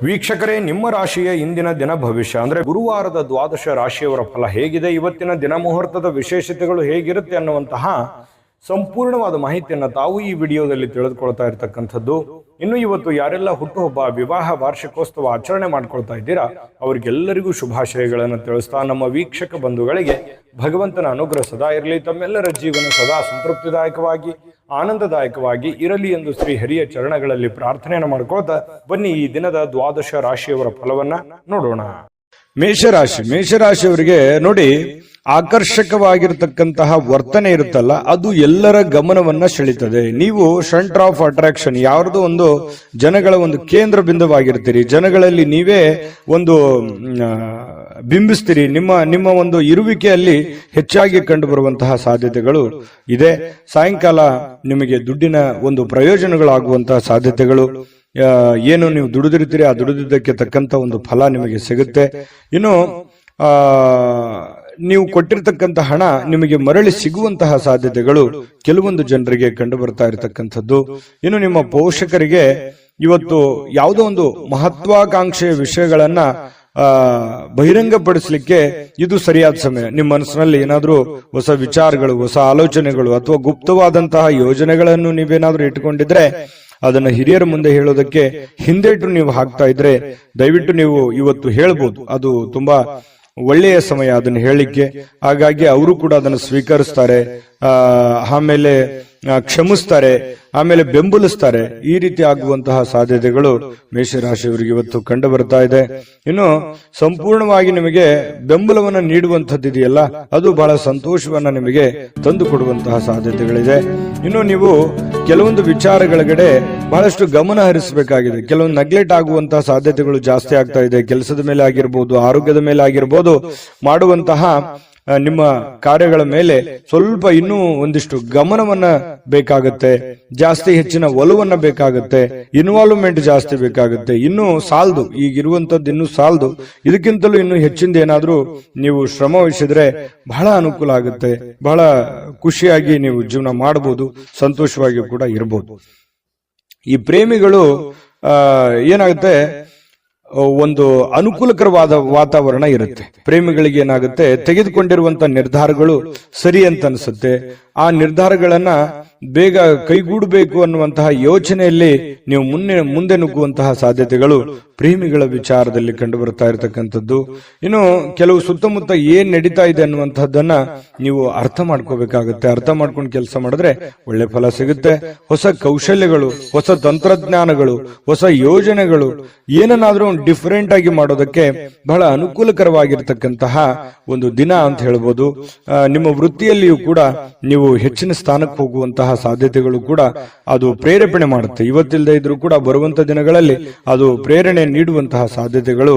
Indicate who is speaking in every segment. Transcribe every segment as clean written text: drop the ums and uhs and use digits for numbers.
Speaker 1: ವೀಕ್ಷಕರೇ, ನಿಮ್ಮ ರಾಶಿಯ ಇಂದಿನ ದಿನ ಭವಿಷ್ಯ ಅಂದ್ರೆ ಗುರುವಾರದ ದ್ವಾದಶ ರಾಶಿಯವರ ಫಲ ಹೇಗಿದೆ, ಇವತ್ತಿನ ದಿನ ಮುಹೂರ್ತದ ವಿಶೇಷತೆಗಳು ಹೇಗಿರುತ್ತೆ ಅನ್ನುವಂತಹ ಸಂಪೂರ್ಣವಾದ ಮಾಹಿತಿಯನ್ನು ತಾವು ಈ ವಿಡಿಯೋದಲ್ಲಿ ತಿಳಿದುಕೊಳ್ತಾ ಇರತಕ್ಕಂಥದ್ದು. ಇನ್ನು ಇವತ್ತು ಯಾರೆಲ್ಲ ಹುಟ್ಟುಹಬ್ಬ, ವಿವಾಹ, ವಾರ್ಷಿಕೋತ್ಸವ ಆಚರಣೆ ಮಾಡ್ಕೊಳ್ತಾ ಇದ್ದೀರಾ ಅವರಿಗೆಲ್ಲರಿಗೂ ಶುಭಾಶಯಗಳನ್ನು ತಿಳಿಸ್ತಾ ನಮ್ಮ ವೀಕ್ಷಕ ಬಂಧುಗಳಿಗೆ ಭಗವಂತನ ಅನುಗ್ರಹ ಸದಾ ಇರಲಿ, ತಮ್ಮೆಲ್ಲರ ಜೀವನ ಸದಾ ಸಂತೃಪ್ತಿದಾಯಕವಾಗಿ ಆನಂದದಾಯಕವಾಗಿ ಇರಲಿ ಎಂದು ಶ್ರೀ ಹರಿಯ ಚರಣಗಳಲ್ಲಿ ಪ್ರಾರ್ಥನೆಯನ್ನು ಮಾಡ್ಕೊಳ್ತಾ ಬನ್ನಿ ಈ ದಿನದ ದ್ವಾದಶ ರಾಶಿಯವರ ಫಲವನ್ನ ನೋಡೋಣ. ಮೇಷರಾಶಿಯವರಿಗೆ ನೋಡಿ, ಆಕರ್ಷಕವಾಗಿರ್ತಕ್ಕಂತಹ ವರ್ತನೆ ಇರುತ್ತಲ್ಲ ಅದು ಎಲ್ಲರ ಗಮನವನ್ನ ಸೆಳೀತದೆ. ನೀವು ಸೆಂಟರ್ ಆಫ್ ಅಟ್ರಾಕ್ಷನ್, ಯಾವ್ದೋ ಒಂದು ಜನಗಳ ಒಂದು ಕೇಂದ್ರ ಬಿಂದುವಾಗಿರ್ತೀರಿ, ಜನಗಳಲ್ಲಿ ನೀವೇ ಒಂದು ಬಿಂಬಿಸ್ತೀರಿ. ನಿಮ್ಮ ಒಂದು ಇರುವಿಕೆಯಲ್ಲಿ ಹೆಚ್ಚಾಗಿ ಕಂಡು ಬರುವಂತಹ ಸಾಧ್ಯತೆಗಳು ಇದೆ. ಸಾಯಂಕಾಲ ನಿಮಗೆ ದುಡ್ಡಿನ ಒಂದು ಪ್ರಯೋಜನಗಳಾಗುವಂತಹ ಸಾಧ್ಯತೆಗಳು, ಏನು ನೀವು ದುಡಿದಿರ್ತೀರಿ ಆ ದುಡಿದಿದ್ದಕ್ಕೆ ತಕ್ಕಂತ ಒಂದು ಫಲ ನಿಮಗೆ ಸಿಗುತ್ತೆ. ಇನ್ನು ನೀವು ಕೊಟ್ಟಿರ್ತಕ್ಕಂಥ ಹಣ ನಿಮಗೆ ಮರಳಿ ಸಿಗುವಂತಹ ಸಾಧ್ಯತೆಗಳು ಕೆಲವೊಂದು ಜನರಿಗೆ ಕಂಡು ಬರ್ತಾ ಇರತಕ್ಕಂಥದ್ದು. ಇನ್ನು ನಿಮ್ಮ ಪೋಷಕರಿಗೆ ಇವತ್ತು ಯಾವುದೋ ಒಂದು ಮಹತ್ವಾಕಾಂಕ್ಷೆಯ ವಿಷಯಗಳನ್ನ ಬಹಿರಂಗಪಡಿಸಲಿಕ್ಕೆ ಇದು ಸರಿಯಾದ ಸಮಯ. ನಿಮ್ಮ ಮನಸ್ಸಿನಲ್ಲಿ ಏನಾದ್ರೂ ಹೊಸ ವಿಚಾರಗಳು, ಹೊಸ ಆಲೋಚನೆಗಳು ಅಥವಾ ಗುಪ್ತವಾದಂತಹ ಯೋಜನೆಗಳನ್ನು ನೀವೇನಾದ್ರೂ ಇಟ್ಟುಕೊಂಡಿದ್ರೆ ಅದನ್ನ ಹಿರಿಯರ ಮುಂದೆ ಹೇಳೋದಕ್ಕೆ ಹಿಂದೇಟು ನೀವು ಹಾಕ್ತಾ ಇದ್ರೆ ದಯವಿಟ್ಟು ನೀವು ಇವತ್ತು ಹೇಳ್ಬೋದು. ಅದು ತುಂಬಾ ಒಳ್ಳೆಯ ಸಮಯ ಅದನ್ನು ಹೇಳಿಕ್ಕೆ. ಹಾಗಾಗಿ ಅವರು ಕೂಡ ಅದನ್ನು ಸ್ವೀಕರಿಸ್ತಾರೆ, ಆಮೇಲೆ ಕ್ಷಮಿಸ್ತಾರೆ, ಆಮೇಲೆ ಬೆಂಬಲಿಸ್ತಾರೆ. ಈ ರೀತಿ ಆಗುವಂತಹ ಸಾಧ್ಯತೆಗಳು ಮೇಷರಾಶಿಯವರಿಗೆ ಇವತ್ತು ಕಂಡು ಬರ್ತಾ ಇದೆ. ಇನ್ನು ಸಂಪೂರ್ಣವಾಗಿ ನಿಮಗೆ ಬೆಂಬಲವನ್ನ ನೀಡುವಂತದ್ದಿದೆಯಲ್ಲ ಅದು ಬಹಳ ಸಂತೋಷವನ್ನ ನಿಮಗೆ ತಂದು ಕೊಡುವಂತಹ ಸಾಧ್ಯತೆಗಳಿದೆ. ಇನ್ನು ನೀವು ಕೆಲವೊಂದು ವಿಚಾರಗಳಗಡೆ ಬಹಳಷ್ಟು ಗಮನ ಹರಿಸಬೇಕಾಗಿದೆ. ಕೆಲವೊಂದು ನೆಗ್ಲೆಕ್ಟ್ ಆಗುವಂತಹ ಸಾಧ್ಯತೆಗಳು ಜಾಸ್ತಿ ಆಗ್ತಾ ಇದೆ. ಕೆಲಸದ ಮೇಲೆ ಆಗಿರ್ಬೋದು, ಆರೋಗ್ಯದ ಮೇಲೆ ಆಗಿರ್ಬೋದು, ಮಾಡುವಂತಹ ನಿಮ್ಮ ಕಾರ್ಯಗಳ ಮೇಲೆ ಸ್ವಲ್ಪ ಇನ್ನೂ ಒಂದಿಷ್ಟು ಗಮನವನ್ನ ಬೇಕಾಗುತ್ತೆ, ಜಾಸ್ತಿ ಹೆಚ್ಚಿನ ಒಲವನ್ನ ಬೇಕಾಗುತ್ತೆ, ಇನ್ವಾಲ್ವ್ಮೆಂಟ್ ಜಾಸ್ತಿ ಬೇಕಾಗುತ್ತೆ. ಇನ್ನೂ ಸಾಲದು, ಈಗಿರುವಂತದ್ದು ಇನ್ನೂ ಸಾಲದು. ಇದಕ್ಕಿಂತಲೂ ಇನ್ನು ಹೆಚ್ಚಿಂದ ಏನಾದ್ರೂ ನೀವು ಶ್ರಮ ವಹಿಸಿದ್ರೆ ಬಹಳ ಅನುಕೂಲ ಆಗುತ್ತೆ. ಬಹಳ ಖುಷಿಯಾಗಿ ನೀವು ಜೀವನ ಮಾಡಬಹುದು, ಸಂತೋಷವಾಗಿ ಕೂಡ ಇರಬಹುದು. ಈ ಪ್ರೇಮಿಗಳು ಏನಾಗುತ್ತೆ, ಒಂದು ಅನುಕೂಲಕರವಾದ ವಾತಾವರಣ ಇರುತ್ತೆ. ಪ್ರೇಮಿಗಳಿಗೆ ಏನಾಗುತ್ತೆ, ತೆಗೆದುಕೊಂಡಿರುವಂತಹ ನಿರ್ಧಾರಗಳು ಸರಿ ಅಂತ ಅನ್ಸುತ್ತೆ. ಆ ನಿರ್ಧಾರಗಳನ್ನ ಬೇಗ ಕೈಗೂಡಬೇಕು ಅನ್ನುವಂತಹ ಯೋಚನೆಯಲ್ಲಿ ನೀವು ಮುಂದೆ ನುಗ್ಗುವಂತಹ ಸಾಧ್ಯತೆಗಳು ಪ್ರೇಮಿಗಳ ವಿಚಾರದಲ್ಲಿ ಕಂಡು ಬರ್ತಾ ಇರತಕ್ಕಂಥದ್ದು. ಇನ್ನು ಕೆಲವು ಸುತ್ತಮುತ್ತ ಏನ್ ನಡೀತಾ ಇದೆ ಅನ್ನುವಂತಹದ್ದನ್ನ ನೀವು ಅರ್ಥ ಮಾಡ್ಕೋಬೇಕಾಗುತ್ತೆ. ಅರ್ಥ ಮಾಡ್ಕೊಂಡು ಕೆಲಸ ಮಾಡಿದ್ರೆ ಒಳ್ಳೆ ಫಲ ಸಿಗುತ್ತೆ. ಹೊಸ ಕೌಶಲ್ಯಗಳು, ಹೊಸ ತಂತ್ರಜ್ಞಾನಗಳು, ಹೊಸ ಯೋಜನೆಗಳು, ಏನನ್ನಾದ್ರೂ ಡಿಫರೆಂಟ್ ಆಗಿ ಮಾಡೋದಕ್ಕೆ ಬಹಳ ಅನುಕೂಲಕರವಾಗಿರ್ತಕ್ಕಂತಹ ಒಂದು ದಿನ ಅಂತ ಹೇಳ್ಬೋದು. ನಿಮ್ಮ ವೃತ್ತಿಯಲ್ಲಿಯೂ ಕೂಡ ನೀವು ಹೆಚ್ಚಿನ ಸ್ಥಾನಕ್ಕೆ ಹೋಗುವಂತಹ ಸಾಧ್ಯತೆಗಳು ಕೂಡ ಅದು ಪ್ರೇರೇಪಣೆ ಮಾಡುತ್ತೆ. ಇವತ್ತಿಲ್ಲದೆ ಇದ್ರೂ ಕೂಡ ಬರುವಂತ ದಿನಗಳಲ್ಲಿ ಅದು ಪ್ರೇರಣೆ ನೀಡುವಂತಹ ಸಾಧ್ಯತೆಗಳು,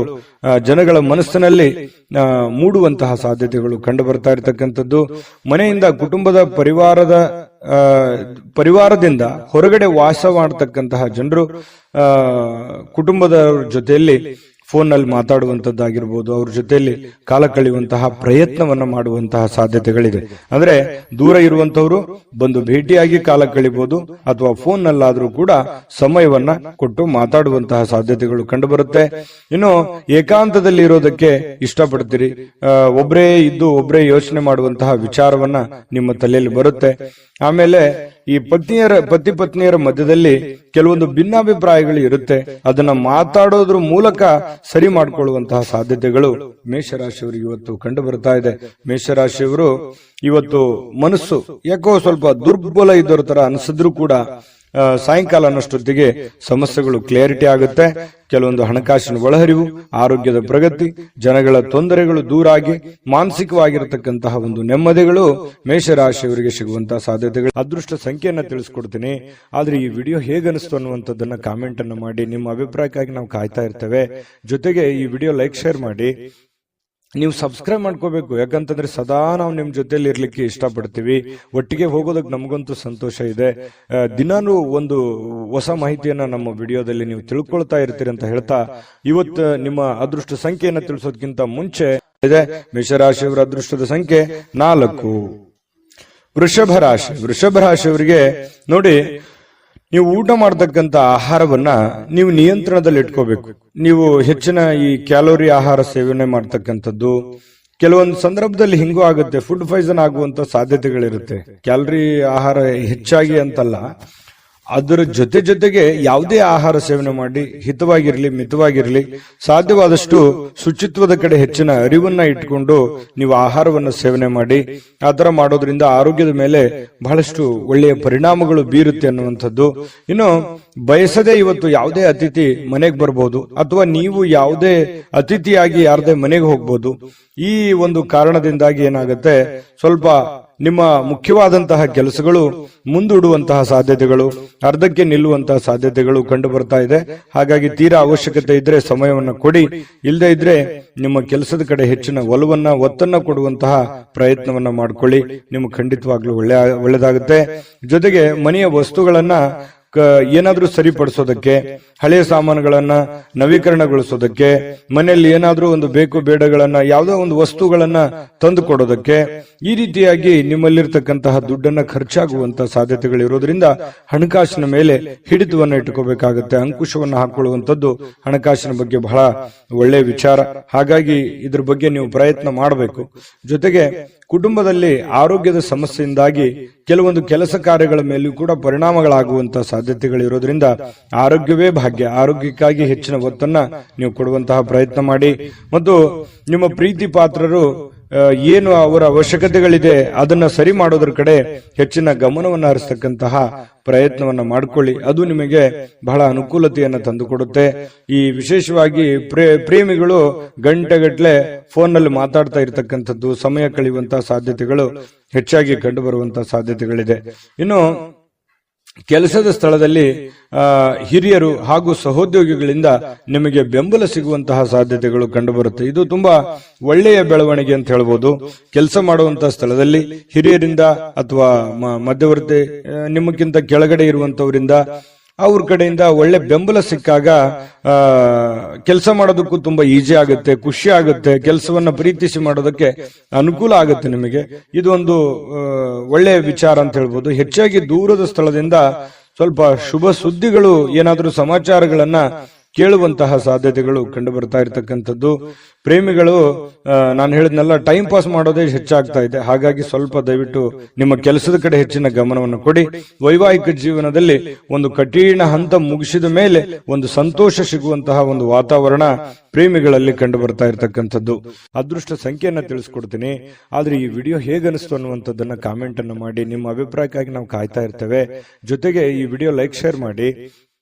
Speaker 1: ಜನಗಳ ಮನಸ್ಸಿನಲ್ಲಿ ಮೂಡುವಂತಹ ಸಾಧ್ಯತೆಗಳು ಕಂಡು ಬರ್ತಾ ಇರತಕ್ಕಂಥದ್ದು. ಮನೆಯಿಂದ, ಕುಟುಂಬದ ಪರಿವಾರದಿಂದ ಹೊರಗಡೆ ವಾಸ ಮಾಡತಕ್ಕಂತಹ ಜನರು ಕುಟುಂಬದ ಜೊತೆಯಲ್ಲಿ ಫೋನ್ ನಲ್ಲಿ ಮಾತಾಡುವಂತದ್ದಾಗಿರ್ಬೋದು, ಅವ್ರ ಜೊತೆಯಲ್ಲಿ ಕಾಲ ಕಳೆಯುವಂತಹ ಪ್ರಯತ್ನವನ್ನ ಮಾಡುವಂತಹ ಸಾಧ್ಯತೆಗಳಿದೆ. ಅಂದ್ರೆ ದೂರ ಇರುವಂತವರು ಬಂದು ಭೇಟಿಯಾಗಿ ಕಾಲ ಕಳಿಬಹುದು, ಅಥವಾ ಫೋನ್ ನಲ್ಲಾದ್ರೂ ಕೂಡ ಸಮಯವನ್ನ ಕೊಟ್ಟು ಮಾತಾಡುವಂತಹ ಸಾಧ್ಯತೆಗಳು ಕಂಡು ಬರುತ್ತೆ. ಇನ್ನು ಏಕಾಂತದಲ್ಲಿ ಇರೋದಕ್ಕೆ ಇಷ್ಟಪಡ್ತೀರಿ, ಒಬ್ಬರೇ ಇದ್ದು ಒಬ್ಬರೇ ಯೋಚನೆ ಮಾಡುವಂತಹ ವಿಚಾರವನ್ನ ನಿಮ್ಮ ತಲೆಯಲ್ಲಿ ಬರುತ್ತೆ. ಆಮೇಲೆ ಈ ಪತಿ ಪತ್ನಿಯರ ಮಧ್ಯದಲ್ಲಿ ಕೆಲವೊಂದು ಭಿನ್ನಾಭಿಪ್ರಾಯಗಳು ಇರುತ್ತೆ. ಅದನ್ನ ಮಾತಾಡೋದ್ರ ಮೂಲಕ ಸರಿ ಮಾಡಿಕೊಳ್ಳುವಂತಹ ಸಾಧ್ಯತೆಗಳು ಮೇಷರಾಶಿಯವರಿಗೆ ಇವತ್ತು ಕಂಡು ಬರ್ತಾ ಇದೆ. ಮೇಷರಾಶಿಯವರು ಇವತ್ತು ಮನಸ್ಸು ಯಾಕೋ ಸ್ವಲ್ಪ ದುರ್ಬಲ ಇದ್ದರ ತರ ಅನಿಸಿದ್ರು ಕೂಡ ಸಾಯಂಕಾಲ ಅನ್ನೋಷ್ಟೊತ್ತಿಗೆ ಸಮಸ್ಯೆಗಳು ಕ್ಲಿಯರಿಟಿ ಆಗುತ್ತೆ. ಕೆಲವೊಂದು ಹಣಕಾಸಿನ ಒಳಹರಿವು, ಆರೋಗ್ಯದ ಪ್ರಗತಿ, ಜನಗಳ ತೊಂದರೆಗಳು ದೂರಾಗಿ ಮಾನಸಿಕವಾಗಿರತಕ್ಕಂತಹ ಒಂದು ನೆಮ್ಮದಿಗಳು ಮೇಷರಾಶಿಯವರಿಗೆ ಸಿಗುವಂತಹ ಸಾಧ್ಯತೆಗಳು. ಅದೃಷ್ಟ ಸಂಖ್ಯೆಯನ್ನ ತಿಳಿಸ್ಕೊಡ್ತೀನಿ. ಆದ್ರೆ ಈ ವಿಡಿಯೋ ಹೇಗನಿಸ್ತು ಅನ್ನುವಂಥದ್ದನ್ನ ಕಾಮೆಂಟ್ ಅನ್ನು ಮಾಡಿ. ನಿಮ್ಮ ಅಭಿಪ್ರಾಯಕ್ಕಾಗಿ ನಾವು ಕಾಯ್ತಾ ಇರ್ತೇವೆ. ಜೊತೆಗೆ ಈ ವಿಡಿಯೋ ಲೈಕ್, ಶೇರ್ ಮಾಡಿ. ನೀವು ಸಬ್ಸ್ಕ್ರೈಬ್ ಮಾಡ್ಕೋಬೇಕು, ಯಾಕಂತಂದ್ರೆ ಸದಾ ನಾವು ನಿಮ್ ಜೊತೆಲಿ ಇರ್ಲಿಕ್ಕೆ ಇಷ್ಟಪಡ್ತೀವಿ. ಒಟ್ಟಿಗೆ ಹೋಗೋದಕ್ಕೆ ನಮಗಂತೂ ಸಂತೋಷ ಇದೆ. ದಿನಾನು ಒಂದು ಹೊಸ ಮಾಹಿತಿಯನ್ನ ನಮ್ಮ ವಿಡಿಯೋದಲ್ಲಿ ನೀವು ತಿಳ್ಕೊಳ್ತಾ ಇರ್ತೀರಿ ಅಂತ ಹೇಳ್ತಾ, ಇವತ್ತು ನಿಮ್ಮ ಅದೃಷ್ಟ ಸಂಖ್ಯೆಯನ್ನ ತಿಳಿಸೋದಕ್ಕಿಂತ ಮುಂಚೆ ಇದೆ ಮೇಷರಾಶಿಯವರ ಅದೃಷ್ಟದ ಸಂಖ್ಯೆ 4. ವೃಷಭ ರಾಶಿಯವರಿಗೆ ನೋಡಿ, ನೀವು ಊಟ ಮಾಡತಕ್ಕಂತ ಆಹಾರವನ್ನ ನೀವು ನಿಯಂತ್ರಣದಲ್ಲಿ ಇಟ್ಕೋಬೇಕು. ನೀವು ಹೆಚ್ಚಿನ ಈ ಕ್ಯಾಲೋರಿ ಆಹಾರ ಸೇವನೆ ಮಾಡ್ತಕ್ಕಂಥದ್ದು, ಕೆಲವೊಂದು ಸಂದರ್ಭದಲ್ಲಿ ಹಿಂಗೂ ಆಗುತ್ತೆ, ಫುಡ್ ಪಾಯ್ಸನ್ ಆಗುವಂತ ಸಾಧ್ಯತೆಗಳಿರುತ್ತೆ. ಕ್ಯಾಲರಿ ಆಹಾರ ಹೆಚ್ಚಾಗಿ ಅಂತಲ್ಲ, ಅದರ ಜೊತೆಗೆ ಯಾವುದೇ ಆಹಾರ ಸೇವನೆ ಮಾಡಿ ಹಿತವಾಗಿರ್ಲಿ ಮಿತವಾಗಿರ್ಲಿ, ಸಾಧ್ಯವಾದಷ್ಟು ಶುಚಿತ್ವದ ಕಡೆ ಹೆಚ್ಚಿನ ಅರಿವನ್ನ ಇಟ್ಕೊಂಡು ನೀವು ಆಹಾರವನ್ನು ಸೇವನೆ ಮಾಡಿ. ಆ ತರ ಮಾಡೋದ್ರಿಂದ ಆರೋಗ್ಯದ ಮೇಲೆ ಬಹಳಷ್ಟು ಒಳ್ಳೆಯ ಪರಿಣಾಮಗಳು ಬೀರುತ್ತೆ ಅನ್ನುವಂಥದ್ದು. ಇನ್ನು ಬಯಸದೆ ಇವತ್ತು ಯಾವುದೇ ಅತಿಥಿ ಮನೆಗೆ ಬರಬಹುದು, ಅಥವಾ ನೀವು ಯಾವುದೇ ಅತಿಥಿಯಾಗಿ ಯಾರದೇ ಮನೆಗೆ ಹೋಗ್ಬೋದು. ಈ ಒಂದು ಕಾರಣದಿಂದಾಗಿ ಏನಾಗುತ್ತೆ, ಸ್ವಲ್ಪ ನಿಮ್ಮ ಮುಖ್ಯವಾದಂತಹ ಕೆಲಸಗಳು ಮುಂದೂಡುವಂತಹ ಸಾಧ್ಯತೆಗಳು, ಅರ್ಧಕ್ಕೆ ನಿಲ್ಲುವಂತಹ ಸಾಧ್ಯತೆಗಳು ಕಂಡು ಬರ್ತಾ ಇದೆ. ಹಾಗಾಗಿ ತೀರಾ ಅವಶ್ಯಕತೆ ಇದ್ರೆ ಸಮಯವನ್ನು ಕೊಡಿ, ಇಲ್ಲದೆ ಇದ್ರೆ ನಿಮ್ಮ ಕೆಲಸದ ಕಡೆ ಹೆಚ್ಚಿನ ಒತ್ತನ್ನ ಕೊಡುವಂತಹ ಪ್ರಯತ್ನವನ್ನ ಮಾಡ್ಕೊಳ್ಳಿ. ನಿಮ್ಗೆ ಖಂಡಿತವಾಗ್ಲೂ ಒಳ್ಳೆದಾಗುತ್ತೆ. ಜೊತೆಗೆ ಮನೆಯ ವಸ್ತುಗಳನ್ನ ಏನಾದ್ರೂ ಸರಿಪಡಿಸೋದಕ್ಕೆ, ಹಳೆಯ ಸಾಮಾನುಗಳನ್ನ ನವೀಕರಣಗೊಳಿಸೋದಕ್ಕೆ, ಮನೆಯಲ್ಲಿ ಏನಾದ್ರೂ ಒಂದು ಬೇಕು ಬೇಡಗಳನ್ನ, ಯಾವುದೋ ಒಂದು ವಸ್ತುಗಳನ್ನ ತಂದು ಕೊಡೋದಕ್ಕೆ, ಈ ರೀತಿಯಾಗಿ ನಿಮ್ಮಲ್ಲಿರ್ತಕ್ಕಂತಹ ದುಡ್ಡನ್ನ ಖರ್ಚಾಗುವಂತ ಸಾಧ್ಯತೆಗಳಿರೋದ್ರಿಂದ ಹಣಕಾಸಿನ ಮೇಲೆ ಹಿಡಿತವನ್ನ ಇಟ್ಕೋಬೇಕಾಗುತ್ತೆ. ಅಂಕುಶವನ್ನ ಹಾಕೊಳ್ಳುವಂಥದ್ದು ಹಣಕಾಸಿನ ಬಗ್ಗೆ ಬಹಳ ಒಳ್ಳೆಯ ವಿಚಾರ. ಹಾಗಾಗಿ ಇದ್ರ ಬಗ್ಗೆ ನೀವು ಪ್ರಯತ್ನ ಮಾಡಬೇಕು. ಜೊತೆಗೆ ಕುಟುಂಬದಲ್ಲಿ ಆರೋಗ್ಯದ ಸಮಸ್ಯೆಯಿಂದಾಗಿ ಕೆಲವೊಂದು ಕೆಲಸ ಕಾರ್ಯಗಳ ಮೇಲೂ ಕೂಡ ಪರಿಣಾಮಗಳಾಗುವಂತಹ ಸಾಧ್ಯತೆಗಳಿರೋದ್ರಿಂದ ಆರೋಗ್ಯವೇ ಭಾಗ್ಯ. ಆರೋಗ್ಯಕ್ಕಾಗಿ ಹೆಚ್ಚಿನ ಒತ್ತನ್ನ ನೀವು ಕೊಡುವಂತಹ ಪ್ರಯತ್ನ ಮಾಡಿ. ಮತ್ತು ನಿಮ್ಮ ಪ್ರೀತಿ ಪಾತ್ರರು ಏನು ಅವರ ಅವಶ್ಯಕತೆಗಳಿದೆ ಅದನ್ನ ಸರಿ ಮಾಡೋದ್ರ ಕಡೆ ಹೆಚ್ಚಿನ ಗಮನವನ್ನು ಹರಿಸ್ತಕ್ಕಂತಹ ಪ್ರಯತ್ನವನ್ನ ಮಾಡಿಕೊಳ್ಳಿ. ಅದು ನಿಮಗೆ ಬಹಳ ಅನುಕೂಲತೆಯನ್ನು ತಂದುಕೊಡುತ್ತೆ. ಈ ವಿಶೇಷವಾಗಿ ಪ್ರೇಮಿಗಳು ಗಂಟೆಗಟ್ಟಲೆ ಫೋನ್ನಲ್ಲಿ ಮಾತಾಡ್ತಾ ಇರತಕ್ಕಂಥದ್ದು, ಸಮಯ ಕಳೆಯುವಂತಹ ಸಾಧ್ಯತೆಗಳು ಹೆಚ್ಚಾಗಿ ಕಂಡು ಬರುವಂತಹ ಸಾಧ್ಯತೆಗಳಿದೆ. ಇನ್ನು ಕೆಲಸದ ಸ್ಥಳದಲ್ಲಿ ಹಿರಿಯರು ಹಾಗೂ ಸಹೋದ್ಯೋಗಿಗಳಿಂದ ನಿಮಗೆ ಬೆಂಬಲ ಸಿಗುವಂತಹ ಸಾಧ್ಯತೆಗಳು ಕಂಡುಬರುತ್ತೆ. ಇದು ತುಂಬಾ ಒಳ್ಳೆಯ ಬೆಳವಣಿಗೆ ಅಂತ ಹೇಳ್ಬೋದು. ಕೆಲಸ ಮಾಡುವಂತಹ ಸ್ಥಳದಲ್ಲಿ ಹಿರಿಯರಿಂದ ಅಥವಾ ಮಧ್ಯವರ್ತಿ ನಿಮ್ಮಕ್ಕಿಂತ ಕೆಳಗಡೆ ಇರುವಂತವರಿಂದ ಅವ್ರ ಕಡೆಯಿಂದ ಒಳ್ಳೆ ಬೆಂಬಲ ಸಿಕ್ಕಾಗ ಕೆಲಸ ಮಾಡೋದಕ್ಕೂ ತುಂಬಾ ಈಜಿ ಆಗುತ್ತೆ, ಖುಷಿ ಆಗುತ್ತೆ. ಕೆಲಸವನ್ನ ಪ್ರೀತಿಸಿ ಮಾಡೋದಕ್ಕೆ ಅನುಕೂಲ ಆಗುತ್ತೆ ನಿಮಗೆ. ಇದು ಒಂದು ಒಳ್ಳೆಯ ವಿಚಾರ ಅಂತ ಹೇಳ್ಬೋದು. ಹೆಚ್ಚಾಗಿ ದೂರದ ಸ್ಥಳದಿಂದ ಸ್ವಲ್ಪ ಶುಭ ಸುದ್ದಿಗಳು, ಏನಾದರೂ ಸಮಾಚಾರಗಳನ್ನ ಕೇಳುವಂತಹ ಸಾಧ್ಯತೆಗಳು ಕಂಡು ಬರ್ತಾ ಇರತಕ್ಕಂಥದ್ದು. ಪ್ರೇಮಿಗಳು ನಾನು ಹೇಳಿದ್ನೆಲ್ಲ ಟೈಮ್ ಪಾಸ್ ಮಾಡೋದೇ ಹೆಚ್ಚಾಗ್ತಾ ಇದೆ. ಹಾಗಾಗಿ ಸ್ವಲ್ಪ ದಯವಿಟ್ಟು ನಿಮ್ಮ ಕೆಲಸದ ಕಡೆ ಹೆಚ್ಚಿನ ಗಮನವನ್ನು ಕೊಡಿ. ವೈವಾಹಿಕ ಜೀವನದಲ್ಲಿ ಒಂದು ಕಠಿಣ ಹಂತ ಮುಗಿಸಿದ ಮೇಲೆ ಒಂದು ಸಂತೋಷ ಸಿಗುವಂತಹ ಒಂದು ವಾತಾವರಣ ಪ್ರೇಮಿಗಳಲ್ಲಿ ಕಂಡು ಬರ್ತಾ ಇರತಕ್ಕಂಥದ್ದು. ಅದೃಷ್ಟ ಸಂಖ್ಯೆಯನ್ನ ತಿಳಿಸ್ಕೊಡ್ತೀನಿ. ಆದ್ರೆ ಈ ವಿಡಿಯೋ ಹೇಗನಿಸ್ತು ಅನ್ನುವಂಥದ್ದನ್ನ ಕಾಮೆಂಟ್ ಅನ್ನು ಮಾಡಿ. ನಿಮ್ಮ ಅಭಿಪ್ರಾಯಕ್ಕಾಗಿ ನಾವು ಕಾಯ್ತಾ ಇರ್ತೇವೆ. ಜೊತೆಗೆ ಈ ವಿಡಿಯೋ ಲೈಕ್ ಶೇರ್ ಮಾಡಿ.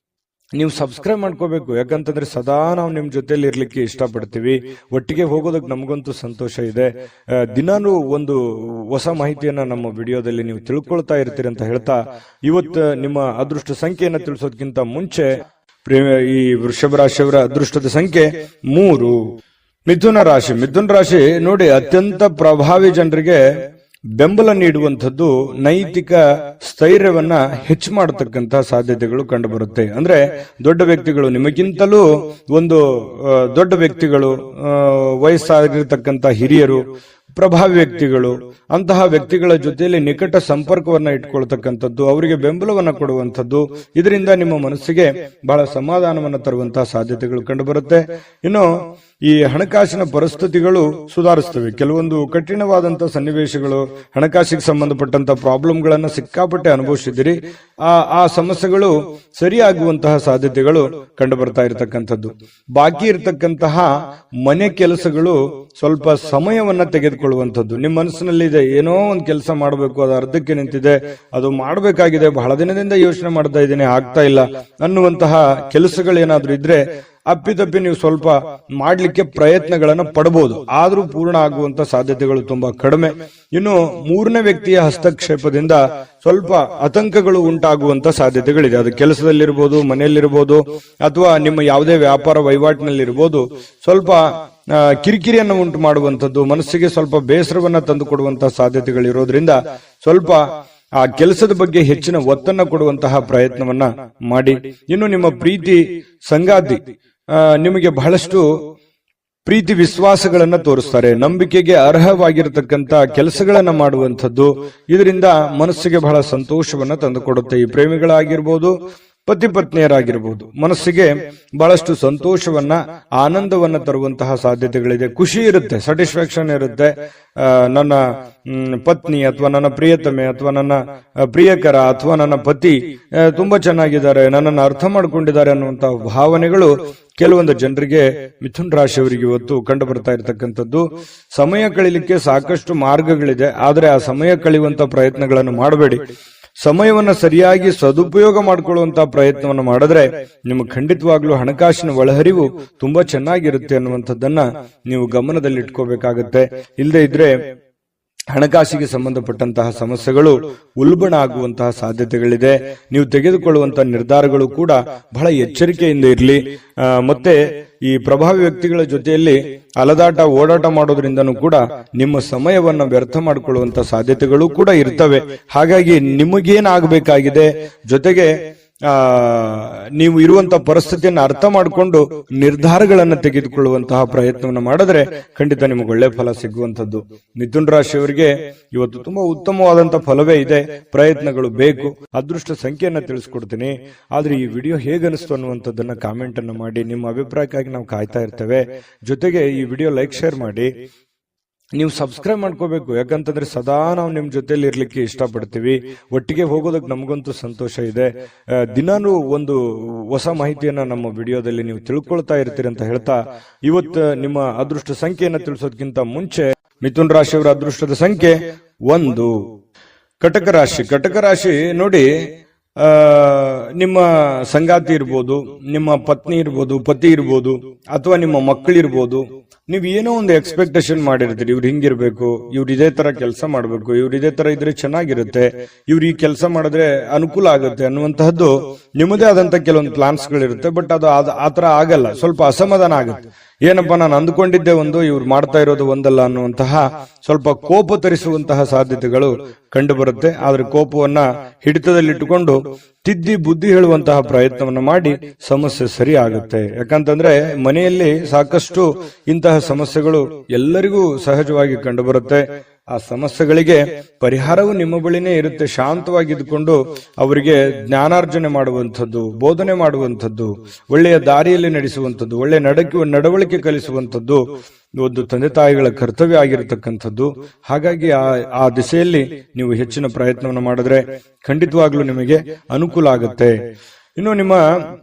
Speaker 1: ನೀವು ಸಬ್ಸ್ಕ್ರೈಬ್ ಮಾಡ್ಕೋಬೇಕು, ಯಾಕಂತಂದ್ರೆ ಸದಾ ನಾವು ನಿಮ್ ಜೊತೆಲಿ ಇರ್ಲಿಕ್ಕೆ ಇಷ್ಟಪಡ್ತೀವಿ. ಒಟ್ಟಿಗೆ ಹೋಗೋದಕ್ಕೆ ನಮಗಂತೂ ಸಂತೋಷ ಇದೆ. ದಿನಾನು ಒಂದು ಹೊಸ ಮಾಹಿತಿಯನ್ನ ನಮ್ಮ ವಿಡಿಯೋದಲ್ಲಿ ನೀವು ತಿಳ್ಕೊಳ್ತಾ ಇರ್ತೀರಿ ಅಂತ ಹೇಳ್ತಾ, ಇವತ್ತು ನಿಮ್ಮ ಅದೃಷ್ಟ ಸಂಖ್ಯೆಯನ್ನ ತಿಳಿಸೋದಕ್ಕಿಂತ ಮುಂಚೆ ಈ ವೃಷಭ ರಾಶಿಯವರ ಅದೃಷ್ಟದ ಸಂಖ್ಯೆ 3. ಮಿಥುನ ರಾಶಿ ನೋಡಿ, ಅತ್ಯಂತ ಪ್ರಭಾವಿ ಜನರಿಗೆ ಬೆಂಬಲ ನೀಡುವಂಥದ್ದು ನೈತಿಕ ಸ್ಥೈರ್ಯವನ್ನ ಹೆಚ್ಚು ಮಾಡತಕ್ಕಂತಹ ಸಾಧ್ಯತೆಗಳು ಕಂಡುಬರುತ್ತೆ. ಅಂದ್ರೆ ದೊಡ್ಡ ವ್ಯಕ್ತಿಗಳು, ನಿಮಗಿಂತಲೂ ಒಂದು ದೊಡ್ಡ ವ್ಯಕ್ತಿಗಳು, ವಯಸ್ಸಾಗಿರ್ತಕ್ಕಂಥ ಹಿರಿಯರು, ಪ್ರಭಾವಿ ವ್ಯಕ್ತಿಗಳು, ಅಂತಹ ವ್ಯಕ್ತಿಗಳ ಜೊತೆಯಲ್ಲಿ ನಿಕಟ ಸಂಪರ್ಕವನ್ನ ಇಟ್ಕೊಳ್ತಕ್ಕಂಥದ್ದು, ಅವರಿಗೆ ಬೆಂಬಲವನ್ನ ಕೊಡುವಂಥದ್ದು, ಇದರಿಂದ ನಿಮ್ಮ ಮನಸ್ಸಿಗೆ ಬಹಳ ಸಮಾಧಾನವನ್ನು ತರುವಂತಹ ಸಾಧ್ಯತೆಗಳು ಕಂಡುಬರುತ್ತೆ. ಇನ್ನು ಈ ಹಣಕಾಸಿನ ಪರಿಸ್ಥಿತಿಗಳು ಸುಧಾರಿಸ್ತವೆ. ಕೆಲವೊಂದು ಕಠಿಣವಾದಂತಹ ಸನ್ನಿವೇಶಗಳು, ಹಣಕಾಸಿಗೆ ಸಂಬಂಧಪಟ್ಟಂತ ಪ್ರಾಬ್ಲಮ್ಗಳನ್ನ ಸಿಕ್ಕಾಪಟ್ಟೆ ಅನುಭವಿಸಿದಿರಿ. ಆ ಸಮಸ್ಯೆಗಳು ಸರಿಯಾಗುವಂತಹ ಸಾಧ್ಯತೆಗಳು ಕಂಡು ಬರ್ತಾ ಇರತಕ್ಕಂಥದ್ದು. ಬಾಕಿ ಇರತಕ್ಕಂತಹ ಮನೆ ಕೆಲಸಗಳು ಸ್ವಲ್ಪ ಸಮಯವನ್ನ ತೆಗೆದುಕೊಳ್ಳುವಂಥದ್ದು. ನಿಮ್ಮ ಮನಸ್ಸಿನಲ್ಲಿ ಇದೆ, ಏನೋ ಒಂದು ಕೆಲಸ ಮಾಡಬೇಕು, ಅದು ಅರ್ಧಕ್ಕೆ ನಿಂತಿದೆ, ಅದು ಮಾಡಬೇಕಾಗಿದೆ, ಬಹಳ ದಿನದಿಂದ ಯೋಚನೆ ಮಾಡ್ತಾ ಇದ್ದೀನಿ, ಆಗ್ತಾ ಇಲ್ಲ ಅನ್ನುವಂತಹ ಕೆಲಸಗಳೇನಾದ್ರೂ ಇದ್ರೆ ಅಪ್ಪಿತಪ್ಪಿ ನೀವು ಸ್ವಲ್ಪ ಮಾಡ್ಲಿಕ್ಕೆ ಪ್ರಯತ್ನಗಳನ್ನ ಪಡಬಹುದು. ಆದ್ರೂ ಪೂರ್ಣ ಆಗುವಂತ ಸಾಧ್ಯತೆಗಳು ತುಂಬಾ ಕಡಿಮೆ. ಇನ್ನು 3ನೇ ವ್ಯಕ್ತಿಯ ಹಸ್ತಕ್ಷೇಪದಿಂದ ಸ್ವಲ್ಪ ಆತಂಕಗಳು ಉಂಟಾಗುವಂತ ಸಾಧ್ಯತೆಗಳಿದೆ. ಅದು ಕೆಲಸದಲ್ಲಿರ್ಬೋದು, ಮನೆಯಲ್ಲಿರ್ಬೋದು, ಅಥವಾ ನಿಮ್ಮ ಯಾವುದೇ ವ್ಯಾಪಾರ ವಹಿವಾಟಿನಲ್ಲಿರ್ಬೋದು. ಸ್ವಲ್ಪ ಕಿರಿಕಿರಿಯನ್ನು ಉಂಟು ಮಾಡುವಂಥದ್ದು, ಮನಸ್ಸಿಗೆ ಸ್ವಲ್ಪ ಬೇಸರವನ್ನ ತಂದು ಕೊಡುವಂತಹ ಸಾಧ್ಯತೆಗಳಿರೋದ್ರಿಂದ ಸ್ವಲ್ಪ ಆ ಕೆಲಸದ ಬಗ್ಗೆ ಹೆಚ್ಚಿನ ಒತ್ತನ್ನ ಕೊಡುವಂತಹ ಪ್ರಯತ್ನವನ್ನ ಮಾಡಿ. ಇನ್ನು ನಿಮ್ಮ ಪ್ರೀತಿ ಸಂಗಾತಿ ನಿಮಗೆ ಬಹಳಷ್ಟು ಪ್ರೀತಿ ವಿಶ್ವಾಸಗಳನ್ನ ತೋರಿಸ್ತಾರೆ. ನಂಬಿಕೆಗೆ ಅರ್ಹವಾಗಿರತಕ್ಕಂತ ಕೆಲಸಗಳನ್ನ ಮಾಡುವಂಥದ್ದು ಇದರಿಂದ ಮನಸ್ಸಿಗೆ ಬಹಳ ಸಂತೋಷವನ್ನ ತಂದುಕೊಡುತ್ತೆ. ಈ ಪ್ರೇಮಿಗಳಾಗಿರ್ಬೋದು, ಪತಿ ಪತ್ನಿಯರಾಗಿರ್ಬೋದು, ಮನಸ್ಸಿಗೆ ಬಹಳಷ್ಟು ಸಂತೋಷವನ್ನ, ಆನಂದವನ್ನ ತರುವಂತಹ ಸಾಧ್ಯತೆಗಳಿದೆ. ಖುಷಿ ಇರುತ್ತೆ, ಸ್ಯಾಟಿಸ್ಫ್ಯಾಕ್ಷನ್ ಇರುತ್ತೆ. ನನ್ನ ಪತ್ನಿ ಅಥವಾ ನನ್ನ ಪ್ರಿಯತಮೆ ಅಥವಾ ನನ್ನ ಪ್ರಿಯಕರ ಅಥವಾ ನನ್ನ ಪತಿ ತುಂಬಾ ಚೆನ್ನಾಗಿದ್ದಾರೆ, ನನ್ನನ್ನು ಅರ್ಥ ಮಾಡ್ಕೊಂಡಿದ್ದಾರೆ ಅನ್ನುವಂತಹ ಭಾವನೆಗಳು ಕೆಲವೊಂದು ಜನರಿಗೆ, ಮಿಥುನ್ ರಾಶಿಯವರಿಗೆ ಇವತ್ತು ಕಂಡು ಬರ್ತಾ ಇರತಕ್ಕಂಥದ್ದು. ಸಮಯ ಕಳೀಲಿಕ್ಕೆ ಸಾಕಷ್ಟು ಮಾರ್ಗಗಳಿದೆ, ಆದರೆ ಆ ಸಮಯ ಕಳೆಯುವಂತ ಪ್ರಯತ್ನಗಳನ್ನು ಮಾಡಬೇಡಿ. ಸಮಯವನ್ನ ಸರಿಯಾಗಿ ಸದುಪಯೋಗ ಮಾಡಿಕೊಳ್ಳುವಂತಹ ಪ್ರಯತ್ನವನ್ನು ಮಾಡಿದ್ರೆ ನಿಮಗೆ ಖಂಡಿತವಾಗ್ಲೂ ಹಣಕಾಸಿನ ಒಳಹರಿವು ತುಂಬಾ ಚೆನ್ನಾಗಿರುತ್ತೆ ಅನ್ನುವಂಥದ್ದನ್ನ ನೀವು ಗಮನದಲ್ಲಿಟ್ಕೋಬೇಕಾಗತ್ತೆ. ಇಲ್ಲದೆ ಇದ್ರೆ ಹಣಕಾಸಿಗೆ ಸಂಬಂಧಪಟ್ಟಂತಹ ಸಮಸ್ಯೆಗಳು ಉಲ್ಬಣ ಆಗುವಂತಹ ಸಾಧ್ಯತೆಗಳಿದೆ. ನೀವು ತೆಗೆದುಕೊಳ್ಳುವಂತಹ ನಿರ್ಧಾರಗಳು ಕೂಡ ಬಹಳ ಎಚ್ಚರಿಕೆಯಿಂದ ಇರಲಿ. ಮತ್ತೆ ಈ ಪ್ರಭಾವಿ ವ್ಯಕ್ತಿಗಳ ಜೊತೆಯಲ್ಲಿ ಅಲದಾಟ ಓಡಾಟ ಮಾಡೋದ್ರಿಂದನೂ ಕೂಡ ನಿಮ್ಮ ಸಮಯವನ್ನ ವ್ಯರ್ಥ ಮಾಡಿಕೊಳ್ಳುವಂತ ಸಾಧ್ಯತೆಗಳು ಕೂಡ ಇರ್ತವೆ. ಹಾಗಾಗಿ ನಿಮಗೇನಾಗಬೇಕಾಗಿದೆ, ಜೊತೆಗೆ ನೀವು ಇರುವಂತಹ ಪರಿಸ್ಥಿತಿಯನ್ನು ಅರ್ಥ ಮಾಡಿಕೊಂಡು ನಿರ್ಧಾರಗಳನ್ನು ತೆಗೆದುಕೊಳ್ಳುವಂತಹ ಪ್ರಯತ್ನವನ್ನು ಮಾಡಿದ್ರೆ ಖಂಡಿತ ನಿಮಗೆ ಒಳ್ಳೆ ಫಲ ಸಿಗುವಂತದ್ದು. ಮಿಥುನ್ ರಾಶಿಯವರಿಗೆ ಇವತ್ತು ತುಂಬಾ ಉತ್ತಮವಾದಂತಹ ಫಲವೇ ಇದೆ. ಪ್ರಯತ್ನಗಳು ಬೇಕು. ಅದೃಷ್ಟ ಸಂಖ್ಯೆಯನ್ನ ತಿಳಿಸ್ಕೊಡ್ತೀನಿ. ಆದ್ರೆ ಈ ವಿಡಿಯೋ ಹೇಗನಿಸ್ತು ಅನ್ನುವಂಥದ್ದನ್ನ ಕಾಮೆಂಟ್ ಅನ್ನು ಮಾಡಿ. ನಿಮ್ಮ ಅಭಿಪ್ರಾಯಕ್ಕಾಗಿ ನಾವು ಕಾಯ್ತಾ ಇರ್ತೇವೆ. ಜೊತೆಗೆ ಈ ವಿಡಿಯೋ ಲೈಕ್, ಶೇರ್ ಮಾಡಿ. ನೀವು ಸಬ್ಸ್ಕ್ರೈಬ್ ಮಾಡ್ಕೋಬೇಕು, ಯಾಕಂತಂದ್ರೆ ಸದಾ ನಾವು ನಿಮ್ ಜೊತೆಲಿ ಇರ್ಲಿಕ್ಕೆ ಇಷ್ಟಪಡ್ತೀವಿ. ಒಟ್ಟಿಗೆ ಹೋಗೋದಕ್ಕೆ ನಮಗಂತೂ ಸಂತೋಷ ಇದೆ. ದಿನಾನು ಒಂದು ಹೊಸ ಮಾಹಿತಿಯನ್ನ ನಮ್ಮ ವಿಡಿಯೋದಲ್ಲಿ ನೀವು ತಿಳ್ಕೊಳ್ತಾ ಇರ್ತೀರಿ ಅಂತ ಹೇಳ್ತಾ, ಇವತ್ತು ನಿಮ್ಮ ಅದೃಷ್ಟ ಸಂಖ್ಯೆಯನ್ನ ತಿಳಿಸೋದಕ್ಕಿಂತ ಮುಂಚೆ ಮಿಥುನ್ ರಾಶಿಯವರ ಅದೃಷ್ಟದ ಸಂಖ್ಯೆ 1. ಕಟಕ ರಾಶಿ. ಕಟಕ ರಾಶಿ ನೋಡಿ, ನಿಮ್ಮ ಸಂಗಾತಿ ಇರ್ಬೋದು, ನಿಮ್ಮ ಪತ್ನಿ ಇರ್ಬೋದು, ಪತಿ ಇರ್ಬೋದು, ಅಥವಾ ನಿಮ್ಮ ಮಕ್ಕಳಿರ್ಬೋದು. ನೀವು ಏನೋ ಒಂದು ಎಕ್ಸ್ಪೆಕ್ಟೇಷನ್ ಮಾಡಿರ್ತೀರಿ, ಇವ್ರು ಹಿಂಗಿರ್ಬೇಕು, ಇವ್ರು ಇದೇ ತರ ಕೆಲಸ ಮಾಡ್ಬೇಕು, ಇವ್ರು ಇದೇ ತರ ಇದ್ರೆ ಚೆನ್ನಾಗಿರುತ್ತೆ, ಇವ್ರು ಈ ಕೆಲಸ ಮಾಡಿದ್ರೆ ಅನುಕೂಲ ಆಗುತ್ತೆ ಅನ್ನುವಂತಹದ್ದು ನಿಮ್ಮದೇ ಆದಂತ ಕೆಲವೊಂದು ಪ್ಲಾನ್ಸ್ ಗಳಿರುತ್ತೆ. ಬಟ್ ಅದು ಆತರ ಆಗಲ್ಲ, ಸ್ವಲ್ಪ ಅಸಮಾಧಾನ ಆಗುತ್ತೆ. ಏನಪ್ಪಾ ನಾನು ಅಂದ್ಕೊಂಡಿದ್ದೆ ಒಂದು, ಇವ್ರು ಮಾಡ್ತಾ ಇರೋದು ಒಂದಲ್ಲ ಅನ್ನುವಂತಹ ಸ್ವಲ್ಪ ಕೋಪ ತರಿಸುವಂತಹ ಸಾಧ್ಯತೆಗಳು ಕಂಡು ಬರುತ್ತೆ. ಆದ್ರೆ ಕೋಪವನ್ನ ಹಿಡಿತದಲ್ಲಿಟ್ಟುಕೊಂಡು ತಿದ್ದಿ ಬುದ್ಧಿ ಹೇಳುವಂತಹ ಪ್ರಯತ್ನವನ್ನ ಮಾಡಿ ಸಮಸ್ಯೆ ಸರಿ ಆಗುತ್ತೆ. ಯಾಕಂತಂದ್ರೆ ಮನೆಯಲ್ಲಿ ಸಾಕಷ್ಟು ಇಂತಹ ಸಮಸ್ಯೆಗಳು ಎಲ್ಲರಿಗೂ ಸಹಜವಾಗಿ ಕಂಡು ಬರುತ್ತೆ. ಆ ಸಮಸ್ಯೆಗಳಿಗೆ ಪರಿಹಾರವು ನಿಮ್ಮ ಬಳಿನೇ ಇರುತ್ತೆ. ಶಾಂತವಾಗಿದ್ದುಕೊಂಡು ಅವರಿಗೆ ಜ್ಞಾನಾರ್ಜನೆ ಮಾಡುವಂಥದ್ದು, ಬೋಧನೆ ಮಾಡುವಂಥದ್ದು, ಒಳ್ಳೆಯ ದಾರಿಯಲ್ಲಿ ನಡೆಸುವಂಥದ್ದು, ಒಳ್ಳೆಯ ನಡವಳಿಕೆ ಕಲಿಸುವಂಥದ್ದು ಒಂದು ತಂದೆ ತಾಯಿಗಳ ಕರ್ತವ್ಯ ಆಗಿರತಕ್ಕಂಥದ್ದು. ಹಾಗಾಗಿ ಆ ದಿಸೆಯಲ್ಲಿ ನೀವು ಹೆಚ್ಚಿನ ಪ್ರಯತ್ನವನ್ನು ಮಾಡಿದ್ರೆ ಖಂಡಿತವಾಗ್ಲೂ ನಿಮಗೆ ಅನುಕೂಲ ಆಗುತ್ತೆ. ಇನ್ನು ನಿಮ್ಮ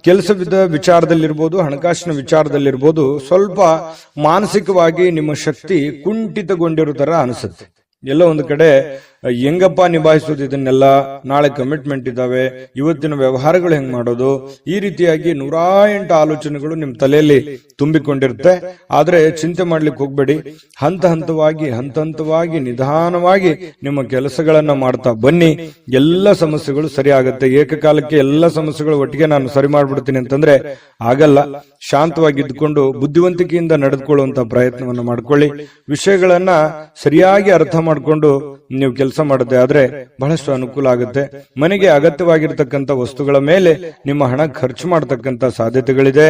Speaker 1: ಕೆಲಸದ ವಿಚಾರದಲ್ಲಿರ್ಬೋದು, ಹಣಕಾಸಿನ ವಿಚಾರದಲ್ಲಿರ್ಬೋದು, ಸ್ವಲ್ಪ ಮಾನಸಿಕವಾಗಿ ನಿಮ್ಮ ಶಕ್ತಿ ಕುಂಠಿತಗೊಂಡಿರೋ ತರ ಅನಿಸುತ್ತೆ. ಎಲ್ಲ ಒಂದು ಕಡೆ ಹೆಂಗಪ್ಪ ನಿಭಾಯಿಸೋದು ಇದನ್ನೆಲ್ಲ, ನಾಳೆ ಕಮಿಟ್ಮೆಂಟ್ ಇದಾವೆ, ಇವತ್ತಿನ ವ್ಯವಹಾರಗಳು ಹೆಂಗ್ ಮಾಡೋದು, ಈ ರೀತಿಯಾಗಿ 108 ಆಲೋಚನೆಗಳು ನಿಮ್ ತಲೆಯಲ್ಲಿ ತುಂಬಿಕೊಂಡಿರುತ್ತೆ. ಆದ್ರೆ ಚಿಂತೆ ಮಾಡ್ಲಿಕ್ಕೆ ಹೋಗ್ಬೇಡಿ. ಹಂತ ಹಂತವಾಗಿ ನಿಧಾನವಾಗಿ ನಿಮ್ಮ ಕೆಲಸಗಳನ್ನ ಮಾಡ್ತಾ ಬನ್ನಿ. ಎಲ್ಲ ಸಮಸ್ಯೆಗಳು ಸರಿ ಆಗುತ್ತೆ. ಏಕಕಾಲಕ್ಕೆ ಎಲ್ಲ ಸಮಸ್ಯೆಗಳು ಒಟ್ಟಿಗೆ ನಾನು ಸರಿ ಮಾಡ್ಬಿಡ್ತೀನಿ ಅಂತಂದ್ರೆ ಆಗಲ್ಲ. ಶಾಂತವಾಗಿದ್ದುಕೊಂಡು ಬುದ್ಧಿವಂತಿಕೆಯಿಂದ ನಡೆದುಕೊಳ್ಳುವಂತ ಪ್ರಯತ್ನವನ್ನ ಮಾಡ್ಕೊಳ್ಳಿ. ವಿಷಯಗಳನ್ನ ಸರಿಯಾಗಿ ಅರ್ಥ ಮಾಡ್ಕೊಂಡು ನೀವು ಕೆಲಸ ಮಾಡದೆ ಆದ್ರೆ ಬಹಳಷ್ಟು ಅನುಕೂಲ ಆಗುತ್ತೆ. ಮನೆಗೆ ಅಗತ್ಯವಾಗಿರ್ತಕ್ಕಂಥ ವಸ್ತುಗಳ ಮೇಲೆ ನಿಮ್ಮ ಹಣ ಖರ್ಚು ಮಾಡತಕ್ಕಂತ ಸಾಧ್ಯತೆಗಳಿದೆ.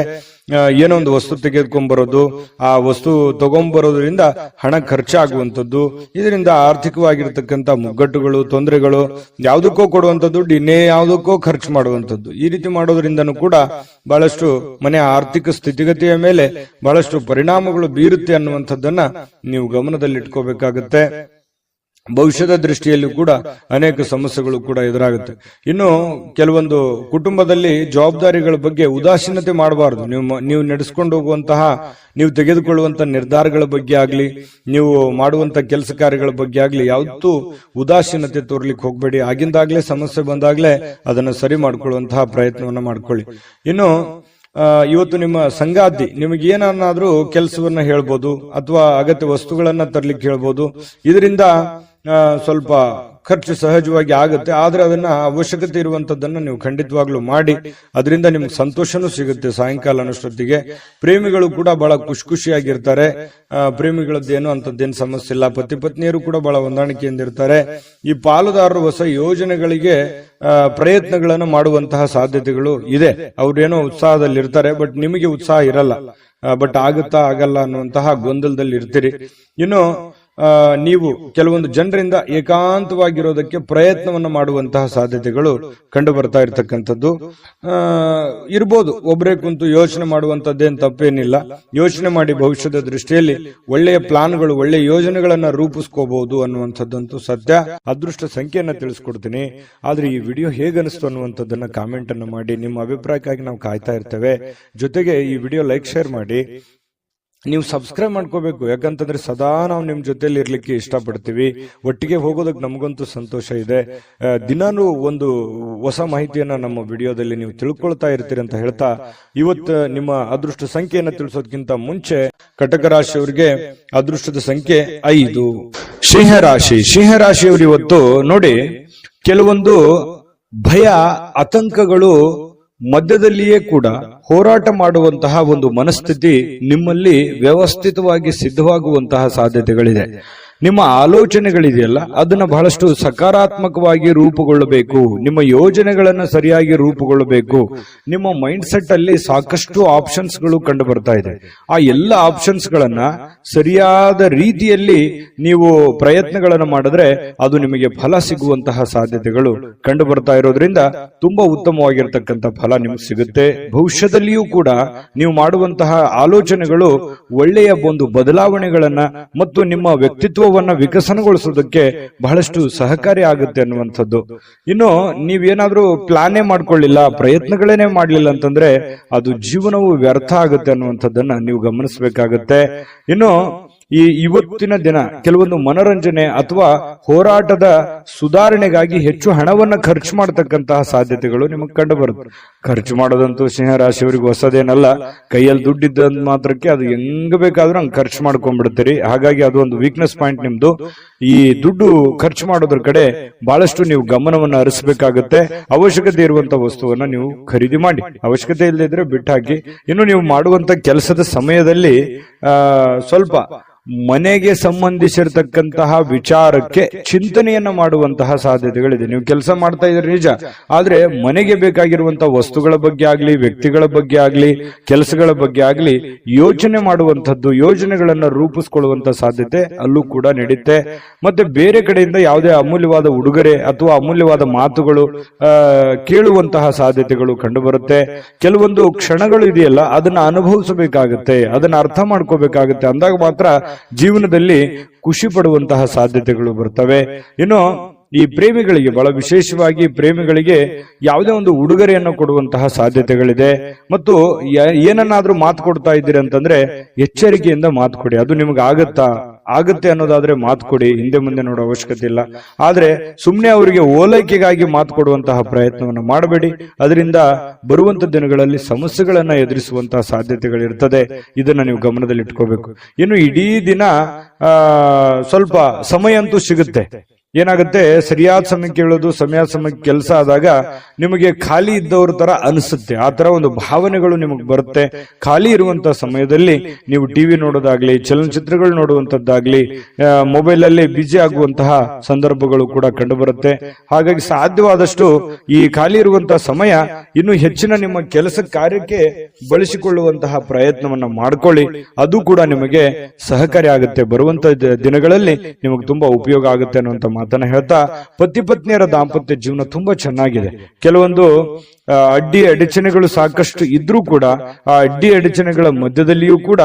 Speaker 1: ಏನೋ ಒಂದು ವಸ್ತು ತೆಗೆದುಕೊಂಡ್ಬರೋದು, ಆ ವಸ್ತು ತಗೊಂಡ್ಬರೋದ್ರಿಂದ ಹಣ ಖರ್ಚಾಗುವಂಥದ್ದು, ಇದರಿಂದ ಆರ್ಥಿಕವಾಗಿರ್ತಕ್ಕಂಥ ಮುಗ್ಗಟ್ಟುಗಳು, ತೊಂದರೆಗಳು, ಯಾವುದಕ್ಕೋ ಕೊಡುವಂತ ದುಡ್ಡು ಇನ್ನೇ ಯಾವುದಕ್ಕೋ ಖರ್ಚು ಮಾಡುವಂಥದ್ದು, ಈ ರೀತಿ ಮಾಡೋದ್ರಿಂದನೂ ಕೂಡ ಬಹಳಷ್ಟು ಮನೆಯ ಆರ್ಥಿಕ ಸ್ಥಿತಿಗತಿಯ ಮೇಲೆ ಬಹಳಷ್ಟು ಪರಿಣಾಮಗಳು ಬೀರುತ್ತೆ ಅನ್ನುವಂಥದ್ದನ್ನ ನೀವು ಗಮನದಲ್ಲಿಟ್ಕೋಬೇಕಾಗತ್ತೆ. ಭವಿಷ್ಯದ ದೃಷ್ಟಿಯಲ್ಲಿ ಕೂಡ ಅನೇಕ ಸಮಸ್ಯೆಗಳು ಕೂಡ ಎದುರಾಗುತ್ತೆ. ಇನ್ನು ಕೆಲವೊಂದು ಕುಟುಂಬದಲ್ಲಿ ಜವಾಬ್ದಾರಿಗಳ ಬಗ್ಗೆ ಉದಾಸೀನತೆ ಮಾಡಬಾರದು. ನೀವು ನಡೆಸ್ಕೊಂಡು ಹೋಗುವಂತಹ, ನೀವು ತೆಗೆದುಕೊಳ್ಳುವಂತಹ ನಿರ್ಧಾರಗಳ ಬಗ್ಗೆ ಆಗ್ಲಿ, ನೀವು ಮಾಡುವಂತ ಕೆಲಸ ಕಾರ್ಯಗಳ ಬಗ್ಗೆ ಆಗ್ಲಿ ಯಾವತ್ತೂ ಉದಾಸೀನತೆ ತೋರ್ಲಿಕ್ಕೆ ಹೋಗ್ಬೇಡಿ. ಆಗಿಂದಾಗ್ಲೇ ಸಮಸ್ಯೆ ಬಂದಾಗ್ಲೇ ಅದನ್ನ ಸರಿ ಮಾಡ್ಕೊಳ್ಳುವಂತಹ ಪ್ರಯತ್ನವನ್ನ ಮಾಡ್ಕೊಳ್ಳಿ. ಇನ್ನು ಇವತ್ತು ನಿಮ್ಮ ಸಂಗಾತಿ ನಿಮಗೆ ಏನನ್ನಾದ್ರೂ ಕೆಲಸವನ್ನ ಹೇಳ್ಬೋದು, ಅಥವಾ ಅಗತ್ಯ ವಸ್ತುಗಳನ್ನ ತರ್ಲಿಕ್ಕೆ ಹೇಳ್ಬೋದು. ಇದರಿಂದ ಸ್ವಲ್ಪ ಖರ್ಚು ಸಹಜವಾಗಿ ಆಗುತ್ತೆ. ಆದ್ರೆ ಅದನ್ನ ಅವಶ್ಯಕತೆ ಇರುವಂತದ್ದನ್ನ ನೀವು ಖಂಡಿತವಾಗ್ಲೂ ಮಾಡಿ, ಅದರಿಂದ ನಿಮ್ಗೆ ಸಂತೋಷನೂ ಸಿಗುತ್ತೆ ಸಾಯಂಕಾಲ ಅನ್ನೋಷ್ಟೊತ್ತಿಗೆ. ಪ್ರೇಮಿಗಳು ಕೂಡ ಬಹಳ ಖುಷಿಯಾಗಿರ್ತಾರೆ. ಪ್ರೇಮಿಗಳದ್ದೇನು ಅಂತದ್ದೇನು ಸಮಸ್ಯೆ ಇಲ್ಲ. ಪತಿ ಪತ್ನಿಯರು ಕೂಡ ಬಹಳ ಹೊಂದಾಣಿಕೆಯಿಂದ ಇರ್ತಾರೆ. ಈ ಪಾಲುದಾರರು ಹೊಸ ಯೋಜನೆಗಳಿಗೆ ಪ್ರಯತ್ನಗಳನ್ನು ಮಾಡುವಂತಹ ಸಾಧ್ಯತೆಗಳು ಇದೆ. ಅವ್ರೇನೋ ಉತ್ಸಾಹದಲ್ಲಿ ಇರ್ತಾರೆ, ಬಟ್ ನಿಮಗೆ ಉತ್ಸಾಹ ಇರಲ್ಲ. ಬಟ್ ಆಗುತ್ತಾ ಆಗಲ್ಲ ಅನ್ನುವಂತಹ ಗೊಂದಲದಲ್ಲಿ ಇರ್ತೀರಿ. ಇನ್ನು ನೀವು ಕೆಲವೊಂದು ಜನರಿಂದ ಏಕಾಂತವಾಗಿರೋದಕ್ಕೆ ಪ್ರಯತ್ನವನ್ನು ಮಾಡುವಂತಹ ಸಾಧ್ಯತೆಗಳು ಕಂಡು ಬರ್ತಾ ಇರತಕ್ಕಂಥದ್ದು ಇರ್ಬೋದು. ಒಬ್ಬರೇ ಕುಂತು ಯೋಚನೆ ಮಾಡುವಂತದ್ದೇನು ತಪ್ಪೇನಿಲ್ಲ. ಯೋಚನೆ ಮಾಡಿ ಭವಿಷ್ಯದ ದೃಷ್ಟಿಯಲ್ಲಿ ಒಳ್ಳೆಯ ಪ್ಲಾನ್ಗಳು, ಒಳ್ಳೆಯ ಯೋಜನೆಗಳನ್ನ ರೂಪಿಸ್ಕೋಬಹುದು ಅನ್ನುವಂಥದ್ದಂತೂ ಸತ್ಯ. ಅದೃಷ್ಟ ಸಂಖ್ಯೆಯನ್ನ ತಿಳಿಸ್ಕೊಡ್ತೀನಿ. ಆದ್ರೆ ಈ ವಿಡಿಯೋ ಹೇಗನಿಸ್ತು ಅನ್ನುವಂಥದ್ದನ್ನ ಕಾಮೆಂಟ್ ಅನ್ನು ಮಾಡಿ. ನಿಮ್ಮ ಅಭಿಪ್ರಾಯಕ್ಕಾಗಿ ನಾವು ಕಾಯ್ತಾ ಇರ್ತೇವೆ. ಜೊತೆಗೆ ಈ ವಿಡಿಯೋ ಲೈಕ್, ಶೇರ್ ಮಾಡಿ. ನೀವು ಸಬ್ಸ್ಕ್ರೈಬ್ ಮಾಡ್ಕೋಬೇಕು, ಯಾಕಂತಂದ್ರೆ ಸದಾ ನಾವು ನಿಮ್ ಜೊತೆಲಿ ಇರ್ಲಿಕ್ಕೆ ಇಷ್ಟಪಡ್ತೀವಿ. ಒಟ್ಟಿಗೆ ಹೋಗೋದಕ್ಕೆ ನಮಗಂತೂ ಸಂತೋಷ ಇದೆ. ದಿನಾನು ಒಂದು ಹೊಸ ಮಾಹಿತಿಯನ್ನ ನಮ್ಮ ವಿಡಿಯೋದಲ್ಲಿ ನೀವು ತಿಳ್ಕೊಳ್ತಾ ಇರ್ತೀರಿ ಅಂತ ಹೇಳ್ತಾ, ಇವತ್ತು ನಿಮ್ಮ ಅದೃಷ್ಟ ಸಂಖ್ಯೆಯನ್ನ ತಿಳಿಸೋದಕ್ಕಿಂತ ಮುಂಚೆ ಕಟಕ ರಾಶಿಯವರಿಗೆ ಅದೃಷ್ಟದ ಸಂಖ್ಯೆ 5. ಸಿಂಹರಾಶಿಯವರು ಇವತ್ತು ನೋಡಿ, ಕೆಲವೊಂದು ಭಯ, ಆತಂಕಗಳು ಮಧ್ಯದಲ್ಲಿಯೇ ಕೂಡ ಹೋರಾಟ ಮಾಡುವಂತಹ ಒಂದು ಮನಸ್ಥಿತಿ ನಿಮ್ಮಲ್ಲಿ ವ್ಯವಸ್ಥಿತವಾಗಿ ಸಿದ್ಧವಾಗುವಂತಹ ಸಾಧ್ಯತೆಗಳಿದೆ. ನಿಮ್ಮ ಆಲೋಚನೆಗಳಿದೆಯಲ್ಲ, ಅದನ್ನ ಬಹಳಷ್ಟು ಸಕಾರಾತ್ಮಕವಾಗಿ ರೂಪುಗೊಳ್ಳಬೇಕು. ನಿಮ್ಮ ಯೋಜನೆಗಳನ್ನ ಸರಿಯಾಗಿ ರೂಪುಗೊಳ್ಳಬೇಕು. ನಿಮ್ಮ ಮೈಂಡ್ ಸೆಟ್ ಅಲ್ಲಿ ಸಾಕಷ್ಟು ಆಪ್ಷನ್ಸ್ ಗಳು ಕಂಡು ಬರ್ತಾ ಇದೆ. ಆ ಎಲ್ಲ ಆಪ್ಷನ್ಸ್ ಗಳನ್ನ ಸರಿಯಾದ ರೀತಿಯಲ್ಲಿ ನೀವು ಪ್ರಯತ್ನಗಳನ್ನು ಮಾಡಿದ್ರೆ ಅದು ನಿಮಗೆ ಫಲ ಸಿಗುವಂತಹ ಸಾಧ್ಯತೆಗಳು ಕಂಡು ಬರ್ತಾ ಇರೋದ್ರಿಂದ ತುಂಬಾ ಉತ್ತಮವಾಗಿರ್ತಕ್ಕಂಥ ಫಲ ನಿಮ್ಗೆ ಸಿಗುತ್ತೆ. ಭವಿಷ್ಯದಲ್ಲಿಯೂ ಕೂಡ ನೀವು ಮಾಡುವಂತಹ ಆಲೋಚನೆಗಳು ಒಳ್ಳೆಯ ಒಂದು ಬದಲಾವಣೆಗಳನ್ನ ಮತ್ತು ನಿಮ್ಮ ವ್ಯಕ್ತಿತ್ವ ವಿಕಸನಗೊಳಿಸೋದಕ್ಕೆ ಬಹಳಷ್ಟು ಸಹಕಾರಿ ಆಗುತ್ತೆ ಅನ್ನುವಂಥದ್ದು. ಇನ್ನು ನೀವೇನಾದ್ರೂ ಪ್ಲಾನೇ ಮಾಡ್ಕೊಳ್ಳಿಲ್ಲ, ಪ್ರಯತ್ನಗಳೇನೆ ಮಾಡ್ಲಿಲ್ಲ ಅಂತಂದ್ರೆ ಅದು ಜೀವನವು ವ್ಯರ್ಥ ಆಗುತ್ತೆ ಅನ್ನುವಂಥದ್ದನ್ನ ನೀವು ಗಮನಿಸಬೇಕಾಗತ್ತೆ. ಇನ್ನು ಇವತ್ತಿನ ದಿನ ಕೆಲವೊಂದು ಮನೋರಂಜನೆ ಅಥವಾ ಹೋರಾಟದ ಸುಧಾರಣೆಗಾಗಿ ಹೆಚ್ಚು ಹಣವನ್ನ ಖರ್ಚು ಮಾಡತಕ್ಕಂತಹ ಸಾಧ್ಯತೆಗಳು ನಿಮಗೆ ಕಂಡು ಬರುತ್ತೆ. ಖರ್ಚು ಮಾಡೋದಂತೂ ಸಿಂಹರಾಶಿಯವರಿಗೆ ಹೊಸದೇನಲ್ಲ. ಕೈಯಲ್ಲಿ ದುಡ್ಡಿದ್ದ ಮಾತ್ರಕ್ಕೆ ಅದು ಹೆಂಗ್ ಬೇಕಾದ್ರೂ ಹಂಗ್ ಖರ್ಚು ಮಾಡ್ಕೊಂಡ್ಬಿಡ್ತೀರಿ. ಹಾಗಾಗಿ ಅದು ಒಂದು ವೀಕ್ನೆಸ್ ಪಾಯಿಂಟ್ ನಿಮ್ದು. ಈ ದುಡ್ಡು ಖರ್ಚು ಮಾಡೋದ್ರ ಕಡೆ ಬಹಳಷ್ಟು ನೀವು ಗಮನವನ್ನು ಹರಿಸಬೇಕಾಗುತ್ತೆ. ಅವಶ್ಯಕತೆ ಇರುವಂತಹ ವಸ್ತುವನ್ನ ನೀವು ಖರೀದಿ ಮಾಡಿ, ಅವಶ್ಯಕತೆ ಇಲ್ಲದಿದ್ರೆ ಬಿಟ್ಟು ಹಾಕಿ. ಇನ್ನು ನೀವು ಮಾಡುವಂತ ಕೆಲಸದ ಸಮಯದಲ್ಲಿ ಸ್ವಲ್ಪ ಮನೆಗೆ ಸಂಬಂಧಿಸಿರತಕ್ಕಂತಹ ವಿಚಾರಕ್ಕೆ ಚಿಂತನೆಯನ್ನ ಮಾಡುವಂತಹ ಸಾಧ್ಯತೆಗಳಿದೆ. ನೀವು ಕೆಲಸ ಮಾಡ್ತಾ ಇದ್ರೆ ನಿಜ, ಆದ್ರೆ ಮನೆಗೆ ಬೇಕಾಗಿರುವಂತಹ ವಸ್ತುಗಳ ಬಗ್ಗೆ ಆಗ್ಲಿ, ವ್ಯಕ್ತಿಗಳ ಬಗ್ಗೆ ಆಗ್ಲಿ, ಕೆಲಸಗಳ ಬಗ್ಗೆ ಆಗ್ಲಿ ಯೋಚನೆ ಮಾಡುವಂತದ್ದು, ಯೋಜನೆಗಳನ್ನ ರೂಪಿಸ್ಕೊಳ್ಳುವಂತ ಸಾಧ್ಯತೆ ಅಲ್ಲೂ ಕೂಡ ನಡೆಯುತ್ತೆ. ಮತ್ತೆ ಬೇರೆ ಕಡೆಯಿಂದ ಯಾವುದೇ ಅಮೂಲ್ಯವಾದ ಉಡುಗೊರೆ ಅಥವಾ ಅಮೂಲ್ಯವಾದ ಮಾತುಗಳು ಕೇಳುವಂತಹ ಸಾಧ್ಯತೆಗಳು ಕಂಡು ಬರುತ್ತೆ. ಕೆಲವೊಂದು ಕ್ಷಣಗಳು ಇದೆಯಲ್ಲ, ಅದನ್ನ ಅನುಭವಿಸಬೇಕಾಗುತ್ತೆ, ಅದನ್ನ ಅರ್ಥ ಮಾಡ್ಕೋಬೇಕಾಗುತ್ತೆ. ಅಂದಾಗ ಮಾತ್ರ ಜೀವನದಲ್ಲಿ ಖುಷಿ ಪಡುವಂತಹ ಸಾಧ್ಯತೆಗಳು ಬರ್ತವೆ. ಇನ್ನು ಈ ಪ್ರೇಮಿಗಳಿಗೆ, ಬಹಳ ವಿಶೇಷವಾಗಿ ಪ್ರೇಮಿಗಳಿಗೆ ಯಾವುದೇ ಒಂದು ಉಡುಗೊರೆಯನ್ನು ಕೊಡುವಂತಹ ಸಾಧ್ಯತೆಗಳಿದೆ. ಮತ್ತು ಏನನ್ನಾದ್ರೂ ಮಾತು ಕೊಡ್ತಾ ಇದ್ದೀರಿ ಅಂತಂದ್ರೆ ಎಚ್ಚರಿಕೆಯಿಂದ ಮಾತು ಕೊಡಿ. ಅದು ನಿಮ್ಗೆ ಆಗುತ್ತೆ ಅನ್ನೋದಾದ್ರೆ ಮಾತು ಕೊಡಿ, ಹಿಂದೆ ಮುಂದೆ ನೋಡೋ ಅವಶ್ಯಕತೆ ಇಲ್ಲ. ಆದ್ರೆ ಸುಮ್ನೆ ಅವರಿಗೆ ಓಲೈಕೆಗಾಗಿ ಮಾತು ಕೊಡುವಂತಹ ಪ್ರಯತ್ನವನ್ನು ಮಾಡಬೇಡಿ. ಅದರಿಂದ ಬರುವಂತ ದಿನಗಳಲ್ಲಿ ಸಮಸ್ಯೆಗಳನ್ನ ಎದುರಿಸುವಂತಹ ಸಾಧ್ಯತೆಗಳಿರ್ತದೆ. ಇದನ್ನ ನೀವು ಗಮನದಲ್ಲಿ ಇಟ್ಕೋಬೇಕು. ಇನ್ನು ಇಡೀ ದಿನ ಸ್ವಲ್ಪ ಸಮಯ ಅಂತೂ ಸಿಗುತ್ತೆ. ಏನಾಗುತ್ತೆ, ಸರಿಯಾದ ಸಮಯಕ್ಕೆ ಹೇಳೋದು, ಸಮಯದ ಸಮಯಕ್ಕೆ ಕೆಲಸ ಆದಾಗ ನಿಮಗೆ ಖಾಲಿ ಇದ್ದವ್ರ ತರ ಅನಿಸುತ್ತೆ. ಆ ತರ ಒಂದು ಭಾವನೆಗಳು ನಿಮಗೆ ಬರುತ್ತೆ. ಖಾಲಿ ಇರುವಂತಹ ಸಮಯದಲ್ಲಿ ನೀವು ಟಿವಿ ನೋಡೋದಾಗ್ಲಿ, ಚಲನಚಿತ್ರಗಳು ನೋಡುವಂತದ್ದಾಗ್ಲಿ, ಮೊಬೈಲ್ ಅಲ್ಲಿ ಬಿಜಿ ಆಗುವಂತಹ ಸಂದರ್ಭಗಳು ಕೂಡ ಕಂಡು ಬರುತ್ತೆ. ಹಾಗಾಗಿ ಸಾಧ್ಯವಾದಷ್ಟು ಈ ಖಾಲಿ ಇರುವಂತಹ ಸಮಯ ಇನ್ನು ಹೆಚ್ಚಿನ ನಿಮ್ಮ ಕೆಲಸ ಕಾರ್ಯಕ್ಕೆ ಬಳಸಿಕೊಳ್ಳುವಂತಹ ಪ್ರಯತ್ನವನ್ನ ಮಾಡ್ಕೊಳ್ಳಿ. ಅದು ಕೂಡ ನಿಮಗೆ ಸಹಕಾರಿ ಆಗುತ್ತೆ. ಬರುವಂತಹ ದಿನಗಳಲ್ಲಿ ನಿಮಗೆ ತುಂಬಾ ಉಪಯೋಗ ಆಗುತ್ತೆ ಅನ್ನುವಂತ ಮಾತನ್ನ ಹೇಳ್ತಾ, ಪತಿ ಪತ್ನಿಯರ ದಾಂಪತ್ಯ ಜೀವನ ತುಂಬಾ ಚೆನ್ನಾಗಿದೆ. ಕೆಲವೊಂದು ಅಡ್ಡಿ ಅಡಚಣೆಗಳು ಸಾಕಷ್ಟು ಇದ್ರೂ ಕೂಡ ಆ ಅಡ್ಡಿ ಅಡಚಣೆಗಳ ಮಧ್ಯದಲ್ಲಿಯೂ ಕೂಡ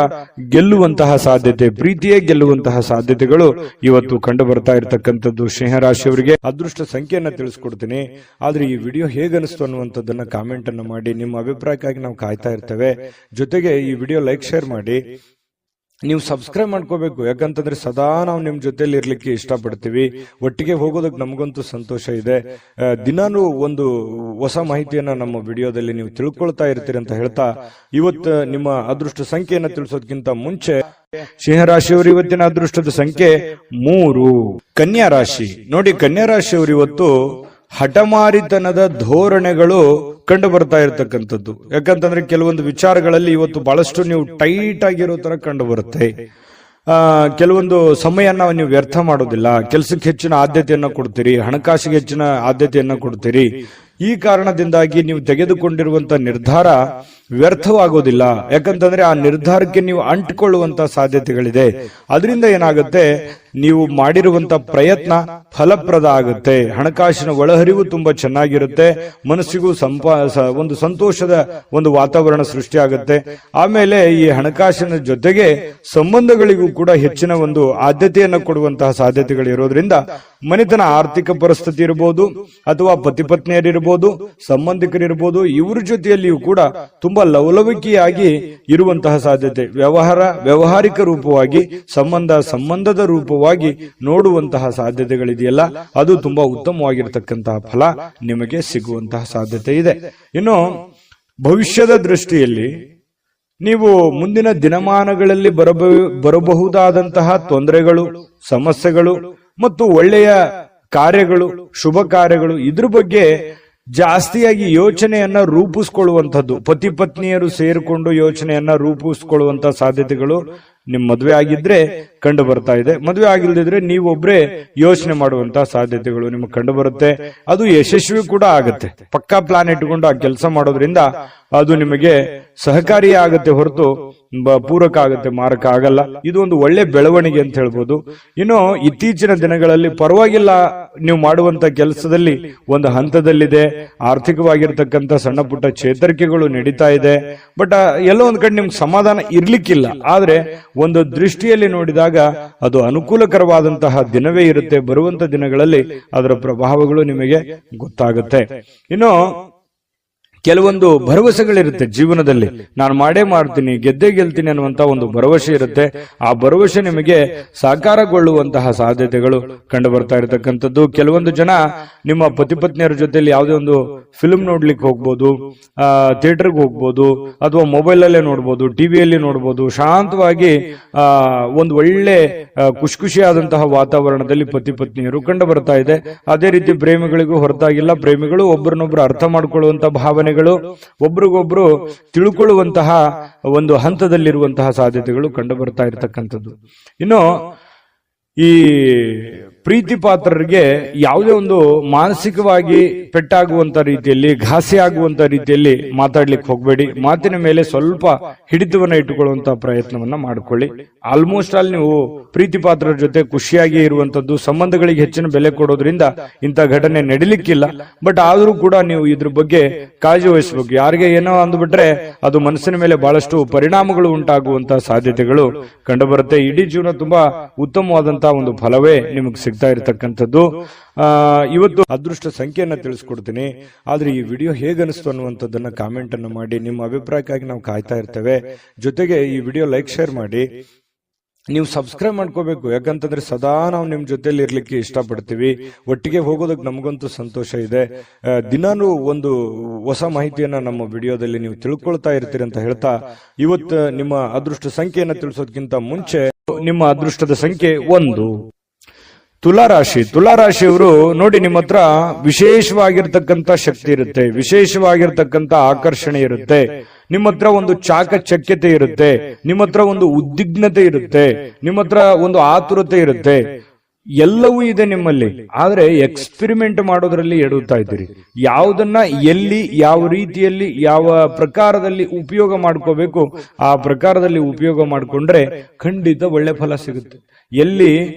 Speaker 1: ಗೆಲ್ಲುವಂತಹ ಸಾಧ್ಯತೆ, ಪ್ರೀತಿಯೇ ಗೆಲ್ಲುವಂತಹ ಸಾಧ್ಯತೆಗಳು ಇವತ್ತು ಕಂಡು ಬರ್ತಾ ಇರತಕ್ಕಂಥದ್ದು. ಸಿಂಹರಾಶಿಯವರಿಗೆ ಅದೃಷ್ಟ ಸಂಖ್ಯೆಯನ್ನ ತಿಳಿಸ್ಕೊಡ್ತೀನಿ. ಆದ್ರೆ ಈ ವಿಡಿಯೋ ಹೇಗನಿಸ್ತು ಅನ್ನುವಂಥದ್ದನ್ನ ಕಾಮೆಂಟ್ ಅನ್ನು ಮಾಡಿ. ನಿಮ್ಮ ಅಭಿಪ್ರಾಯಕ್ಕಾಗಿ ನಾವು ಕಾಯ್ತಾ ಇರ್ತೇವೆ. ಜೊತೆಗೆ ಈ ವಿಡಿಯೋ ಲೈಕ್, ಶೇರ್ ಮಾಡಿ. ನೀವು ಸಬ್ಸ್ಕ್ರೈಬ್ ಮಾಡ್ಕೋಬೇಕು. ಯಾಕಂತಂದ್ರೆ ಸದಾ ನಾವು ನಿಮ್ ಜೊತೆಲಿ ಇರ್ಲಿಕ್ಕೆ ಇಷ್ಟಪಡ್ತೀವಿ. ಒಟ್ಟಿಗೆ ಹೋಗೋದಕ್ಕೆ ನಮಗಂತೂ ಸಂತೋಷ ಇದೆ. ದಿನಾನು ಒಂದು ಹೊಸ ಮಾಹಿತಿಯನ್ನ ನಮ್ಮ ವಿಡಿಯೋದಲ್ಲಿ ನೀವು ತಿಳ್ಕೊಳ್ತಾ ಇರ್ತೀರಿ ಅಂತ ಹೇಳ್ತಾ, ಇವತ್ತು ನಿಮ್ಮ ಅದೃಷ್ಟ ಸಂಖ್ಯೆಯನ್ನ ತಿಳಿಸೋದಕ್ಕಿಂತ ಮುಂಚೆ ಸಿಂಹರಾಶಿಯವರು ಇವತ್ತಿನ ಅದೃಷ್ಟದ ಸಂಖ್ಯೆ 3. ಕನ್ಯಾ ರಾಶಿ. ನೋಡಿ, ಕನ್ಯಾ ರಾಶಿಯವರು ಇವತ್ತು ಹಠಮಾರಿತನದ ಧೋರಣೆಗಳು ಕಂಡು ಬರ್ತಾ ಇರತಕ್ಕಂಥದ್ದು. ಯಾಕಂತಂದ್ರೆ ಕೆಲವೊಂದು ವಿಚಾರಗಳಲ್ಲಿ ಇವತ್ತು ಬಹಳಷ್ಟು ನೀವು ಟೈಟ್ ಆಗಿರೋ ತರ ಕಂಡು ಬರುತ್ತೆ. ಕೆಲವೊಂದು ಸಮಯನ ನೀವು ವ್ಯರ್ಥ ಮಾಡೋದಿಲ್ಲ. ಕೆಲಸಕ್ಕೆ ಹೆಚ್ಚಿನ ಆದ್ಯತೆಯನ್ನ ಕೊಡ್ತೀರಿ, ಹಣಕಾಸಿಗೆ ಹೆಚ್ಚಿನ ಆದ್ಯತೆಯನ್ನ ಕೊಡ್ತೀರಿ. ಈ ಕಾರಣದಿಂದಾಗಿ ನೀವು ತೆಗೆದುಕೊಂಡಿರುವಂತ ನಿರ್ಧಾರ ವ್ಯರ್ಥವಾಗೋದಿಲ್ಲ. ಯಾಕಂತಂದ್ರೆ ಆ ನಿರ್ಧಾರಕ್ಕೆ ನೀವು ಅಂಟಿಕೊಳ್ಳುವಂತ ಸಾಧ್ಯತೆಗಳಿದೆ. ಅದರಿಂದ ಏನಾಗುತ್ತೆ, ನೀವು ಮಾಡಿರುವಂತ ಪ್ರಯತ್ನ ಫಲಪ್ರದ ಆಗುತ್ತೆ. ಹಣಕಾಸಿನ ಒಳಹರಿವು ತುಂಬಾ ಚೆನ್ನಾಗಿರುತ್ತೆ. ಮನಸ್ಸಿಗೂ ಒಂದು ಸಂತೋಷದ ಒಂದು ವಾತಾವರಣ ಸೃಷ್ಟಿಯಾಗುತ್ತೆ. ಆಮೇಲೆ ಈ ಹಣಕಾಸಿನ ಜೊತೆಗೆ ಸಂಬಂಧಗಳಿಗೂ ಕೂಡ ಹೆಚ್ಚಿನ ಒಂದು ಆದ್ಯತೆಯನ್ನು ಕೊಡುವಂತಹ ಸಾಧ್ಯತೆಗಳು ಇರೋದ್ರಿಂದ ಮನೆತನ ಆರ್ಥಿಕ ಪರಿಸ್ಥಿತಿ ಇರಬಹುದು, ಅಥವಾ ಪತಿ ಪತ್ನಿಯರಿರ್ಬೋದು, ಸಂಬಂಧಿಕರಿರ್ಬೋದು, ಇವರ ಜೊತೆಯಲ್ಲಿಯೂ ಕೂಡ ತುಂಬಾ ಲವಲವಿಕೆಯಾಗಿ ಇರುವಂತಹ ಸಾಧ್ಯತೆ. ವ್ಯವಹಾರಿಕ ರೂಪವಾಗಿ, ಸಂಬಂಧದ ರೂಪವಾಗಿ ನೋಡುವಂತಹ ಸಾಧ್ಯತೆಗಳಿದೆಯಲ್ಲ, ಅದು ತುಂಬಾ ಉತ್ತಮವಾಗಿರತಕ್ಕಂತಹ ಫಲ ನಿಮಗೆ ಸಿಗುವಂತಹ ಸಾಧ್ಯತೆ ಇದೆ. ಇನ್ನು ಭವಿಷ್ಯದ ದೃಷ್ಟಿಯಲ್ಲಿ ನೀವು ಮುಂದಿನ ದಿನಮಾನಗಳಲ್ಲಿ ಬರಬಹುದಾದಂತಹ ತೊಂದರೆಗಳು, ಸಮಸ್ಯೆಗಳು ಮತ್ತು ಒಳ್ಳೆಯ ಕಾರ್ಯಗಳು, ಶುಭ ಕಾರ್ಯಗಳು, ಇದ್ರ ಬಗ್ಗೆ ಜಾಸ್ತಿಯಾಗಿ ಯೋಚನೆಯನ್ನ ರೂಪಿಸ್ಕೊಳ್ಳುವಂಥದ್ದು. ಪತಿ ಪತ್ನಿಯರು ಸೇರಿಕೊಂಡು ಯೋಚನೆಯನ್ನ ರೂಪಿಸ್ಕೊಳ್ಳುವಂತ ಸಾಧ್ಯತೆಗಳು ನಿಮ್ ಮದುವೆ ಆಗಿದ್ರೆ ಕಂಡು ಬರ್ತಾ ಇದೆ. ಮದುವೆ ಆಗಿಲ್ದಿದ್ರೆ ನೀವೊಬ್ರೇ ಯೋಚನೆ ಮಾಡುವಂತಹ ಸಾಧ್ಯತೆಗಳು ನಿಮ್ಗೆ ಕಂಡು ಬರುತ್ತೆ. ಅದು ಯಶಸ್ವಿ ಕೂಡ ಆಗುತ್ತೆ. ಪಕ್ಕಾ ಪ್ಲಾನ್ ಇಟ್ಟುಕೊಂಡು ಆ ಕೆಲಸ ಮಾಡೋದ್ರಿಂದ ಅದು ನಿಮಗೆ ಸಹಕಾರಿಯೇ ಆಗುತ್ತೆ ಹೊರತು ಪೂರಕ ಆಗುತ್ತೆ, ಮಾರಕ ಆಗಲ್ಲ. ಇದು ಒಂದು ಒಳ್ಳೆ ಬೆಳವಣಿಗೆ ಅಂತ ಹೇಳ್ಬೋದು. ಇನ್ನು ಇತ್ತೀಚಿನ ದಿನಗಳಲ್ಲಿ ಪರವಾಗಿಲ್ಲ, ನೀವು ಮಾಡುವಂತ ಕೆಲಸದಲ್ಲಿ ಒಂದು ಹಂತದಲ್ಲಿದೆ. ಆರ್ಥಿಕವಾಗಿರ್ತಕ್ಕಂಥ ಸಣ್ಣ ಪುಟ್ಟ ಚೇತರಿಕೆಗಳು ನಡೀತಾ ಇದೆ. ಬಟ್ ಎಲ್ಲೋ ಒಂದ್ ಕಡೆ ನಿಮ್ಗೆ ಸಮಾಧಾನ ಇರ್ಲಿಕ್ಕಿಲ್ಲ. ಆದ್ರೆ ಒಂದು ದೃಷ್ಟಿಯಲ್ಲಿ ನೋಡಿದಾಗ ಅದು ಅನುಕೂಲಕರವಾದಂತಹ ದಿನವೇ ಇರುತ್ತೆ. ಬರುವಂತ ದಿನಗಳಲ್ಲಿ ಅದರ ಪ್ರಭಾವಗಳು ನಿಮಗೆ ಗೊತ್ತಾಗುತ್ತೆ. ಇನ್ನು ಕೆಲವೊಂದು ಭರವಸೆಗಳಿರುತ್ತೆ ಜೀವನದಲ್ಲಿ. ನಾನು ಮಾಡೇ ಮಾಡ್ತೀನಿ, ಗೆದ್ದೇ ಗೆಲ್ತೀನಿ ಅನ್ನುವಂತ ಒಂದು ಭರವಸೆ ಇರುತ್ತೆ. ಆ ಭರವಸೆ ನಿಮಗೆ ಸಾಕಾರಗೊಳ್ಳುವಂತಹ ಸಾಧ್ಯತೆಗಳು ಕಂಡು ಬರ್ತಾ ಇರತಕ್ಕಂಥದ್ದು. ಕೆಲವೊಂದು ಜನ ನಿಮ್ಮ ಪತಿ ಪತ್ನಿಯರ ಜೊತೆಲಿ ಯಾವುದೇ ಒಂದು ಫಿಲ್ಮ್ ನೋಡ್ಲಿಕ್ಕೆ ಹೋಗ್ಬೋದು, ಥಿಯೇಟರ್ಗೆ ಹೋಗ್ಬೋದು, ಅಥವಾ ಮೊಬೈಲ್ ಅಲ್ಲೇ ನೋಡ್ಬೋದು, ಟಿವಿಯಲ್ಲಿ ನೋಡ್ಬೋದು. ಶಾಂತವಾಗಿ ಒಂದು ಒಳ್ಳೆ ಖುಷಿಯಾದಂತಹ ವಾತಾವರಣದಲ್ಲಿ ಪತಿ ಪತ್ನಿಯರು ಕಂಡು ಬರ್ತಾ ಇದೆ. ಅದೇ ರೀತಿ ಪ್ರೇಮಿಗಳಿಗೂ ಹೊರತಾಗಿಲ್ಲ. ಪ್ರೇಮಿಗಳು ಒಬ್ಬರನ್ನೊಬ್ರು ಅರ್ಥ ಮಾಡ್ಕೊಳ್ಳುವಂತ ಭಾವನೆ, ಒಬ್ರಿಗೊಬ್ರು ತಿಳ್ಕೊಳ್ಳುವಂತಹ ಒಂದು ಹಂತದಲ್ಲಿರುವಂತಹ ಸಾಧ್ಯತೆಗಳು ಕಂಡು ಬರ್ತಾ ಇರತಕ್ಕಂಥದ್ದು. ಇನ್ನು ಈ ಪ್ರೀತಿ ಪಾತ್ರರಿಗೆ ಯಾವುದೇ ಒಂದು ಮಾನಸಿಕವಾಗಿ ಪೆಟ್ಟಾಗುವಂತ ರೀತಿಯಲ್ಲಿ, ಘಾಸಿ ಆಗುವಂತ ರೀತಿಯಲ್ಲಿ ಮಾತಾಡ್ಲಿಕ್ಕೆ ಹೋಗಬೇಡಿ. ಮಾತಿನ ಮೇಲೆ ಸ್ವಲ್ಪ ಹಿಡಿತವನ್ನ ಇಟ್ಟುಕೊಳ್ಳುವಂತಹ ಪ್ರಯತ್ನವನ್ನ ಮಾಡ್ಕೊಳ್ಳಿ. ಆಲ್ಮೋಸ್ಟ್ ಆಲ್ ನೀವು ಪ್ರೀತಿ ಪಾತ್ರರ ಜೊತೆ ಖುಷಿಯಾಗಿ ಇರುವಂತದ್ದು, ಸಂಬಂಧಗಳಿಗೆ ಹೆಚ್ಚಿನ ಬೆಲೆ ಕೊಡೋದ್ರಿಂದ ಇಂಥ ಘಟನೆ ನಡಿಲಿಕ್ಕಿಲ್ಲ. ಬಟ್ ಆದ್ರೂ ಕೂಡ ನೀವು ಇದ್ರ ಬಗ್ಗೆ ಕಾಳಜಿ ವಹಿಸಬೇಕು. ಯಾರಿಗೆ ಏನೋ ಅಂದ್ಬಿಟ್ರೆ ಅದು ಮನಸ್ಸಿನ ಮೇಲೆ ಬಹಳಷ್ಟು ಪರಿಣಾಮಗಳು ಉಂಟಾಗುವಂತಹ ಸಾಧ್ಯತೆಗಳು ಕಂಡು ಬರುತ್ತೆ. ಇಡೀ ಜೀವನ ತುಂಬಾ ಉತ್ತಮವಾದಂತಹ ಒಂದು ಫಲವೇ ನಿಮಗೆ ಸಿಗ್ತಾ ಇರತಕ್ಕಂಥದ್ದು. ಇವತ್ತು ಅದೃಷ್ಟ ಸಂಖ್ಯೆಯನ್ನ ತಿಳಿಸ್ಕೊಡ್ತೀನಿ. ಆದ್ರೆ ಈ ವಿಡಿಯೋ ಹೇಗನಿಸ್ತು ಅನ್ನುವಂಥದ್ದನ್ನ ಕಾಮೆಂಟ್ ಅನ್ನು ಮಾಡಿ. ನಿಮ್ಮ ಅಭಿಪ್ರಾಯಕ್ಕಾಗಿ ನಾವು ಕಾಯ್ತಾ ಇರ್ತೇವೆ. ಜೊತೆಗೆ ಈ ವಿಡಿಯೋ ಲೈಕ್, ಶೇರ್ ಮಾಡಿ. ನೀವು ಸಬ್ಸ್ಕ್ರೈಬ್ ಮಾಡ್ಕೋಬೇಕು. ಯಾಕಂತಂದ್ರೆ ಸದಾ ನಾವು ನಿಮ್ ಜೊತೆಲಿ ಇರ್ಲಿಕ್ಕೆ ಇಷ್ಟಪಡ್ತೀವಿ. ಒಟ್ಟಿಗೆ ಹೋಗೋದಕ್ಕೆ ನಮಗಂತೂ ಸಂತೋಷ ಇದೆ. ದಿನಾನು ಒಂದು ಹೊಸ ಮಾಹಿತಿಯನ್ನ ನಮ್ಮ ವಿಡಿಯೋದಲ್ಲಿ ನೀವು ತಿಳ್ಕೊಳ್ತಾ ಇರ್ತೀರಿ ಅಂತ ಹೇಳ್ತಾ, ಇವತ್ತು ನಿಮ್ಮ ಅದೃಷ್ಟ ಸಂಖ್ಯೆಯನ್ನ ತಿಳಿಸೋದಕ್ಕಿಂತ ಮುಂಚೆ ನಿಮ್ಮ ಅದೃಷ್ಟದ ಸಂಖ್ಯೆ 1. ತುಲಾರಾಶಿ. ತುಲಾರಾಶಿಯವರು ನೋಡಿ, ನಿಮ್ಮ ಹತ್ರ ವಿಶೇಷವಾಗಿರ್ತಕ್ಕಂಥ ಶಕ್ತಿ ಇರುತ್ತೆ, ವಿಶೇಷವಾಗಿರ್ತಕ್ಕಂಥ ಆಕರ್ಷಣೆ ಇರುತ್ತೆ. ನಿಮ್ಮ ಹತ್ರ ಒಂದು ಚಾಕಚಕ್ಯತೆ ಇರುತ್ತೆ, ನಿಮ್ಮ ಹತ್ರ ಒಂದು ಉದ್ವಿಗ್ನತೆ ಇರುತ್ತೆ, ನಿಮ್ಮ ಹತ್ರ ಒಂದು ಆತುರತೆ ಇರುತ್ತೆ. ಎಲ್ಲವೂ ಇದೆ ನಿಮ್ಮಲ್ಲಿ. ಆದ್ರೆ ಎಕ್ಸ್ಪೆರಿಮೆಂಟ್ ಮಾಡೋದ್ರಲ್ಲಿ ಎಡುತ್ತಾ ಇದ್ದೀರಿ. ಯಾವುದನ್ನ ಎಲ್ಲಿ, ಯಾವ ರೀತಿಯಲ್ಲಿ, ಯಾವ ಪ್ರಕಾರದಲ್ಲಿ ಉಪಯೋಗ ಮಾಡ್ಕೋಬೇಕು ಆ ಪ್ರಕಾರದಲ್ಲಿ ಉಪಯೋಗ ಮಾಡಿಕೊಂಡ್ರೆ ಖಂಡಿತ ಒಳ್ಳೆ ಫಲ ಸಿಗುತ್ತೆ. ಎಲ್ಲಿ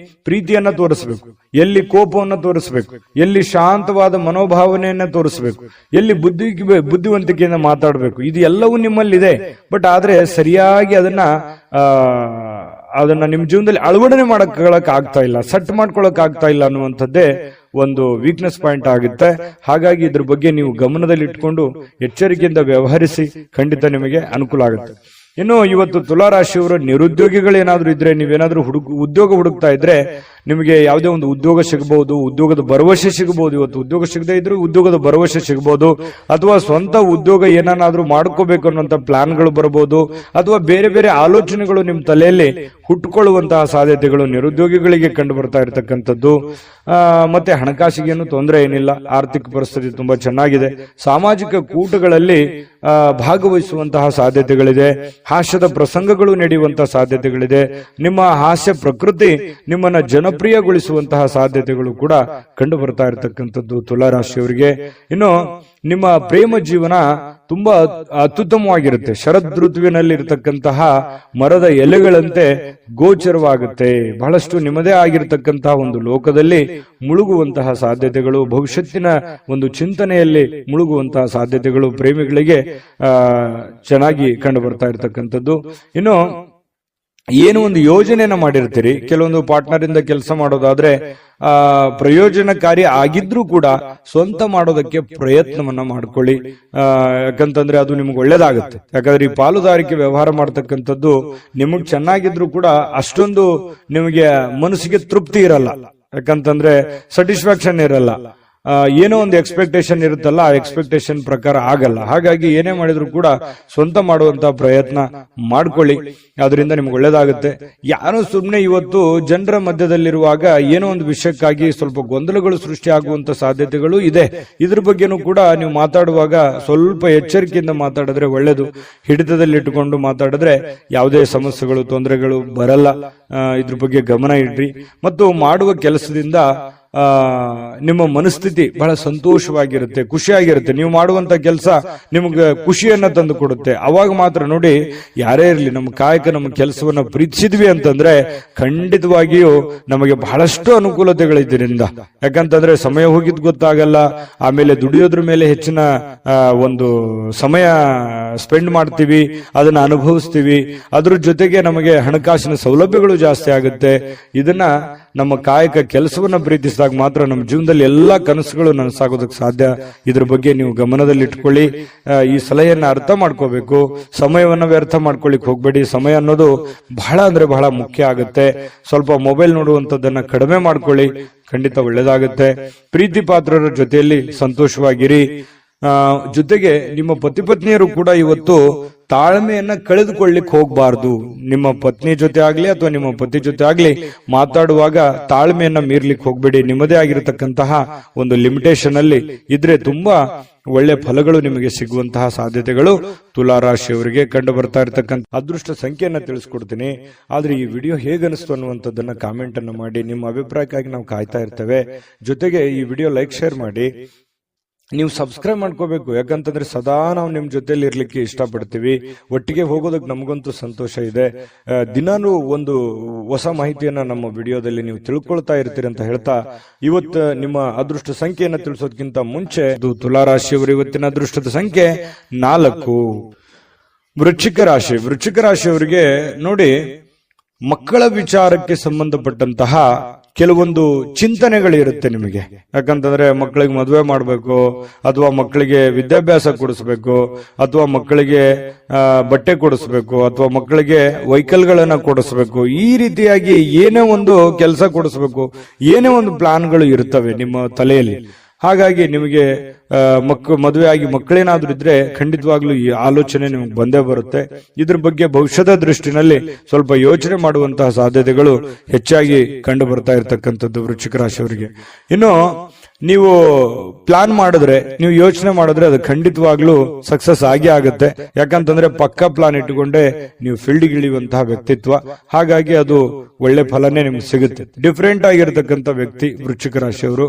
Speaker 1: ಪ್ರೀತಿಯನ್ನ ತೋರಿಸ್ಬೇಕು, ಎಲ್ಲಿ ಕೋಪವನ್ನ ತೋರಿಸ್ಬೇಕು, ಎಲ್ಲಿ ಶಾಂತವಾದ ಮನೋಭಾವನೆಯನ್ನ ತೋರಿಸ್ಬೇಕು, ಎಲ್ಲಿ ಬುದ್ಧಿವಂತಿಕೆಯಿಂದ ಮಾತಾಡಬೇಕು, ಇದು ಎಲ್ಲವೂ ನಿಮ್ಮಲ್ಲಿದೆ. ಬಟ್ ಆದ್ರೆ ಸರಿಯಾಗಿ ಅದನ್ನ ನಿಮ್ ಜೀವನದಲ್ಲಿ ಅಳವಡನೆ ಮಾಡಕ್ ಆಗ್ತಾ ಇಲ್ಲ, ಸೆಟ್ ಮಾಡ್ಕೊಳಕ್ ಆಗ್ತಾ ಇಲ್ಲ ಅನ್ನುವಂಥದ್ದೇ ಒಂದು ವೀಕ್ನೆಸ್ ಪಾಯಿಂಟ್ ಆಗುತ್ತೆ. ಹಾಗಾಗಿ ಇದ್ರ ಬಗ್ಗೆ ನೀವು ಗಮನದಲ್ಲಿ ಇಟ್ಕೊಂಡು ಎಚ್ಚರಿಕೆಯಿಂದ ವ್ಯವಹರಿಸಿ, ಖಂಡಿತ ನಿಮಗೆ ಅನುಕೂಲ ಆಗುತ್ತೆ. ಇನ್ನು ಇವತ್ತು ತುಲಾರಾಶಿಯವರು ನಿರುದ್ಯೋಗಿಗಳೇನಾದ್ರೂ ಇದ್ರೆ, ನೀವೇನಾದ್ರೂ ಉದ್ಯೋಗ ಹುಡುಕ್ತಾ ಇದ್ರೆ ನಿಮಗೆ ಯಾವುದೇ ಒಂದು ಉದ್ಯೋಗ ಸಿಗಬಹುದು, ಉದ್ಯೋಗದ ಭರವಸೆ ಸಿಗಬಹುದು. ಇವತ್ತು ಉದ್ಯೋಗ ಸಿಗದೇ ಇದ್ರೂ ಉದ್ಯೋಗದ ಭರವಸೆ ಸಿಗಬಹುದು, ಅಥವಾ ಸ್ವಂತ ಉದ್ಯೋಗ ಏನಾದ್ರೂ ಮಾಡ್ಕೋಬೇಕು ಅನ್ನುವಂತ ಪ್ಲಾನ್ಗಳು ಬರಬಹುದು, ಅಥವಾ ಬೇರೆ ಬೇರೆ ಆಲೋಚನೆಗಳು ನಿಮ್ಮ ತಲೆಯಲ್ಲಿ ಹುಟ್ಟುಕೊಳ್ಳುವಂತಹ ಸಾಧ್ಯತೆಗಳು ನಿರುದ್ಯೋಗಿಗಳಿಗೆ ಕಂಡು ಬರ್ತಾ ಇರತಕ್ಕಂಥದ್ದು. ಮತ್ತೆ ಹಣಕಾಸಿಗೇನು ತೊಂದರೆ ಏನಿಲ್ಲ, ಆರ್ಥಿಕ ಪರಿಸ್ಥಿತಿ ತುಂಬಾ ಚೆನ್ನಾಗಿದೆ. ಸಾಮಾಜಿಕ ಕೂಟಗಳಲ್ಲಿ ಭಾಗವಹಿಸುವಂತಹ ಸಾಧ್ಯತೆಗಳಿದೆ. ಹಾಸ್ಯದ ಪ್ರಸಂಗಗಳು ನಡೆಯುವಂತಹ ಸಾಧ್ಯತೆಗಳಿದೆ. ನಿಮ್ಮ ಹಾಸ್ಯ ಪ್ರಕೃತಿ ನಿಮ್ಮನ್ನ ಜನಪ್ರಿಯಗೊಳಿಸುವಂತಹ ಸಾಧ್ಯತೆಗಳು ಕೂಡ ಕಂಡು ಬರ್ತಾ ಇರತಕ್ಕಂಥದ್ದು ತುಲಾರಾಶಿಯವರಿಗೆ. ಇನ್ನು ನಿಮ್ಮ ಪ್ರೇಮ ಜೀವನ ತುಂಬಾ ಅತ್ಯುತ್ತಮವಾಗಿರುತ್ತೆ. ಶರದ್ ಋತುವಿನಲ್ಲಿ ಇರತಕ್ಕಂತಹ ಮರದ ಎಲೆಗಳಂತೆ ಗೋಚರವಾಗುತ್ತೆ. ಬಹಳಷ್ಟು ನಿಮ್ಮದೇ ಆಗಿರತಕ್ಕಂತಹ ಒಂದು ಲೋಕದಲ್ಲಿ ಮುಳುಗುವಂತಹ ಸಾಧ್ಯತೆಗಳು, ಭವಿಷ್ಯತ್ತಿನ ಒಂದು ಚಿಂತನೆಯಲ್ಲಿ ಮುಳುಗುವಂತಹ ಸಾಧ್ಯತೆಗಳು ಪ್ರೇಮಿಗಳಿಗೆ ಚೆನ್ನಾಗಿ ಕಂಡು ಬರ್ತಾ ಇರತಕ್ಕಂಥದ್ದು. ಇನ್ನು ಏನು ಒಂದು ಯೋಜನೆಯನ್ನ ಮಾಡಿರ್ತೀರಿ, ಕೆಲವೊಂದು ಪಾರ್ಟ್ನರ್ ಇಂದ ಕೆಲಸ ಮಾಡೋದಾದ್ರೆ ಪ್ರಯೋಜನಕಾರಿ ಆಗಿದ್ರೂ ಕೂಡ ಸ್ವಂತ ಮಾಡೋದಕ್ಕೆ ಪ್ರಯತ್ನವನ್ನ ಮಾಡ್ಕೊಳ್ಳಿ. ಯಾಕಂತಂದ್ರೆ ಅದು ನಿಮ್ಗೆ ಒಳ್ಳೇದಾಗುತ್ತೆ. ಯಾಕಂದ್ರೆ ಈ ಪಾಲುದಾರಿಕೆ ವ್ಯವಹಾರ ಮಾಡ್ತಕ್ಕಂಥದ್ದು ನಿಮಗ್ ಚೆನ್ನಾಗಿದ್ರು ಕೂಡ ಅಷ್ಟೊಂದು ನಿಮಗೆ ಮನಸ್ಸಿಗೆ ತೃಪ್ತಿ ಇರಲ್ಲ. ಯಾಕಂತಂದ್ರೆ ಸ್ಯಾಟಿಸ್ಫ್ಯಾಕ್ಷನ್ ಇರಲ್ಲ. ಏನೋ ಒಂದು ಎಕ್ಸ್ಪೆಕ್ಟೇಷನ್ ಇರುತ್ತಲ್ಲ, ಆ ಎಕ್ಸ್ಪೆಕ್ಟೇಷನ್ ಪ್ರಕಾರ ಆಗಲ್ಲ. ಹಾಗಾಗಿ ಏನೇ ಮಾಡಿದ್ರು ಕೂಡ ಸ್ವಂತ ಮಾಡುವಂತ ಪ್ರಯತ್ನ ಮಾಡ್ಕೊಳ್ಳಿ, ಅದರಿಂದ ನಿಮ್ಗೆ ಒಳ್ಳೇದಾಗುತ್ತೆ. ಯಾರೋ ಸುಮ್ಮನೆ ಇವತ್ತು ಜನರ ಮಧ್ಯದಲ್ಲಿರುವಾಗ ಏನೋ ಒಂದು ವಿಷಯಕ್ಕಾಗಿ ಸ್ವಲ್ಪ ಗೊಂದಲಗಳು ಸೃಷ್ಟಿ ಆಗುವಂತ ಸಾಧ್ಯತೆಗಳು ಇದೆ. ಇದ್ರ ಬಗ್ಗೆನೂ ಕೂಡ ನೀವು ಮಾತಾಡುವಾಗ ಸ್ವಲ್ಪ ಎಚ್ಚರಿಕೆಯಿಂದ ಮಾತಾಡಿದ್ರೆ ಒಳ್ಳೇದು. ಹಿಡಿತದಲ್ಲಿಟ್ಟುಕೊಂಡು ಮಾತಾಡಿದ್ರೆ ಯಾವುದೇ ಸಮಸ್ಯೆಗಳು ತೊಂದರೆಗಳು ಬರಲ್ಲ. ಇದ್ರ ಬಗ್ಗೆ ಗಮನ ಇಡ್ರಿ. ಮತ್ತು ಮಾಡುವ ಕೆಲಸದಿಂದ ನಿಮ್ಮ ಮನಸ್ಥಿತಿ ಬಹಳ ಸಂತೋಷವಾಗಿರುತ್ತೆ, ಖುಷಿಯಾಗಿರುತ್ತೆ. ನೀವು ಮಾಡುವಂತ ಕೆಲಸ ನಿಮ್ಗೆ ಖುಷಿಯನ್ನ ತಂದು ಕೊಡುತ್ತೆ. ಅವಾಗ ಮಾತ್ರ ನೋಡಿ, ಯಾರೇ ಇರಲಿ, ನಮ್ಮ ಕಾಯಕ ನಮ್ಮ ಕೆಲಸವನ್ನ ಪ್ರೀತಿಸಿದ್ವಿ ಅಂತಂದ್ರೆ ಖಂಡಿತವಾಗಿಯೂ ನಮಗೆ ಬಹಳಷ್ಟು ಅನುಕೂಲತೆಗಳಿದ್ದರಿಂದ. ಯಾಕಂತಂದ್ರೆ ಸಮಯ ಹೋಗಿದ್ ಗೊತ್ತಾಗಲ್ಲ. ಆಮೇಲೆ ದುಡಿಯೋದ್ರ ಮೇಲೆ ಹೆಚ್ಚಿನ ಒಂದು ಸಮಯ ಸ್ಪೆಂಡ್ ಮಾಡ್ತೀವಿ, ಅದನ್ನ ಅನುಭವಿಸ್ತೀವಿ. ಅದ್ರ ಜೊತೆಗೆ ನಮಗೆ ಹಣಕಾಸಿನ ಸೌಲಭ್ಯಗಳು ಜಾಸ್ತಿ ಆಗುತ್ತೆ. ಇದನ್ನ ನಮ್ಮ ಕಾಯಕ ಕೆಲಸವನ್ನ ಪ್ರೀತಿಸಿದಾಗ ಮಾತ್ರ ನಮ್ಮ ಜೀವನದಲ್ಲಿ ಎಲ್ಲಾ ಕನಸುಗಳು ನನಸಾಗೋದಕ್ಕೆ ಸಾಧ್ಯ. ಇದ್ರ ಬಗ್ಗೆ ನೀವು ಗಮನದಲ್ಲಿ ಇಟ್ಕೊಳ್ಳಿ. ಈ ಸಲಹೆಯನ್ನ ಅರ್ಥ ಮಾಡ್ಕೋಬೇಕು. ಸಮಯವನ್ನ ವ್ಯರ್ಥ ಮಾಡ್ಕೊಳ್ಳಿಕ್ ಹೋಗ್ಬೇಡಿ. ಸಮಯ ಅನ್ನೋದು ಬಹಳ ಅಂದ್ರೆ ಬಹಳ ಮುಖ್ಯ ಆಗುತ್ತೆ. ಸ್ವಲ್ಪ ಮೊಬೈಲ್ ನೋಡುವಂತದ್ದನ್ನ ಕಡಿಮೆ ಮಾಡ್ಕೊಳ್ಳಿ, ಖಂಡಿತ ಒಳ್ಳೇದಾಗುತ್ತೆ. ಪ್ರೀತಿ ಪಾತ್ರರ ಜೊತೆಯಲ್ಲಿ ಸಂತೋಷವಾಗಿರಿ. ಜೊತೆಗೆ ನಿಮ್ಮ ಪತಿ ಪತ್ನಿಯರು ಕೂಡ ಇವತ್ತು ತಾಳ್ಮೆಯನ್ನ ಕಳೆದುಕೊಳ್ಳಿಕ್ ಹೋಗ್ಬಾರ್ದು. ನಿಮ್ಮ ಪತ್ನಿ ಜೊತೆ ಆಗ್ಲಿ ಅಥವಾ ನಿಮ್ಮ ಪತಿ ಜೊತೆ ಆಗ್ಲಿ ಮಾತಾಡುವಾಗ ತಾಳ್ಮೆಯನ್ನ ಮೀರ್ಲಿಕ್ಕೆ ಹೋಗ್ಬೇಡಿ. ನಿಮ್ಮದೇ ಆಗಿರತಕ್ಕಂತಹ ಒಂದು ಲಿಮಿಟೇಷನ್ ಅಲ್ಲಿ ಇದ್ರೆ ತುಂಬಾ ಒಳ್ಳೆ ಫಲಗಳು ನಿಮಗೆ ಸಿಗುವಂತಹ ಸಾಧ್ಯತೆಗಳು ತುಲಾರಾಶಿಯವರಿಗೆ ಕಂಡು ಬರ್ತಾ ಇರತಕ್ಕಂಥ. ಅದೃಷ್ಟ ಸಂಖ್ಯೆಯನ್ನ ತಿಳಿಸ್ಕೊಡ್ತೀನಿ. ಆದ್ರೆ ಈ ವಿಡಿಯೋ ಹೇಗನಿಸ್ತು ಅನ್ನುವಂಥದ್ದನ್ನ ಕಾಮೆಂಟ್ ಅನ್ನು ಮಾಡಿ. ನಿಮ್ಮ ಅಭಿಪ್ರಾಯಕ್ಕಾಗಿ ನಾವು ಕಾಯ್ತಾ ಇರ್ತೇವೆ. ಜೊತೆಗೆ ಈ ವಿಡಿಯೋ ಲೈಕ್ ಶೇರ್ ಮಾಡಿ. ನೀವು ಸಬ್ಸ್ಕ್ರೈಬ್ ಮಾಡ್ಕೋಬೇಕು. ಯಾಕಂತಂದ್ರೆ ಸದಾ ನಾವು ನಿಮ್ ಜೊತೆಲಿ ಇರ್ಲಿಕ್ಕೆ ಇಷ್ಟಪಡ್ತೀವಿ. ಒಟ್ಟಿಗೆ ಹೋಗೋದಕ್ಕೆ ನಮಗಂತೂ ಸಂತೋಷ ಇದೆ. ದಿನಾನು ಒಂದು ಹೊಸ ಮಾಹಿತಿಯನ್ನ ನಮ್ಮ ವಿಡಿಯೋದಲ್ಲಿ ನೀವು ತಿಳ್ಕೊಳ್ತಾ ಇರ್ತೀರಿ ಅಂತ ಹೇಳ್ತಾ, ಇವತ್ತು ನಿಮ್ಮ ಅದೃಷ್ಟ ಸಂಖ್ಯೆಯನ್ನ ತಿಳಿಸೋದಕ್ಕಿಂತ ಮುಂಚೆ ತುಲಾರಾಶಿಯವರು ಇವತ್ತಿನ ಅದೃಷ್ಟದ ಸಂಖ್ಯೆ 4. ವೃಶ್ಚಿಕ ರಾಶಿ. ವೃಶ್ಚಿಕ ರಾಶಿಯವರಿಗೆ ನೋಡಿ, ಮಕ್ಕಳ ವಿಚಾರಕ್ಕೆ ಸಂಬಂಧಪಟ್ಟಂತಹ ಕೆಲವೊಂದು ಚಿಂತನೆಗಳಿರುತ್ತೆ ನಿಮಗೆ. ಯಾಕಂತಂದ್ರೆ ಮಕ್ಕಳಿಗೆ ಮದುವೆ ಮಾಡಬೇಕು, ಅಥವಾ ಮಕ್ಕಳಿಗೆ ವಿದ್ಯಾಭ್ಯಾಸ ಕೊಡಿಸ್ಬೇಕು, ಅಥವಾ ಮಕ್ಕಳಿಗೆ ಬಟ್ಟೆ ಕೊಡಿಸ್ಬೇಕು, ಅಥವಾ ಮಕ್ಕಳಿಗೆ ವೆಹಿಕಲ್ಗಳನ್ನ ಕೊಡಿಸ್ಬೇಕು. ಈ ರೀತಿಯಾಗಿ ಏನೇ ಒಂದು ಕೆಲಸ ಕೊಡಿಸ್ಬೇಕು, ಏನೇ ಒಂದು ಪ್ಲಾನ್ಗಳು ಇರ್ತವೆ ನಿಮ್ಮ ತಲೆಯಲ್ಲಿ. ಹಾಗಾಗಿ ನಿಮಗೆ ಮದುವೆ ಆಗಿ ಮಕ್ಕಳೇನಾದ್ರೂ ಇದ್ರೆ ಖಂಡಿತವಾಗ್ಲೂ ಈ ಆಲೋಚನೆ ನಿಮಗೆ ಬಂದೇ ಬರುತ್ತೆ. ಇದ್ರ ಬಗ್ಗೆ ಭವಿಷ್ಯದ ದೃಷ್ಟಿನಲ್ಲಿ ಸ್ವಲ್ಪ ಯೋಚನೆ ಮಾಡುವಂತಹ ಸಾಧ್ಯತೆಗಳು ಹೆಚ್ಚಾಗಿ ಕಂಡು ಬರ್ತಾ ಇರತಕ್ಕಂಥದ್ದು ವೃಶ್ಚಿಕ ರಾಶಿಯವರಿಗೆ. ಇನ್ನು ನೀವು ಪ್ಲಾನ್ ಮಾಡಿದ್ರೆ, ನೀವು ಯೋಚನೆ ಮಾಡಿದ್ರೆ ಅದು ಖಂಡಿತವಾಗ್ಲೂ ಸಕ್ಸಸ್ ಆಗೇ ಆಗುತ್ತೆ. ಯಾಕಂತಂದ್ರೆ ಪಕ್ಕಾ ಪ್ಲಾನ್ ಇಟ್ಟುಕೊಂಡೇ ನೀವು ಫೀಲ್ಡ್ಗೆ ಇಳಿಯುವಂತಹ ವ್ಯಕ್ತಿತ್ವ. ಹಾಗಾಗಿ ಅದು ಒಳ್ಳೆ ಫಲನೇ ನಿಮ್ಗೆ ಸಿಗುತ್ತೆ. ಡಿಫರೆಂಟ್ ಆಗಿರತಕ್ಕಂಥ ವ್ಯಕ್ತಿ ವೃಶ್ಚಿಕ ರಾಶಿಯವರು.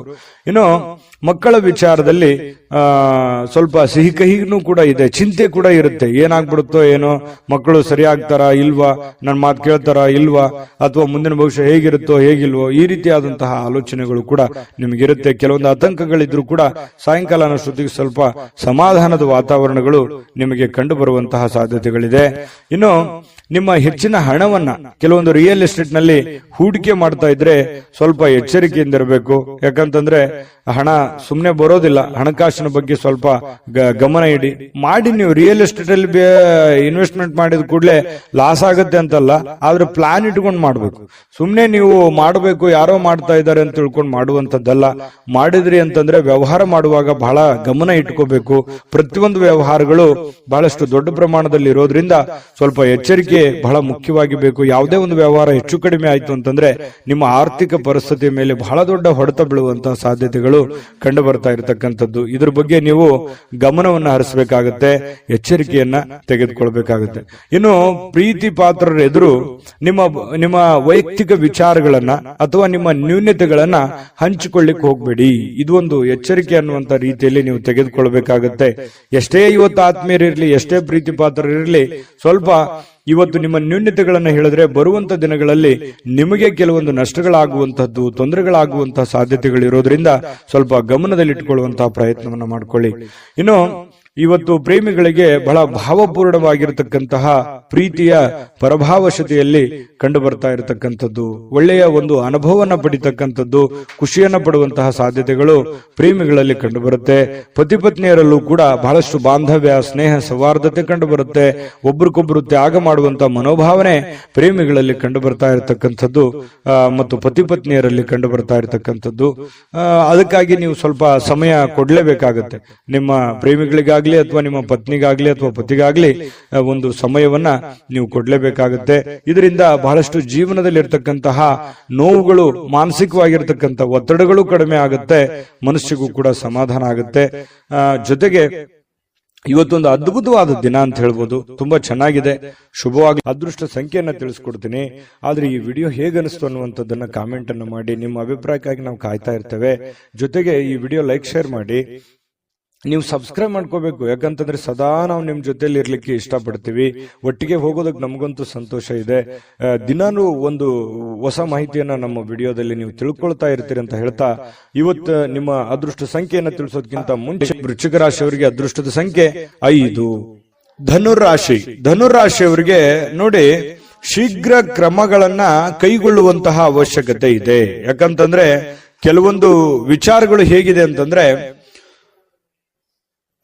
Speaker 1: ಇನ್ನು ಮಕ್ಕಳ ವಿಚಾರದಲ್ಲಿ ಸ್ವಲ್ಪ ಸಿಹಿ ಕಹಿನೂ ಕೂಡ ಇದೆ, ಚಿಂತೆ ಕೂಡ ಇರುತ್ತೆ. ಏನಾಗ್ಬಿಡುತ್ತೋ ಏನೋ, ಮಕ್ಕಳು ಸರಿ ಆಗ್ತಾರಾ ಇಲ್ವಾ, ನನ್ನ ಮಾತು ಕೇಳ್ತಾರಾ ಇಲ್ವಾ, ಅಥವಾ ಮುಂದಿನ ಭವಿಷ್ಯ ಹೇಗಿರುತ್ತೋ ಹೇಗಿಲ್ವೋ, ಈ ರೀತಿಯಾದಂತಹ ಆಲೋಚನೆಗಳು ಕೂಡ ನಿಮಗಿರುತ್ತೆ. ಕೆಲವೊಂದು ಆತಂಕಗಳಿದ್ರು ಕೂಡ ಸಾಯಂಕಾಲ ಅನ್ನೋಷ್ಟೊತ್ತಿಗೆ ಸ್ವಲ್ಪ ಸಮಾಧಾನದ ವಾತಾವರಣಗಳು ನಿಮಗೆ ಕಂಡು ಬರುವಂತಹ ಸಾಧ್ಯತೆಗಳಿದೆ. ಇನ್ನು ನಿಮ್ಮ ಹೆಚ್ಚಿನ ಹಣವನ್ನ ಕೆಲವೊಂದು ರಿಯಲ್ ಎಸ್ಟೇಟ್ ನಲ್ಲಿ ಹೂಡಿಕೆ ಮಾಡ್ತಾ ಇದ್ರೆ ಸ್ವಲ್ಪ ಎಚ್ಚರಿಕೆಯಿಂದ ಇರಬೇಕು. ಯಾಕಂತಂದ್ರೆ ಹಣ ಸುಮ್ಮನೆ ಬರೋದಿಲ್ಲ. ಹಣಕಾಸಿನ ಬಗ್ಗೆ ಸ್ವಲ್ಪ ಗಮನ ಇಡಿ. ಮಾಡಿ ನೀವು ರಿಯಲ್ ಎಸ್ಟೇಟ್ ಅಲ್ಲಿ ಇನ್ವೆಸ್ಟ್ಮೆಂಟ್ ಮಾಡಿದ ಕೂಡಲೇ ಲಾಸ್ ಆಗುತ್ತೆ ಅಂತಲ್ಲ, ಆದ್ರೆ ಪ್ಲಾನ್ ಇಟ್ಕೊಂಡು ಮಾಡ್ಬೇಕು. ಸುಮ್ನೆ ನೀವು ಮಾಡಬೇಕು ಯಾರೋ ಮಾಡ್ತಾ ಇದ್ದಾರೆ ಅಂತ ತಿಳ್ಕೊಂಡು ಮಾಡುವಂತದ್ದಲ್ಲ. ಮಾಡಿದ್ರಿ ಅಂತಂದ್ರೆ ವ್ಯವಹಾರ ಮಾಡುವಾಗ ಬಹಳ ಗಮನ ಇಟ್ಕೋಬೇಕು. ಪ್ರತಿಯೊಂದು ವ್ಯವಹಾರಗಳು ಬಹಳಷ್ಟು ದೊಡ್ಡ ಪ್ರಮಾಣದಲ್ಲಿ ಇರೋದ್ರಿಂದ ಸ್ವಲ್ಪ ಎಚ್ಚರಿಕೆ ಬಹಳ ಮುಖ್ಯವಾಗಿ ಬೇಕು. ಯಾವುದೇ ಒಂದು ವ್ಯವಹಾರ ಹೆಚ್ಚು ಕಡಿಮೆ ಆಯ್ತು ಅಂತಂದ್ರೆ ನಿಮ್ಮ ಆರ್ಥಿಕ ಪರಿಸ್ಥಿತಿಯ ಮೇಲೆ ಬಹಳ ದೊಡ್ಡ ಹೊಡೆತ ಬೀಳುವಂತಹ ಸಾಧ್ಯತೆಗಳು ಕಂಡು ಬರ್ತಾ ಇರತಕ್ಕಂಥದ್ದು. ಇದ್ರ ಬಗ್ಗೆ ನೀವು ಗಮನವನ್ನ ಹರಿಸಬೇಕಾಗತ್ತೆ, ಎಚ್ಚರಿಕೆಯನ್ನ ತೆಗೆದುಕೊಳ್ಬೇಕಾಗತ್ತೆ. ಇನ್ನು ಪ್ರೀತಿ ಪಾತ್ರರ ಎದುರು ನಿಮ್ಮ ವೈಯಕ್ತಿಕ ವಿಚಾರಗಳನ್ನ ಅಥವಾ ನಿಮ್ಮ ನ್ಯೂನತೆಗಳನ್ನ ಹಂಚಿಕೊಳ್ಳಿಕ್ ಹೋಗ್ಬೇಡಿ. ಇದು ಒಂದು ಎಚ್ಚರಿಕೆ ಅನ್ನುವಂತ ರೀತಿಯಲ್ಲಿ ನೀವು ತೆಗೆದುಕೊಳ್ಬೇಕಾಗತ್ತೆ. ಎಷ್ಟೇ ಇವತ್ತು ಆತ್ಮೀಯರಿರ್ಲಿ, ಎಷ್ಟೇ ಪ್ರೀತಿ ಪಾತ್ರರಿರ್ಲಿ, ಸ್ವಲ್ಪ ಇವತ್ತು ನಿಮ್ಮ ನ್ಯೂನತೆಗಳನ್ನು ಹೇಳಿದ್ರೆ ಬರುವಂತ ದಿನಗಳಲ್ಲಿ ನಿಮಗೆ ಕೆಲವೊಂದು ನಷ್ಟಗಳಾಗುವಂತಹದ್ದು, ತೊಂದರೆಗಳಾಗುವಂತಹ ಸಾಧ್ಯತೆಗಳಿರೋದ್ರಿಂದ ಸ್ವಲ್ಪ ಗಮನದಲ್ಲಿಟ್ಟುಕೊಳ್ಳುವಂತಹ ಪ್ರಯತ್ನವನ್ನ ಮಾಡಿಕೊಳ್ಳಿ. ಇನ್ನು ಇವತ್ತು ಪ್ರೇಮಿಗಳಿಗೆ ಬಹಳ ಭಾವಪೂರ್ಣವಾಗಿರತಕ್ಕಂತಹ ಪ್ರೀತಿಯ ಪರಭಾವಶತೆಯಲ್ಲಿ ಕಂಡು ಬರ್ತಾ ಇರತಕ್ಕಂಥದ್ದು, ಒಳ್ಳೆಯ ಒಂದು ಅನುಭವನ ಪಡಿತಕ್ಕಂಥದ್ದು, ಖುಷಿಯನ್ನ ಪಡುವಂತಹ ಸಾಧ್ಯತೆಗಳು ಪ್ರೇಮಿಗಳಲ್ಲಿ ಕಂಡು ಬರುತ್ತೆ. ಪತಿ ಪತ್ನಿಯರಲ್ಲೂ ಕೂಡ ಬಹಳಷ್ಟು ಬಾಂಧವ್ಯ, ಸ್ನೇಹ, ಸೌಹಾರ್ದತೆ ಕಂಡು ಬರುತ್ತೆ. ಒಬ್ರಿಗೊಬ್ರು ತ್ಯಾಗ ಮಾಡುವಂತಹ ಮನೋಭಾವನೆ ಪ್ರೇಮಿಗಳಲ್ಲಿ ಕಂಡು ಬರ್ತಾ ಇರತಕ್ಕಂಥದ್ದು ಮತ್ತು ಪತಿ ಪತ್ನಿಯರಲ್ಲಿ ಕಂಡು ಬರ್ತಾ ಇರತಕ್ಕಂಥದ್ದು. ಅದಕ್ಕಾಗಿ ನೀವು ಸ್ವಲ್ಪ ಸಮಯ ಕೊಡ್ಲೇಬೇಕಾಗತ್ತೆ. ನಿಮ್ಮ ಪ್ರೇಮಿಗಳಿಗಾಗ್ಲಿ ಅಥವಾ ನಿಮ್ಮ ಪತ್ನಿಗಾಗ್ಲಿ ಅಥವಾ ಪತಿಗಾಗ್ಲಿ ಒಂದು ಸಮಯವನ್ನ ನೀವು ಕೊಡ್ಲೇಬೇಕಾಗುತ್ತೆ. ಇದರಿಂದ ಬಹಳಷ್ಟು ಜೀವನದಲ್ಲಿ ಇರತಕ್ಕಂತಹ ನೋವುಗಳು, ಮಾನಸಿಕವಾಗಿರ್ತಕ್ಕಂಥ ಒತ್ತಡಗಳು ಕಡಿಮೆ ಆಗುತ್ತೆ, ಮನಸ್ಸಿಗೂ ಕೂಡ ಸಮಾಧಾನ ಆಗುತ್ತೆ. ಜೊತೆಗೆ ಇವತ್ತೊಂದು ಅದ್ಭುತವಾದ ದಿನ ಅಂತ ಹೇಳ್ಬೋದು. ತುಂಬಾ ಚೆನ್ನಾಗಿದೆ, ಶುಭವಾಗಿ. ಅದೃಷ್ಟ ಸಂಖ್ಯೆಯನ್ನ ತಿಳಿಸ್ಕೊಡ್ತೀನಿ. ಆದ್ರೆ ಈ ವಿಡಿಯೋ ಹೇಗನಿಸ್ತು ಅನ್ನುವಂಥದ್ದನ್ನ ಕಾಮೆಂಟ್ ಅನ್ನು ಮಾಡಿ. ನಿಮ್ಮ ಅಭಿಪ್ರಾಯಕ್ಕಾಗಿ ನಾವು ಕಾಯ್ತಾ ಇರ್ತೇವೆ. ಜೊತೆಗೆ ಈ ವಿಡಿಯೋ ಲೈಕ್, ಶೇರ್ ಮಾಡಿ. ನೀವು ಸಬ್ಸ್ಕ್ರೈಬ್ ಮಾಡ್ಕೋಬೇಕು. ಯಾಕಂತಂದ್ರೆ ಸದಾ ನಾವು ನಿಮ್ ಜೊತೆಲಿ ಇರ್ಲಿಕ್ಕೆ ಇಷ್ಟಪಡ್ತೀವಿ. ಒಟ್ಟಿಗೆ ಹೋಗೋದಕ್ಕೆ ನಮಗಂತೂ ಸಂತೋಷ ಇದೆ. ದಿನಾನು ಒಂದು ಹೊಸ ಮಾಹಿತಿಯನ್ನ ನಮ್ಮ ವಿಡಿಯೋದಲ್ಲಿ ನೀವು ತಿಳ್ಕೊಳ್ತಾ ಇರ್ತೀರಿ ಅಂತ ಹೇಳ್ತಾ, ಇವತ್ತು ನಿಮ್ಮ ಅದೃಷ್ಟ ಸಂಖ್ಯೆಯನ್ನ ತಿಳಿಸೋದಕ್ಕಿಂತ ಮುಂಚೆ ವೃಶ್ಚಿಕ ರಾಶಿಯವರಿಗೆ ಅದೃಷ್ಟದ ಸಂಖ್ಯೆ 5. ಧನುರಾಶಿಯವರಿಗೆ ನೋಡಿ, ಶೀಘ್ರ ಕ್ರಮಗಳನ್ನ ಕೈಗೊಳ್ಳುವಂತಹ ಅವಶ್ಯಕತೆ ಇದೆ. ಯಾಕಂತಂದ್ರೆ ಕೆಲವೊಂದು ವಿಚಾರಗಳು ಹೇಗಿದೆ ಅಂತಂದ್ರೆ,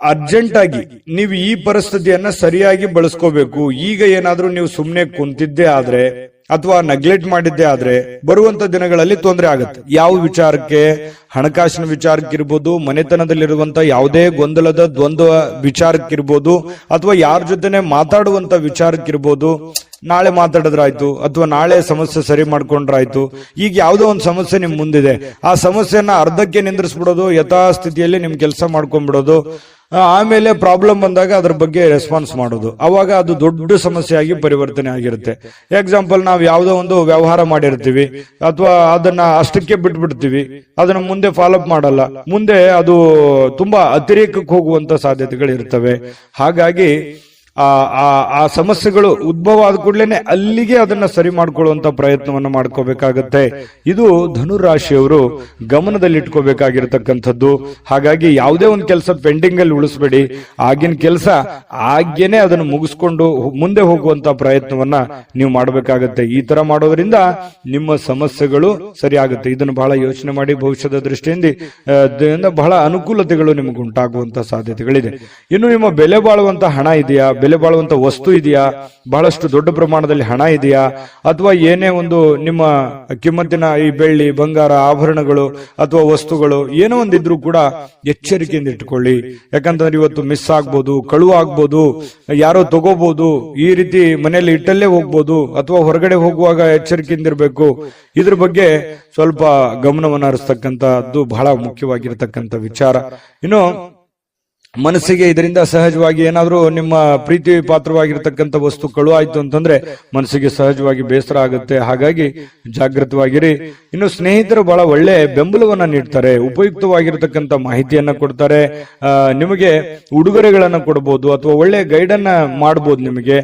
Speaker 1: ಅರ್ಜೆಂಟ್ ಆಗಿ ನೀವು ಈ ಪರಿಸ್ಥಿತಿಯನ್ನ ಸರಿಯಾಗಿ ಬಳಸ್ಕೋಬೇಕು. ಈಗ ಏನಾದ್ರೂ ನೀವು ಸುಮ್ನೆ ಕುಂತಿದ್ದೇ ಆದ್ರೆ ಅಥವಾ ನೆಗ್ಲೆಕ್ಟ್ ಮಾಡಿದ್ದೇ ಆದ್ರೆ ಬರುವಂತ ದಿನಗಳಲ್ಲಿ ತೊಂದರೆ ಆಗುತ್ತೆ. ಯಾವ ವಿಚಾರಕ್ಕೆ? ಹಣಕಾಸಿನ ವಿಚಾರಕ್ಕಿರ್ಬೋದು, ಮನೆತನದಲ್ಲಿರುವಂತ ಯಾವುದೇ ಗೊಂದಲದ ದ್ವಂದ್ವ ವಿಚಾರಕ್ಕಿರ್ಬೋದು, ಅಥವಾ ಯಾರ ಜೊತೆನೆ ಮಾತಾಡುವಂತ ವಿಚಾರಕ್ಕಿರ್ಬೋದು. ನಾಳೆ ಮಾತಾಡಿದ್ರಾಯ್ತು ಅಥವಾ ನಾಳೆ ಸಮಸ್ಯೆ ಸರಿ ಮಾಡ್ಕೊಂಡ್ರಾಯ್ತು. ಈಗ ಯಾವುದೋ ಒಂದು ಸಮಸ್ಯೆ ನಿಮ್ ಮುಂದಿದೆ, ಆ ಸಮಸ್ಯೆನ ಅರ್ಧಕ್ಕೆ ನಿಂದ್ರಿಸ್ಬಿಡೋದು, ಯಥಾಸ್ಥಿತಿಯಲ್ಲಿ ನಿಮ್ ಕೆಲಸ ಮಾಡ್ಕೊಂಡ್ಬಿಡೋದು. ಆಮೇಲೆ ಪ್ರಾಬ್ಲಮ್ ಬಂದಾಗ ಅದ್ರ ಬಗ್ಗೆ ರೆಸ್ಪಾನ್ಸ್ ಮಾಡೋದು. ಅವಾಗ ಅದು ದೊಡ್ಡ ಸಮಸ್ಯೆಯಾಗಿ ಪರಿವರ್ತನೆ ಆಗಿರುತ್ತೆ. ಎಕ್ಸಾಂಪಲ್, ನಾವು ಯಾವುದೋ ಒಂದು ವ್ಯವಹಾರ ಮಾಡಿರ್ತೀವಿ ಅಥವಾ ಅದನ್ನ ಅಷ್ಟಕ್ಕೆ ಬಿಟ್ಬಿಡ್ತೀವಿ, ಅದನ್ನ ಮುಂದೆ ಫಾಲೋ ಅಪ್ ಮಾಡಲ್ಲ. ಮುಂದೆ ಅದು ತುಂಬಾ ಅತಿರೇಕಕ್ಕೆ ಹೋಗುವಂತ ಸಾಧ್ಯತೆಗಳು ಇರ್ತವೆ. ಹಾಗಾಗಿ ಆ ಸಮಸ್ಯೆಗಳು ಉದ್ಭವ ಆದ ಕೂಡಲೇ ಅಲ್ಲಿಗೆ ಅದನ್ನ ಸರಿ ಮಾಡ್ಕೊಳ್ಳುವಂತ ಪ್ರಯತ್ನವನ್ನು ಮಾಡ್ಕೋಬೇಕಾಗತ್ತೆ. ಇದು ಧನುರಾಶಿಯವರು ಗಮನದಲ್ಲಿ ಇಟ್ಕೋಬೇಕಾಗಿರ್ತಕ್ಕಂಥದ್ದು. ಹಾಗಾಗಿ ಯಾವುದೇ ಒಂದು ಕೆಲಸ ಪೆಂಡಿಂಗ್ ಅಲ್ಲಿ ಉಳಿಸ್ಬೇಡಿ. ಆಗಿನ ಕೆಲಸ ಆಗ್ಯೇನೆ ಅದನ್ನು ಮುಗಿಸ್ಕೊಂಡು ಮುಂದೆ ಹೋಗುವಂತ ಪ್ರಯತ್ನವನ್ನ ನೀವು ಮಾಡಬೇಕಾಗತ್ತೆ. ಈ ತರ ಮಾಡೋದ್ರಿಂದ ನಿಮ್ಮ ಸಮಸ್ಯೆಗಳು ಸರಿ ಆಗುತ್ತೆ. ಇದನ್ನು ಬಹಳ ಯೋಚನೆ ಮಾಡಿ, ಭವಿಷ್ಯದ ದೃಷ್ಟಿಯಿಂದ ಬಹಳ ಅನುಕೂಲತೆಗಳು ನಿಮಗೆ ಉಂಟಾಗುವಂತ ಸಾಧ್ಯತೆಗಳಿದೆ. ಇನ್ನು ನಿಮ್ಮ ಬೆಲೆ ಬಾಳುವಂತ ಹಣ ಇದೆಯಾ? ಬೆಲೆ ಬಾಳುವಂತ ವಸ್ತು ಇದೆಯಾ? ಬಹಳಷ್ಟು ದೊಡ್ಡ ಪ್ರಮಾಣದಲ್ಲಿ ಹಣ ಇದೆಯಾ? ಅಥವಾ ಏನೇ ಒಂದು ನಿಮ್ಮ ಕಿಮ್ಮತ್ತಿನ ಈ ಬೆಳ್ಳಿ, ಬಂಗಾರ, ಆಭರಣಗಳು ಅಥವಾ ವಸ್ತುಗಳು ಏನೋ ಒಂದಿದ್ರು ಕೂಡ ಎಚ್ಚರಿಕೆಯಿಂದ ಇಟ್ಕೊಳ್ಳಿ. ಯಾಕಂತಂದ್ರೆ ಇವತ್ತು ಮಿಸ್ ಆಗ್ಬೋದು, ಕಳುವು ಆಗ್ಬೋದು, ಯಾರೋ ತಗೋಬಹುದು, ಈ ರೀತಿ ಮನೆಯಲ್ಲಿ ಇಟ್ಟಲ್ಲೇ ಹೋಗ್ಬೋದು, ಅಥವಾ ಹೊರಗಡೆ ಹೋಗುವಾಗ ಎಚ್ಚರಿಕೆಯಿಂದ ಇರಬೇಕು. ಇದ್ರ ಬಗ್ಗೆ ಸ್ವಲ್ಪ ಗಮನವನ್ನು ಹರಿಸ್ತಕ್ಕಂಥದ್ದು ಬಹಳ ಮುಖ್ಯವಾಗಿರತಕ್ಕಂಥ ವಿಚಾರ. ಇನ್ನು ಮನಸ್ಸಿಗೆ ಇದರಿಂದ ಸಹಜವಾಗಿ ಏನಾದ್ರೂ ನಿಮ್ಮ ಪ್ರೀತಿ ಪಾತ್ರವಾಗಿರ್ತಕ್ಕಂಥ ವಸ್ತು ಕಳು ಆಯ್ತು ಅಂತಂದ್ರೆ ಮನಸ್ಸಿಗೆ ಸಹಜವಾಗಿ ಬೇಸರ ಆಗುತ್ತೆ. ಹಾಗಾಗಿ ಜಾಗೃತವಾಗಿರಿ. ಇನ್ನು ಸ್ನೇಹಿತರು ಬಹಳ ಒಳ್ಳೆ ಬೆಂಬಲವನ್ನ ನೀಡ್ತಾರೆ, ಉಪಯುಕ್ತವಾಗಿರ್ತಕ್ಕಂಥ ಮಾಹಿತಿಯನ್ನ ಕೊಡ್ತಾರೆ. ನಿಮಗೆ ಉಡುಗೊರೆಗಳನ್ನ ಕೊಡಬಹುದು ಅಥವಾ ಒಳ್ಳೆ ಗೈಡ್ ಅನ್ನ ಮಾಡಬಹುದು, ನಿಮಗೆ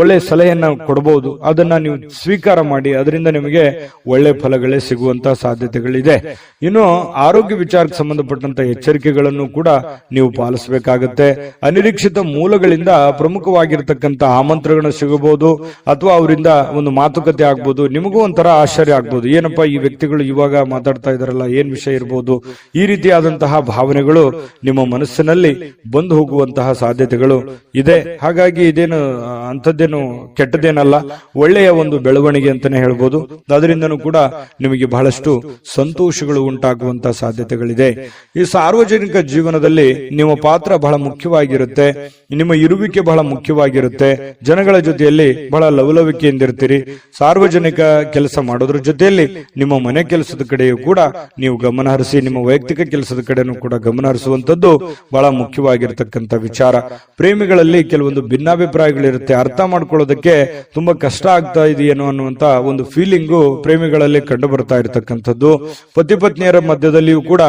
Speaker 1: ಒಳ್ಳೆ ಸಲಹೆಯನ್ನ ಕೊಡಬಹುದು. ಅದನ್ನ ನೀವು ಸ್ವೀಕಾರ ಮಾಡಿ, ಅದರಿಂದ ನಿಮಗೆ ಒಳ್ಳೆ ಫಲಗಳೇ ಸಿಗುವಂತಹ ಸಾಧ್ಯತೆಗಳಿದೆ. ಇನ್ನು ಆರೋಗ್ಯ ವಿಚಾರಕ್ಕೆ ಸಂಬಂಧಪಟ್ಟಂತ ಎಚ್ಚರಿಕೆಗಳನ್ನು ಕೂಡ ನೀವು ಪಾಲಿಸಬೇಕು. ಗಮನಿಸಬೇಕಾಗುತ್ತೆ. ಅನಿರೀಕ್ಷಿತ ಮೂಲಗಳಿಂದ ಪ್ರಮುಖವಾಗಿರ್ತಕ್ಕಂಥ ಆಮಂತ್ರಣಗಳು ಸಿಗಬಹುದು, ಅಥವಾ ಅವರಿಂದ ಒಂದು ಮಾತುಕತೆ ಆಗ್ಬೋದು. ನಿಮಗೂ ಒಂಥರ ಆಶ್ಚರ್ಯ ಆಗ್ಬೋದು, ಏನಪ್ಪಾ ಈ ವ್ಯಕ್ತಿಗಳು ಇವಾಗ ಮಾತಾಡ್ತಾ ಇದಾರಲ್ಲ, ಏನ್ ವಿಷಯ ಇರಬಹುದು. ಈ ರೀತಿಯಾದಂತಹ ಭಾವನೆಗಳು ನಿಮ್ಮ ಮನಸ್ಸಿನಲ್ಲಿ ಬಂದು ಹೋಗುವಂತಹ ಸಾಧ್ಯತೆಗಳು ಇದೆ. ಹಾಗಾಗಿ ಇದೇನು ಅಂಥದ್ದೇನು ಕೆಟ್ಟದೇನಲ್ಲ, ಒಳ್ಳೆಯ ಒಂದು ಬೆಳವಣಿಗೆ ಅಂತಾನೆ ಹೇಳ್ಬೋದು. ಅದರಿಂದನೂ ಕೂಡ ನಿಮಗೆ ಬಹಳಷ್ಟು ಸಂತೋಷಗಳು ಉಂಟಾಗುವಂತಹ ಸಾಧ್ಯತೆಗಳಿದೆ. ಈ ಸಾರ್ವಜನಿಕ ಜೀವನದಲ್ಲಿ ನಿಮ್ಮ ಪಾತ್ರ ಬಹಳ ಮುಖ್ಯವಾಗಿರುತ್ತೆ, ನಿಮ್ಮ ಇರುವಿಕೆ ಬಹಳ ಮುಖ್ಯವಾಗಿರುತ್ತೆ. ಜನಗಳ ಜೊತೆಯಲ್ಲಿ ಬಹಳ ಲವಲವಿಕೆಯಿಂದಿರ್ತೀರಿ. ಸಾರ್ವಜನಿಕ ಕೆಲಸ ಮಾಡೋದ್ರ ಜೊತೆಯಲ್ಲಿ ನಿಮ್ಮ ಮನೆ ಕೆಲಸದ ಕಡೆಯೂ ಕೂಡ ನೀವು ಗಮನ ಹರಿಸಿ, ನಿಮ್ಮ ವೈಯಕ್ತಿಕ ಕೆಲಸದ ಕಡೆನೂ ಕೂಡ ಗಮನ ಹರಿಸುವಂತದ್ದು ಬಹಳ ಮುಖ್ಯವಾಗಿರ್ತಕ್ಕಂಥ ವಿಚಾರ. ಪ್ರೇಮಿಗಳಲ್ಲಿ ಕೆಲವೊಂದು ಭಿನ್ನಾಭಿಪ್ರಾಯಗಳಿರುತ್ತೆ, ಅರ್ಥ ಮಾಡ್ಕೊಳ್ಳೋದಕ್ಕೆ ತುಂಬಾ ಕಷ್ಟ ಆಗ್ತಾ ಇದೆಯೇನೋ ಅನ್ನುವಂತ ಒಂದು ಫೀಲಿಂಗು ಪ್ರೇಮಿಗಳಲ್ಲಿ ಕಂಡು ಬರ್ತಾ ಇರತಕ್ಕಂಥದ್ದು. ಪತಿ ಪತ್ನಿಯರ ಮಧ್ಯದಲ್ಲಿಯೂ ಕೂಡ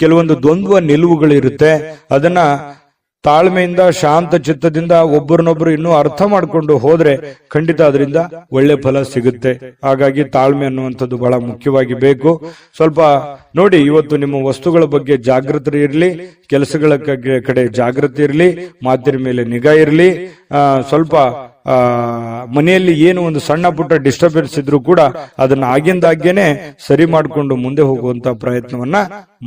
Speaker 1: ಕೆಲವೊಂದು ದ್ವಂದ್ವ ನಿಲುವುಗಳಿರುತ್ತೆ. ಅದನ್ನ ತಾಳ್ಮೆಯಿಂದ, ಶಾಂತ ಚಿತ್ತದಿಂದ ಒಬ್ಬರನ್ನೊಬ್ಬರು ಇನ್ನೂ ಅರ್ಥ ಮಾಡಿಕೊಂಡು ಹೋದ್ರೆ ಖಂಡಿತ ಅದರಿಂದ ಒಳ್ಳೆ ಫಲ ಸಿಗುತ್ತೆ. ಹಾಗಾಗಿ ತಾಳ್ಮೆ ಅನ್ನುವಂಥದ್ದು ಬಹಳ ಮುಖ್ಯವಾಗಿ ಬೇಕು. ಸ್ವಲ್ಪ ನೋಡಿ, ಇವತ್ತು ನಿಮ್ಮ ವಸ್ತುಗಳ ಬಗ್ಗೆ ಜಾಗೃತಿ ಇರಲಿ, ಕೆಲಸಗಳ ಕಡೆ ಜಾಗೃತಿ ಇರಲಿ, ಮಾತಿನ ಮೇಲೆ ನಿಗಾ ಇರಲಿ. ಸ್ವಲ್ಪ ಮನೆಯಲ್ಲಿ ಏನು ಒಂದು ಸಣ್ಣ ಪುಟ್ಟ ಡಿಸ್ಟರ್ಬೆನ್ಸ್ ಇದ್ರೂ ಕೂಡ ಅದನ್ನ ಆಗಿಂದಾಗೇನೆ ಸರಿ ಮಾಡಿಕೊಂಡು ಮುಂದೆ ಹೋಗುವಂತ ಪ್ರಯತ್ನವನ್ನ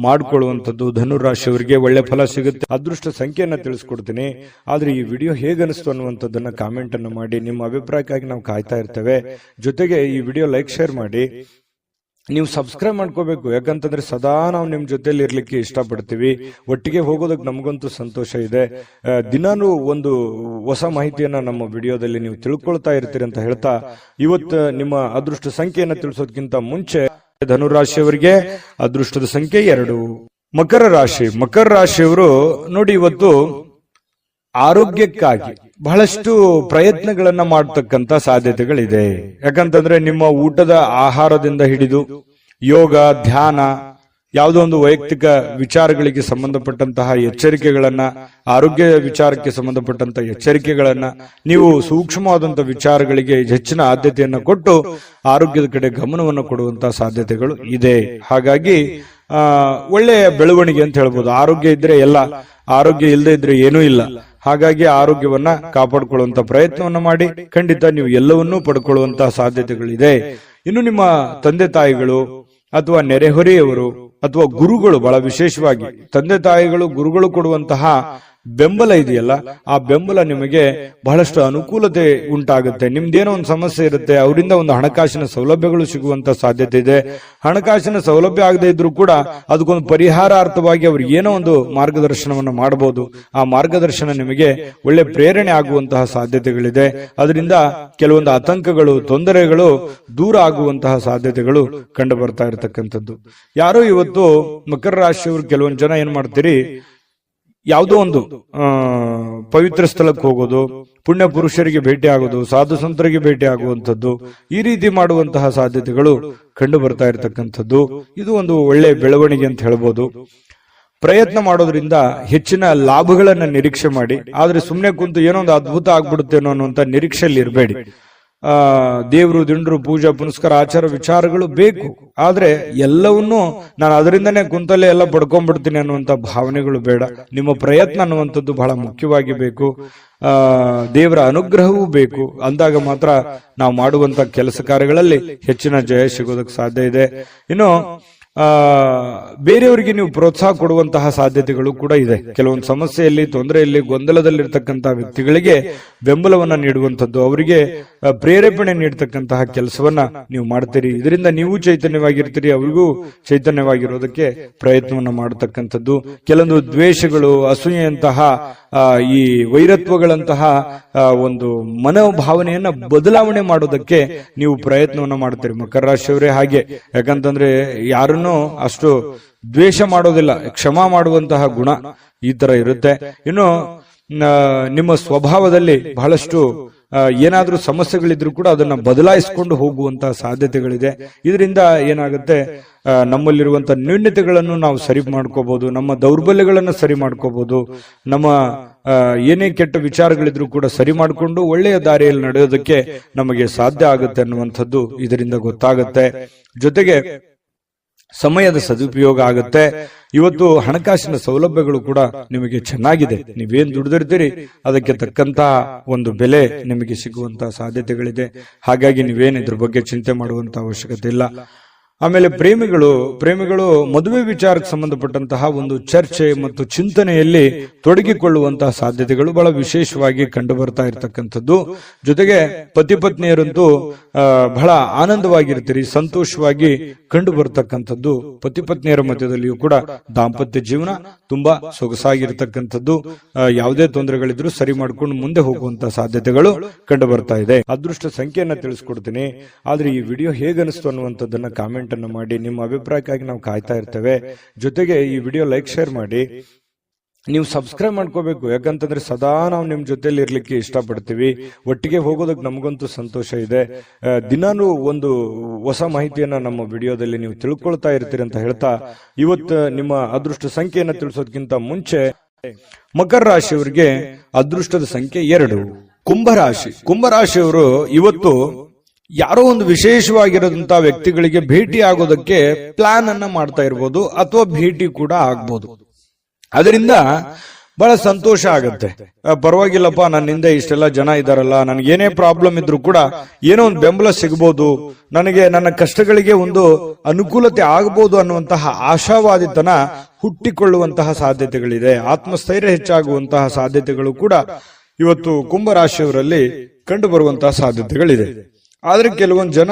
Speaker 1: ಮಾಡಿಕೊಳ್ಳುವಂಥದ್ದು. ಧನುರಾಶಿಯವರಿಗೆ ಒಳ್ಳೆ ಫಲ ಸಿಗುತ್ತೆ. ಅದೃಷ್ಟ ಸಂಖ್ಯೆಯನ್ನ ತಿಳಿಸ್ಕೊಡ್ತೀನಿ. ಆದ್ರೆ ಈ ವಿಡಿಯೋ ಹೇಗನಿಸ್ತು ಅನ್ನುವಂಥದ್ದನ್ನ ಕಾಮೆಂಟ್ ಅನ್ನು ಮಾಡಿ. ನಿಮ್ಮ ಅಭಿಪ್ರಾಯಕ್ಕಾಗಿ ನಾವು ಕಾಯ್ತಾ ಇರ್ತೇವೆ. ಜೊತೆಗೆ ಈ ವಿಡಿಯೋ ಲೈಕ್, ಶೇರ್ ಮಾಡಿ. ನೀವು ಸಬ್ಸ್ಕ್ರೈಬ್ ಮಾಡ್ಕೋಬೇಕು, ಯಾಕಂತಂದ್ರೆ ಸದಾ ನಾವು ನಿಮ್ ಜೊತೆಲಿ ಇರ್ಲಿಕ್ಕೆ ಇಷ್ಟಪಡ್ತೀವಿ. ಒಟ್ಟಿಗೆ ಹೋಗೋದಕ್ಕೆ ನಮಗಂತೂ ಸಂತೋಷ ಇದೆ. ದಿನಾನು ಒಂದು ಹೊಸ ಮಾಹಿತಿಯನ್ನ ನಮ್ಮ ವಿಡಿಯೋದಲ್ಲಿ ನೀವು ತಿಳ್ಕೊಳ್ತಾ ಇರ್ತೀರಿ ಅಂತ ಹೇಳ್ತಾ, ಇವತ್ತು ನಿಮ್ಮ ಅದೃಷ್ಟ ಸಂಖ್ಯೆಯನ್ನ ತಿಳಿಸೋದಕ್ಕಿಂತ ಮುಂಚೆ ಧನುರಾಶಿಯವರಿಗೆ ಅದೃಷ್ಟದ ಸಂಖ್ಯೆ 2. ಮಕರ ರಾಶಿ. ಮಕರ ರಾಶಿಯವರು ನೋಡಿ, ಇವತ್ತು ಆರೋಗ್ಯಕ್ಕಾಗಿ ಬಹಳಷ್ಟು ಪ್ರಯತ್ನಗಳನ್ನ ಮಾಡತಕ್ಕಂತ ಸಾಧ್ಯತೆಗಳಿದೆ. ಯಾಕಂತಂದ್ರೆ ನಿಮ್ಮ ಊಟದ ಆಹಾರದಿಂದ ಹಿಡಿದು ಯೋಗ, ಧ್ಯಾನ, ಯಾವುದೋ ಒಂದು ವೈಯಕ್ತಿಕ ವಿಚಾರಗಳಿಗೆ ಸಂಬಂಧಪಟ್ಟಂತಹ ಎಚ್ಚರಿಕೆಗಳನ್ನ, ಆರೋಗ್ಯ ವಿಚಾರಕ್ಕೆ ಸಂಬಂಧಪಟ್ಟಂತಹ ಎಚ್ಚರಿಕೆಗಳನ್ನ, ನೀವು ಸೂಕ್ಷ್ಮವಾದಂತಹ ವಿಚಾರಗಳಿಗೆ ಹೆಚ್ಚಿನ ಆದ್ಯತೆಯನ್ನು ಕೊಟ್ಟು ಆರೋಗ್ಯದ ಕಡೆ ಗಮನವನ್ನು ಕೊಡುವಂತಹ ಸಾಧ್ಯತೆಗಳು ಇದೆ. ಹಾಗಾಗಿ ಒಳ್ಳೆಯ ಬೆಳವಣಿಗೆ ಅಂತ ಹೇಳ್ಬೋದು. ಆರೋಗ್ಯ ಇದ್ರೆ ಎಲ್ಲ, ಆರೋಗ್ಯ ಇಲ್ಲದೆ ಇದ್ರೆ ಏನೂ ಇಲ್ಲ. ಹಾಗಾಗಿ ಆರೋಗ್ಯವನ್ನ ಕಾಪಾಡಿಕೊಳ್ಳುವಂತ ಪ್ರಯತ್ನವನ್ನ ಮಾಡಿ. ಖಂಡಿತ ನೀವು ಎಲ್ಲವನ್ನೂ ಪಡ್ಕೊಳ್ಳುವಂತಹ ಸಾಧ್ಯತೆಗಳಿದೆ. ಇನ್ನು ನಿಮ್ಮ ತಂದೆ ತಾಯಿಗಳು ಅಥವಾ ನೆರೆಹೊರೆಯವರು ಅಥವಾ ಗುರುಗಳು, ಬಹಳ ವಿಶೇಷವಾಗಿ ತಂದೆ ತಾಯಿಗಳು, ಗುರುಗಳು ಕೊಡುವಂತಹ ಬೆಂಬಲ ಇದೆಯಲ್ಲ, ಆ ಬೆಂಬಲ ನಿಮಗೆ ಬಹಳಷ್ಟು ಅನುಕೂಲತೆ ಉಂಟಾಗುತ್ತೆ. ನಿಮ್ದೇನೋ ಒಂದು ಸಮಸ್ಯೆ ಇರುತ್ತೆ, ಅವರಿಂದ ಒಂದು ಹಣಕಾಸಿನ ಸೌಲಭ್ಯಗಳು ಸಿಗುವಂತ ಸಾಧ್ಯತೆ ಇದೆ. ಹಣಕಾಸಿನ ಸೌಲಭ್ಯ ಆಗದೆ ಇದ್ರೂ ಕೂಡ ಅದಕ್ಕೊಂದು ಪರಿಹಾರಾರ್ಥವಾಗಿ ಅವ್ರಿಗೆ ಏನೋ ಒಂದು ಮಾರ್ಗದರ್ಶನವನ್ನು ಮಾಡಬಹುದು. ಆ ಮಾರ್ಗದರ್ಶನ ನಿಮಗೆ ಒಳ್ಳೆ ಪ್ರೇರಣೆ ಆಗುವಂತಹ ಸಾಧ್ಯತೆಗಳಿದೆ. ಅದರಿಂದ ಕೆಲವೊಂದು ಆತಂಕಗಳು, ತೊಂದರೆಗಳು ದೂರ ಆಗುವಂತಹ ಸಾಧ್ಯತೆಗಳು ಕಂಡು ಬರ್ತಾ ಇರತಕ್ಕಂಥದ್ದು. ಯಾರೋ ಇವತ್ತು ಮಕರ ರಾಶಿಯವರು ಕೆಲವೊಂದು ಜನ ಏನ್ ಮಾಡ್ತೀರಿ, ಯಾವುದೋ ಒಂದು ಪವಿತ್ರ ಸ್ಥಳಕ್ಕೆ ಹೋಗೋದು, ಪುಣ್ಯ ಪುರುಷರಿಗೆ ಭೇಟಿ ಆಗೋದು, ಸಾಧು ಸಂತರಿಗೆ ಭೇಟಿ ಆಗುವಂಥದ್ದು, ಈ ರೀತಿ ಮಾಡುವಂತಹ ಸಾಧ್ಯತೆಗಳು ಕಂಡು ಬರ್ತಾ ಇರತಕ್ಕಂಥದ್ದು. ಇದು ಒಂದು ಒಳ್ಳೆ ಬೆಳವಣಿಗೆ ಅಂತ ಹೇಳ್ಬೋದು. ಪ್ರಯತ್ನ ಮಾಡೋದ್ರಿಂದ ಹೆಚ್ಚಿನ ಲಾಭಗಳನ್ನ ನಿರೀಕ್ಷೆ ಮಾಡಿ. ಆದ್ರೆ ಸುಮ್ಮನೆ ಕುಂತು ಏನೋ ಒಂದು ಅದ್ಭುತ ಆಗ್ಬಿಡುತ್ತೇನೋ ಅನ್ನುವಂತ ನಿರೀಕ್ಷೆಯಲ್ಲಿ ಇರಬೇಡಿ. ದೇವರು, ದಿಂಡ್ರು, ಪೂಜಾ ಪುನಸ್ಕಾರ, ಆಚಾರ ವಿಚಾರಗಳು ಬೇಕು. ಆದ್ರೆ ಎಲ್ಲವನ್ನೂ ನಾನು ಅದರಿಂದನೇ ಕುಂತಲ್ಲೇ ಎಲ್ಲ ಪಡ್ಕೊಂಡ್ಬಿಡ್ತೀನಿ ಅನ್ನುವಂತ ಭಾವನೆಗಳು ಬೇಡ. ನಿಮ್ಮ ಪ್ರಯತ್ನ ಅನ್ನುವಂಥದ್ದು ಬಹಳ ಮುಖ್ಯವಾಗಿ ಬೇಕು. ದೇವರ ಅನುಗ್ರಹವೂ ಬೇಕು. ಅಂದಾಗ ಮಾತ್ರ ನಾವು ಮಾಡುವಂತ ಕೆಲಸ ಕಾರ್ಯಗಳಲ್ಲಿ ಹೆಚ್ಚಿನ ಜಯ ಸಿಗೋದಕ್ಕೆ ಸಾಧ್ಯ ಇದೆ. ಇನ್ನು ಬೇರೆಯವರಿಗೆ ನೀವು ಪ್ರೋತ್ಸಾಹ ಕೊಡುವಂತಹ ಸಾಧ್ಯತೆಗಳು ಕೂಡ ಇದೆ. ಕೆಲವೊಂದು ಸಮಸ್ಯೆಯಲ್ಲಿ, ತೊಂದರೆಯಲ್ಲಿ, ಗೊಂದಲದಲ್ಲಿರ್ತಕ್ಕಂತಹ ವ್ಯಕ್ತಿಗಳಿಗೆ ಬೆಂಬಲವನ್ನ ನೀಡುವಂಥದ್ದು, ಅವರಿಗೆ ಪ್ರೇರೇಪಣೆ ನೀಡತಕ್ಕಂತಹ ಕೆಲಸವನ್ನ ನೀವು ಮಾಡ್ತೀರಿ. ಇದರಿಂದ ನೀವು ಚೈತನ್ಯವಾಗಿರ್ತೀರಿ, ಅವರಿಗೂ ಚೈತನ್ಯವಾಗಿರೋದಕ್ಕೆ ಪ್ರಯತ್ನವನ್ನ ಮಾಡತಕ್ಕಂಥದ್ದು. ಕೆಲವೊಂದು ದ್ವೇಷಗಳು, ಅಸೂಯೆಯಂತಹ ಈ ವೈರತ್ವಗಳಂತಹ ಒಂದು ಮನೋಭಾವನೆಯನ್ನ ಬದಲಾವಣೆ ಮಾಡೋದಕ್ಕೆ ನೀವು ಪ್ರಯತ್ನವನ್ನ ಮಾಡ್ತೀರಿ ಮಕರ ರಾಶಿಯವರೇ. ಹಾಗೆ ಯಾಕಂತಂದ್ರೆ ಯಾರನ್ನು ಅಷ್ಟು ದ್ವೇಷ ಮಾಡೋದಿಲ್ಲ, ಕ್ಷಮಾ ಮಾಡುವಂತಹ ಗುಣ ಈ ತರ ಇರುತ್ತೆ. ಇನ್ನು ನಿಮ್ಮ ಸ್ವಭಾವದಲ್ಲಿ ಬಹಳಷ್ಟು ಏನಾದ್ರೂ ಸಮಸ್ಯೆಗಳಿದ್ರು ಕೂಡ ಅದನ್ನ ಬದಲಾಯಿಸಿಕೊಂಡು ಹೋಗುವಂತಹ ಸಾಧ್ಯತೆಗಳಿದೆ. ಇದರಿಂದ ಏನಾಗುತ್ತೆ, ನಮ್ಮಲ್ಲಿರುವಂತಹ ನ್ಯೂನ್ಯತೆಗಳನ್ನು ನಾವು ಸರಿ ಮಾಡ್ಕೋಬಹುದು, ನಮ್ಮ ದೌರ್ಬಲ್ಯಗಳನ್ನು ಸರಿ ಮಾಡ್ಕೋಬಹುದು, ನಮ್ಮ ಏನೇ ಕೆಟ್ಟ ವಿಚಾರಗಳಿದ್ರು ಕೂಡ ಸರಿ ಮಾಡಿಕೊಂಡು ಒಳ್ಳೆಯ ದಾರಿಯಲ್ಲಿ ನಡೆಯೋದಕ್ಕೆ ನಮಗೆ ಸಾಧ್ಯ ಆಗುತ್ತೆ ಅನ್ನುವಂಥದ್ದು ಇದರಿಂದ ಗೊತ್ತಾಗುತ್ತೆ. ಜೊತೆಗೆ ಸಮಯದ ಸದುಪಯೋಗ ಆಗುತ್ತೆ. ಇವತ್ತು ಹಣಕಾಸಿನ ಸೌಲಭ್ಯಗಳು ಕೂಡ ನಿಮಗೆ ಚೆನ್ನಾಗಿದೆ. ನೀವೇನ್ ದುಡಿದಿರ್ತೀರಿ ಅದಕ್ಕೆ ತಕ್ಕಂತಹ ಒಂದು ಬೆಲೆ ನಿಮಗೆ ಸಿಗುವಂತಹ ಸಾಧ್ಯತೆಗಳಿದೆ. ಹಾಗಾಗಿ ನೀವೇನು ಇದ್ರ ಬಗ್ಗೆ ಚಿಂತೆ ಮಾಡುವಂತ ಅವಶ್ಯಕತೆ ಇಲ್ಲ. ಆಮೇಲೆ ಪ್ರೇಮಿಗಳು ಮದುವೆ ವಿಚಾರಕ್ಕೆ ಸಂಬಂಧಪಟ್ಟಂತಹ ಒಂದು ಚರ್ಚೆ ಮತ್ತು ಚಿಂತನೆಯಲ್ಲಿ ತೊಡಗಿಕೊಳ್ಳುವಂತಹ ಸಾಧ್ಯತೆಗಳು ಬಹಳ ವಿಶೇಷವಾಗಿ ಕಂಡು ಬರ್ತಾ ಇರತಕ್ಕಂಥದ್ದು. ಜೊತೆಗೆ ಪತಿ ಪತ್ನಿಯರಂತೂ ಬಹಳ ಆನಂದವಾಗಿರ್ತೀರಿ, ಸಂತೋಷವಾಗಿ ಕಂಡು ಬರ್ತಕ್ಕಂಥದ್ದು. ಪತಿ ಪತ್ನಿಯರ ಮಧ್ಯದಲ್ಲಿಯೂ ಕೂಡ ದಾಂಪತ್ಯ ಜೀವನ ತುಂಬಾ ಸೊಗಸಾಗಿರ್ತಕ್ಕಂಥದ್ದು. ಯಾವುದೇ ತೊಂದರೆಗಳಿದ್ರು ಸರಿ ಮಾಡ್ಕೊಂಡು ಮುಂದೆ ಹೋಗುವಂತಹ ಸಾಧ್ಯತೆಗಳು ಕಂಡು ಬರ್ತಾ ಇದೆ. ಅದೃಷ್ಟ ಸಂಖ್ಯೆಯನ್ನ ತಿಳಿಸ್ಕೊಡ್ತೀನಿ. ಆದ್ರೆ ಈ ವಿಡಿಯೋ ಹೇಗನಿಸ್ತು ಅನ್ನುವಂಥದ್ದನ್ನ ಕಾಮೆಂಟ್ ಅನ್ನು ಮಾಡಿ. ನಿಮ್ಮ ಅಭಿಪ್ರಾಯಕ್ಕಾಗಿ ನಾವು ಕಾಯ್ತಾ ಇರ್ತೇವೆ. ಜೊತೆಗೆ ಈ ವಿಡಿಯೋ ಲೈಕ್ ಶೇರ್ ಮಾಡಿ. ನೀವು ಸಬ್ಸ್ಕ್ರೈಬ್ ಮಾಡ್ಕೋಬೇಕು, ಯಾಕಂತಂದ್ರೆ ಸದಾ ನಾವು ನಿಮ್ ಜೊತೆಲಿ ಇರ್ಲಿಕ್ಕೆ ಇಷ್ಟಪಡ್ತೀವಿ. ಒಟ್ಟಿಗೆ ಹೋಗೋದಕ್ಕೆ ನಮಗಂತೂ ಸಂತೋಷ ಇದೆ. ದಿನಾನು ಒಂದು ಹೊಸ ಮಾಹಿತಿಯನ್ನ ನಮ್ಮ ವಿಡಿಯೋದಲ್ಲಿ ನೀವು ತಿಳ್ಕೊಳ್ತಾ ಇರ್ತೀರಿ ಅಂತ ಹೇಳ್ತಾ, ಇವತ್ತು ನಿಮ್ಮ ಅದೃಷ್ಟ ಸಂಖ್ಯೆಯನ್ನ ತಿಳಿಸೋದಕ್ಕಿಂತ ಮುಂಚೆ ಮಕರ ರಾಶಿಯವರಿಗೆ ಅದೃಷ್ಟದ ಸಂಖ್ಯೆ 2. ಕುಂಭರಾಶಿಯವರು ಇವತ್ತು ಯಾರೋ ಒಂದು ವಿಶೇಷವಾಗಿರೋದಂತಹ ವ್ಯಕ್ತಿಗಳಿಗೆ ಭೇಟಿ ಆಗೋದಕ್ಕೆ ಪ್ಲಾನ್ ಅನ್ನ ಮಾಡ್ತಾ ಇರ್ಬೋದು, ಅಥವಾ ಭೇಟಿ ಕೂಡ ಆಗ್ಬೋದು. ಅದರಿಂದ ಬಹಳ ಸಂತೋಷ ಆಗತ್ತೆ. ಪರವಾಗಿಲ್ಲಪ್ಪ, ನನ್ನಿಂದ ಇಷ್ಟೆಲ್ಲ ಜನ ಇದಾರಲ್ಲ, ನನಗೆ ಏನೇ ಪ್ರಾಬ್ಲಮ್ ಇದ್ರೂ ಕೂಡ ಏನೋ ಒಂದು ಬೆಂಬಲ ಸಿಗಬಹುದು, ನನಗೆ ನನ್ನ ಕಷ್ಟಗಳಿಗೆ ಒಂದು ಅನುಕೂಲತೆ ಆಗಬಹುದು ಅನ್ನುವಂತಹ ಆಶಾವಾದಿತನ ಹುಟ್ಟಿಕೊಳ್ಳುವಂತಹ ಸಾಧ್ಯತೆಗಳಿದೆ. ಆತ್ಮಸ್ಥೈರ್ಯ ಹೆಚ್ಚಾಗುವಂತಹ ಸಾಧ್ಯತೆಗಳು ಕೂಡ ಇವತ್ತು ಕುಂಭರಾಶಿಯವರಲ್ಲಿ ಕಂಡು ಬರುವಂತಹ ಸಾಧ್ಯತೆಗಳಿದೆ. ಆದ್ರೆ ಕೆಲವೊಂದು ಜನ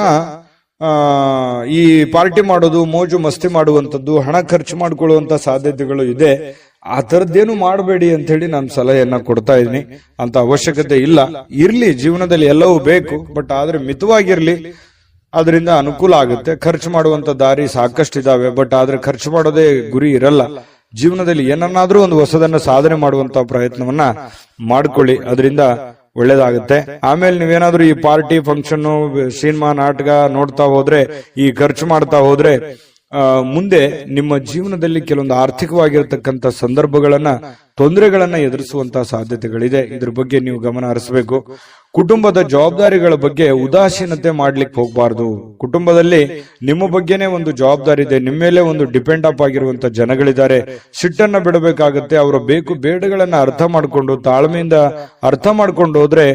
Speaker 1: ಈ ಪಾರ್ಟಿ ಮಾಡೋದು, ಮೋಜು ಮಸ್ತಿ ಮಾಡುವಂತದ್ದು, ಹಣ ಖರ್ಚು ಮಾಡಿಕೊಳ್ಳುವಂತ ಸಾಧ್ಯತೆಗಳು ಇದೆ. ಆ ತರದ್ದೇನು ಮಾಡಬೇಡಿ ಅಂತ ಹೇಳಿ ನಾನು ಸಲಹೆಯನ್ನ ಕೊಡ್ತಾ ಇದ್ದೀನಿ. ಅಂತ ಅವಶ್ಯಕತೆ ಇಲ್ಲ. ಇರ್ಲಿ, ಜೀವನದಲ್ಲಿ ಎಲ್ಲವೂ ಬೇಕು, ಬಟ್ ಆದ್ರೆ ಮಿತವಾಗಿರ್ಲಿ. ಅದರಿಂದ ಅನುಕೂಲ ಆಗುತ್ತೆ. ಖರ್ಚು ಮಾಡುವಂತ ದಾರಿ ಸಾಕಷ್ಟು ಇದಾವೆ, ಬಟ್ ಆದ್ರೆ ಖರ್ಚು ಮಾಡೋದೇ ಗುರಿ ಇರಲ್ಲ. ಜೀವನದಲ್ಲಿ ಏನನ್ನಾದ್ರೂ ಒಂದು ಹೊಸದನ್ನ ಸಾಧನೆ ಮಾಡುವಂತ ಪ್ರಯತ್ನವನ್ನ ಮಾಡ್ಕೊಳ್ಳಿ, ಅದರಿಂದ ಒಳ್ಳೇದಾಗುತ್ತೆ. ಆಮೇಲೆ ನೀವೇನಾದ್ರೂ ಈ ಪಾರ್ಟಿ, ಫಂಕ್ಷನ್, ಸಿನಿಮಾ, ನಾಟಕ ನೋಡ್ತಾ ಹೋದ್ರೆ, ಈ ಖರ್ಚು ಮಾಡ್ತಾ ಹೋದ್ರೆ ಮುಂದೆ ನಿಮ್ಮ ಜೀವನದಲ್ಲಿ ಕೆಲವೊಂದು ಆರ್ಥಿಕವಾಗಿರತಕ್ಕಂತ ಸಂದರ್ಭಗಳನ್ನ, ತೊಂದರೆಗಳನ್ನ ಎದುರಿಸುವಂತಹ ಸಾಧ್ಯತೆಗಳಿದೆ. ಇದ್ರ ಬಗ್ಗೆ ನೀವು ಗಮನ ಹರಿಸಬೇಕು. ಕುಟುಂಬದ ಜವಾಬ್ದಾರಿಗಳ ಬಗ್ಗೆ ಉದಾಸೀನತೆ ಮಾಡ್ಲಿಕ್ಕೆ ಹೋಗಬಾರ್ದು. ಕುಟುಂಬದಲ್ಲಿ ನಿಮ್ಮ ಬಗ್ಗೆನೇ ಒಂದು ಜವಾಬ್ದಾರಿ ಇದೆ, ನಿಮ್ಮ ಮೇಲೆ ಒಂದು ಡಿಪೆಂಡ್ ಅಪ್ ಆಗಿರುವಂತ ಜನಗಳಿದ್ದಾರೆ. ಸಿಟ್ಟನ್ನ ಬಿಡಬೇಕಾಗತ್ತೆ. ಅವರ ಬೇಕು ಬೇಡಗಳನ್ನ ಅರ್ಥ ಮಾಡಿಕೊಂಡು, ತಾಳ್ಮೆಯಿಂದ ಅರ್ಥ ಮಾಡ್ಕೊಂಡು ಹೋದ್ರೆ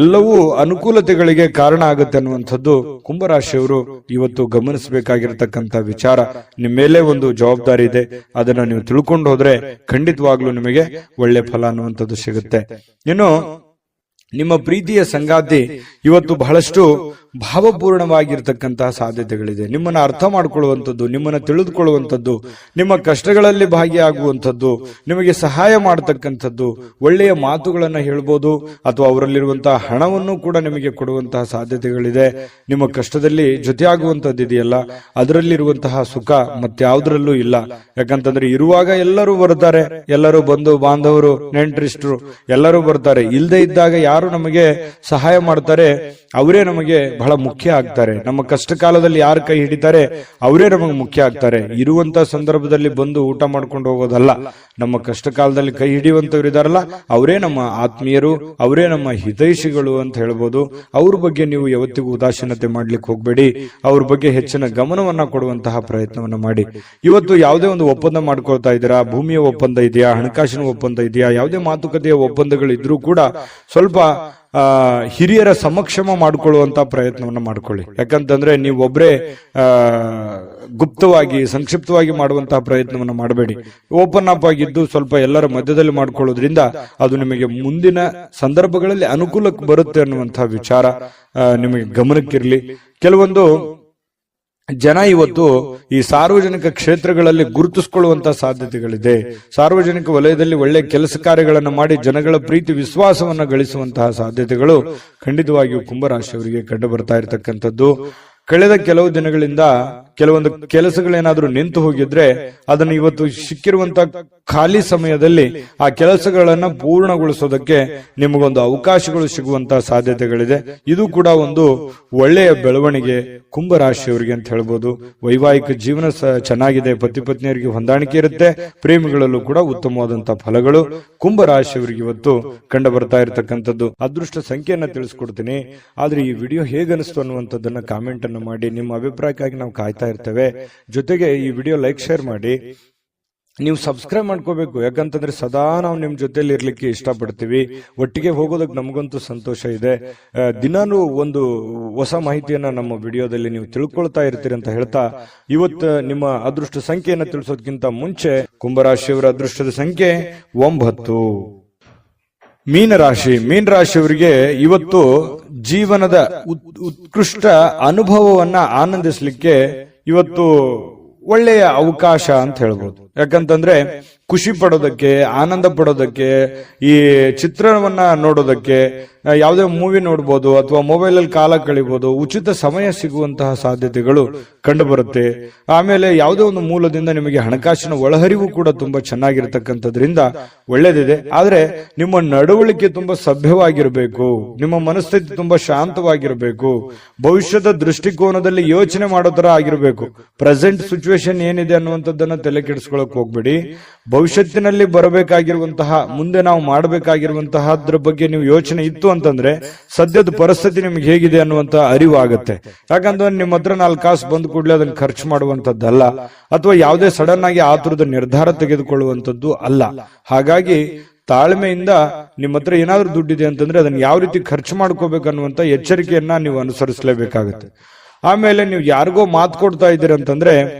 Speaker 1: ಎಲ್ಲವೂ ಅನುಕೂಲತೆಗಳಿಗೆ ಕಾರಣ ಆಗುತ್ತೆ ಅನ್ನುವಂಥದ್ದು ಕುಂಭರಾಶಿಯವರು ಇವತ್ತು ಗಮನಿಸಬೇಕಾಗಿರತಕ್ಕಂತ ವಿಚಾರ. ನಿಮ್ಮ ಮೇಲೆ ಒಂದು ಜವಾಬ್ದಾರಿ ಇದೆ, ಅದನ್ನ ನೀವು ತಿಳ್ಕೊಂಡು ಹೋದ್ರೆ ಖಂಡಿತವಾಗ್ಲೂ ನಿಮಗೆ ಒಳ್ಳೆ ಫಲ ಅನ್ನುವಂಥದ್ದು ಸಿಗುತ್ತೆ. ಇನ್ನು ನಿಮ್ಮ ಪ್ರೀತಿಯ ಸಂಗಾತಿ ಇವತ್ತು ಬಹಳಷ್ಟು ಭಾವಪೂರ್ಣವಾಗಿರ್ತಕ್ಕಂತಹ ಸಾಧ್ಯತೆಗಳಿದೆ. ನಿಮ್ಮನ್ನ ಅರ್ಥ ಮಾಡಿಕೊಳ್ಳುವಂಥದ್ದು, ನಿಮ್ಮನ್ನ ತಿಳಿದುಕೊಳ್ಳುವಂಥದ್ದು, ನಿಮ್ಮ ಕಷ್ಟಗಳಲ್ಲಿ ಭಾಗಿಯಾಗುವಂಥದ್ದು, ನಿಮಗೆ ಸಹಾಯ ಮಾಡತಕ್ಕಂಥದ್ದು, ಒಳ್ಳೆಯ ಮಾತುಗಳನ್ನ ಹೇಳ್ಬೋದು, ಅಥವಾ ಅವರಲ್ಲಿರುವಂತಹ ಹಣವನ್ನು ಕೂಡ ನಿಮಗೆ ಕೊಡುವಂತಹ ಸಾಧ್ಯತೆಗಳಿದೆ. ನಿಮ್ಮ ಕಷ್ಟದಲ್ಲಿ ಜೊತೆಯಾಗುವಂಥದ್ದು ಇದೆಯಲ್ಲ, ಅದರಲ್ಲಿರುವಂತಹ ಸುಖ ಮತ್ಯಾವುದರಲ್ಲೂ ಇಲ್ಲ. ಯಾಕಂತಂದ್ರೆ ಇರುವಾಗ ಎಲ್ಲರೂ ಬರ್ತಾರೆ, ಎಲ್ಲರೂ ಬಂಧು ಬಾಂಧವರು, ನೆಂಟರಿಷ್ಟರು ಎಲ್ಲರೂ ಬರ್ತಾರೆ. ಇಲ್ಲದೆ ಇದ್ದಾಗ ಯಾರು ನಮಗೆ ಸಹಾಯ ಮಾಡ್ತಾರೆ ಅವರೇ ನಮಗೆ ಬಹಳ ಮುಖ್ಯ ಆಗ್ತಾರೆ. ನಮ್ಮ ಕಷ್ಟ ಕಾಲದಲ್ಲಿ ಯಾರು ಕೈ ಹಿಡಿತಾರೆ ಅವರೇ ನಮಗೆ ಮುಖ್ಯ ಆಗ್ತಾರೆ. ಇರುವಂತ ಸಂದರ್ಭದಲ್ಲಿ ಬಂದು ಊಟ ಮಾಡ್ಕೊಂಡು ಹೋಗೋದಲ್ಲ. ನಮ್ಮ ಕಷ್ಟ ಕಾಲದಲ್ಲಿ ಕೈ ಹಿಡಿಯುವಂತವ್ರು ಇದಾರಲ್ಲ, ಅವರೇ ನಮ್ಮ ಆತ್ಮೀಯರು, ಅವರೇ ನಮ್ಮ ಹಿತೈಷಿಗಳು ಅಂತ ಹೇಳ್ಬೋದು. ಅವ್ರ ಬಗ್ಗೆ ನೀವು ಯಾವತ್ತಿಗೂ ಉದಾಸೀನತೆ ಮಾಡ್ಲಿಕ್ಕೆ ಹೋಗ್ಬೇಡಿ. ಅವ್ರ ಬಗ್ಗೆ ಹೆಚ್ಚಿನ ಗಮನವನ್ನ ಕೊಡುವಂತಹ ಪ್ರಯತ್ನವನ್ನ ಮಾಡಿ. ಇವತ್ತು ಯಾವುದೇ ಒಂದು ಒಪ್ಪಂದ ಮಾಡ್ಕೊಳ್ತಾ ಇದ್ದೀರಾ, ಭೂಮಿಯ ಒಪ್ಪಂದ ಇದೆಯಾ, ಹಣಕಾಸಿನ ಒಪ್ಪಂದ ಇದೆಯಾ, ಯಾವುದೇ ಮಾತುಕತೆಯ ಒಪ್ಪಂದಗಳು ಇದ್ರೂ ಕೂಡ ಸ್ವಲ್ಪ ಹಿರಿಯರ ಸಮಕ್ಷಮ ಮಾಡಿಕೊಳ್ಳುವಂತ ಪ್ರಯತ್ನವನ್ನ ಮಾಡ್ಕೊಳ್ಳಿ. ಯಾಕಂತಂದ್ರೆ ನೀವು ಒಬ್ಬರೇ ಗುಪ್ತವಾಗಿ, ಸಂಕ್ಷಿಪ್ತವಾಗಿ ಮಾಡುವಂತಹ ಪ್ರಯತ್ನವನ್ನ ಮಾಡಬೇಡಿ. ಓಪನ್ ಅಪ್ ಆಗಿದ್ದು ಸ್ವಲ್ಪ ಎಲ್ಲರ ಮಧ್ಯದಲ್ಲಿ ಮಾಡ್ಕೊಳ್ಳೋದ್ರಿಂದ ಅದು ನಿಮಗೆ ಮುಂದಿನ ಸಂದರ್ಭಗಳಲ್ಲಿ ಅನುಕೂಲಕ್ಕೆ ಬರುತ್ತೆ ಅನ್ನುವಂತಹ ವಿಚಾರ ನಿಮಗೆ ಗಮನಕ್ಕಿರಲಿ. ಕೆಲವೊಂದು ಜನ ಇವತ್ತು ಈ ಸಾರ್ವಜನಿಕ ಕ್ಷೇತ್ರಗಳಲ್ಲಿ ಗುರುತಿಸಿಕೊಳ್ಳುವಂತಹ ಸಾಧ್ಯತೆಗಳಿದೆ. ಸಾರ್ವಜನಿಕ ವಲಯದಲ್ಲಿ ಒಳ್ಳೆ ಕೆಲಸ ಕಾರ್ಯಗಳನ್ನು ಮಾಡಿ ಜನಗಳ ಪ್ರೀತಿ ವಿಶ್ವಾಸವನ್ನ ಗಳಿಸುವಂತಹ ಸಾಧ್ಯತೆಗಳು ಖಂಡಿತವಾಗಿಯೂ ಕುಂಭರಾಶಿಯವರಿಗೆ ಕಂಡು ಬರ್ತಾ ಇರತಕ್ಕಂಥದ್ದು. ಕಳೆದ ಕೆಲವು ದಿನಗಳಿಂದ ಕೆಲವೊಂದು ಕೆಲಸಗಳೇನಾದ್ರೂ ನಿಂತು ಹೋಗಿದ್ರೆ ಅದನ್ನು ಇವತ್ತು ಸಿಕ್ಕಿರುವಂತ ಖಾಲಿ ಸಮಯದಲ್ಲಿ ಆ ಕೆಲಸಗಳನ್ನ ಪೂರ್ಣಗೊಳಿಸೋದಕ್ಕೆ ನಿಮಗೊಂದು ಅವಕಾಶಗಳು ಸಿಗುವಂತಹ ಸಾಧ್ಯತೆಗಳಿದೆ. ಇದು ಕೂಡ ಒಂದು ಒಳ್ಳೆಯ ಬೆಳವಣಿಗೆ ಕುಂಭರಾಶಿಯವರಿಗೆ ಅಂತ ಹೇಳ್ಬೋದು. ವೈವಾಹಿಕ ಜೀವನ ಚೆನ್ನಾಗಿದೆ, ಪತಿ ಪತ್ನಿಯರಿಗೆ ಹೊಂದಾಣಿಕೆ ಇರುತ್ತೆ, ಪ್ರೇಮಿಗಳಲ್ಲೂ ಕೂಡ ಉತ್ತಮವಾದಂತಹ ಫಲಗಳು ಕುಂಭರಾಶಿಯವರಿಗೆ ಇವತ್ತು ಕಂಡು ಬರ್ತಾ ಇರತಕ್ಕಂಥದ್ದು. ಅದೃಷ್ಟ ಸಂಖ್ಯೆಯನ್ನ ತಿಳಿಸ್ಕೊಡ್ತೀನಿ. ಆದ್ರೆ ಈ ವಿಡಿಯೋ ಹೇಗನಿಸ್ತು ಅನ್ನುವಂಥದ್ದನ್ನ ಕಾಮೆಂಟ್ ಅನ್ನು ಮಾಡಿ. ನಿಮ್ಮ ಅಭಿಪ್ರಾಯಕ್ಕಾಗಿ ನಾವು ಕಾಯ್ತಾ ಕಾಯ್ತಾ ಇರ್ತೇವೆ. ಜೊತೆಗೆ ಈ ವಿಡಿಯೋ ಲೈಕ್ ಶೇರ್ ಮಾಡಿ. ನೀವು ಸಬ್ಸ್ಕ್ರೈಬ್ ಮಾಡ್ಕೋಬೇಕು, ಯಾಕಂತಂದ್ರೆ ಸದಾ ನಾವು ನಿಮ್ ಜೊತೆಲಿ ಇರ್ಲಿಕ್ಕೆ ಇಷ್ಟಪಡ್ತೀವಿ. ಒಟ್ಟಿಗೆ ಹೋಗೋದಕ್ಕೆ ನಮಗಂತೂ ಸಂತೋಷ ಇದೆ. ದಿನಾನು ಒಂದು ಹೊಸ ಮಾಹಿತಿಯನ್ನ ನಮ್ಮ ವಿಡಿಯೋದಲ್ಲಿ ನೀವು ತಿಳ್ಕೊಳ್ತಾ ಇರ್ತೀರಿ ಅಂತ ಹೇಳ್ತಾ, ಇವತ್ತು ನಿಮ್ಮ ಅದೃಷ್ಟ ಸಂಖ್ಯೆಯನ್ನು ತಿಳಿಸೋದಕ್ಕಿಂತ ಮುಂಚೆ ಕುಂಭರಾಶಿಯವರ ಅದೃಷ್ಟದ ಸಂಖ್ಯೆ 9. ಮೀನರಾಶಿಯವರಿಗೆ ಇವತ್ತು ಜೀವನದ ಉತ್ಕೃಷ್ಟ ಅನುಭವವನ್ನ ಆನಂದಿಸಲಿಕ್ಕೆ ಇವತ್ತು ಒಳ್ಳೆಯ ಅವಕಾಶ ಅಂತ ಹೇಳ್ಬೋದು. ಯಾಕಂತಂದ್ರೆ ಖುಷಿ ಪಡೋದಕ್ಕೆ, ಆನಂದ ಪಡೋದಕ್ಕೆ, ಈ ಚಿತ್ರಣವನ್ನ ನೋಡೋದಕ್ಕೆ, ಯಾವುದೇ ಮೂವಿ ನೋಡ್ಬೋದು ಅಥವಾ ಮೊಬೈಲ್ ಅಲ್ಲಿ ಕಾಲ ಕಳಿಬಹುದು, ಉಚಿತ ಸಮಯ ಸಿಗುವಂತಹ ಸಾಧ್ಯತೆಗಳು ಕಂಡು ಬರುತ್ತೆ. ಆಮೇಲೆ ಯಾವುದೇ ಒಂದು ಮೂಲದಿಂದ ನಿಮಗೆ ಹಣಕಾಸಿನ ಒಳಹರಿವು ಕೂಡ ತುಂಬಾ ಚೆನ್ನಾಗಿರ್ತಕ್ಕಂಥದ್ರಿಂದ ಒಳ್ಳೇದಿದೆ. ಆದ್ರೆ ನಿಮ್ಮ ನಡವಳಿಕೆ ತುಂಬಾ ಸಭ್ಯವಾಗಿರಬೇಕು, ನಿಮ್ಮ ಮನಸ್ಥಿತಿ ತುಂಬಾ ಶಾಂತವಾಗಿರಬೇಕು, ಭವಿಷ್ಯದ ದೃಷ್ಟಿಕೋನದಲ್ಲಿ ಯೋಚನೆ ಮಾಡೋ ತರ ಆಗಿರಬೇಕು. ಪ್ರೆಸೆಂಟ್ ಸಿಚುವೇಶನ್ ಏನಿದೆ ಅನ್ನುವಂಥದ್ದನ್ನ ತಲೆ ಕೆಡಿಸ್ಕೊಳಕ್ ಹೋಗ್ಬೇಡಿ. ಭವಿಷ್ಯತ್ತಿನಲ್ಲಿ ಬರಬೇಕಾಗಿರುವಂತಹ, ಮುಂದೆ ನಾವು ಮಾಡಬೇಕಾಗಿರುವಂತಹದ್ರ ಬಗ್ಗೆ ನೀವು ಯೋಚನೆ ಇತ್ತು ಅಂತಂದ್ರೆ ಸದ್ಯದ ಪರಿಸ್ಥಿತಿ ನಿಮ್ಗೆ ಹೇಗಿದೆ ಅನ್ನುವಂತ ಅರಿವು ಆಗತ್ತೆ. ಯಾಕಂದ್ರೆ ನಿಮ್ಮ ಹತ್ರ 4 ಕಾಸು ಬಂದ್ ಕೂಡಲೇ ಅದನ್ನ ಖರ್ಚು ಮಾಡುವಂತದ್ದಲ್ಲ, ಅಥವಾ ಯಾವುದೇ ಸಡನ್ ಆಗಿ ಆತುರದ ನಿರ್ಧಾರ ತೆಗೆದುಕೊಳ್ಳುವಂತದ್ದು ಅಲ್ಲ. ಹಾಗಾಗಿ ತಾಳ್ಮೆಯಿಂದ ನಿಮ್ಮ ಹತ್ರ ಏನಾದ್ರೂ ದುಡ್ಡಿದೆ ಅಂತಂದ್ರೆ ಅದನ್ನ ಯಾವ ರೀತಿ ಖರ್ಚು ಮಾಡ್ಕೋಬೇಕನ್ನುವಂತ ಎಚ್ಚರಿಕೆಯನ್ನ ನೀವು ಅನುಸರಿಸಲೇಬೇಕಾಗುತ್ತೆ. ಆಮೇಲೆ ನೀವು ಯಾರಿಗೋ ಮಾತು ಕೊಡ್ತಾ ಇದ್ದೀರಿ ಅಂತಂದ್ರೆ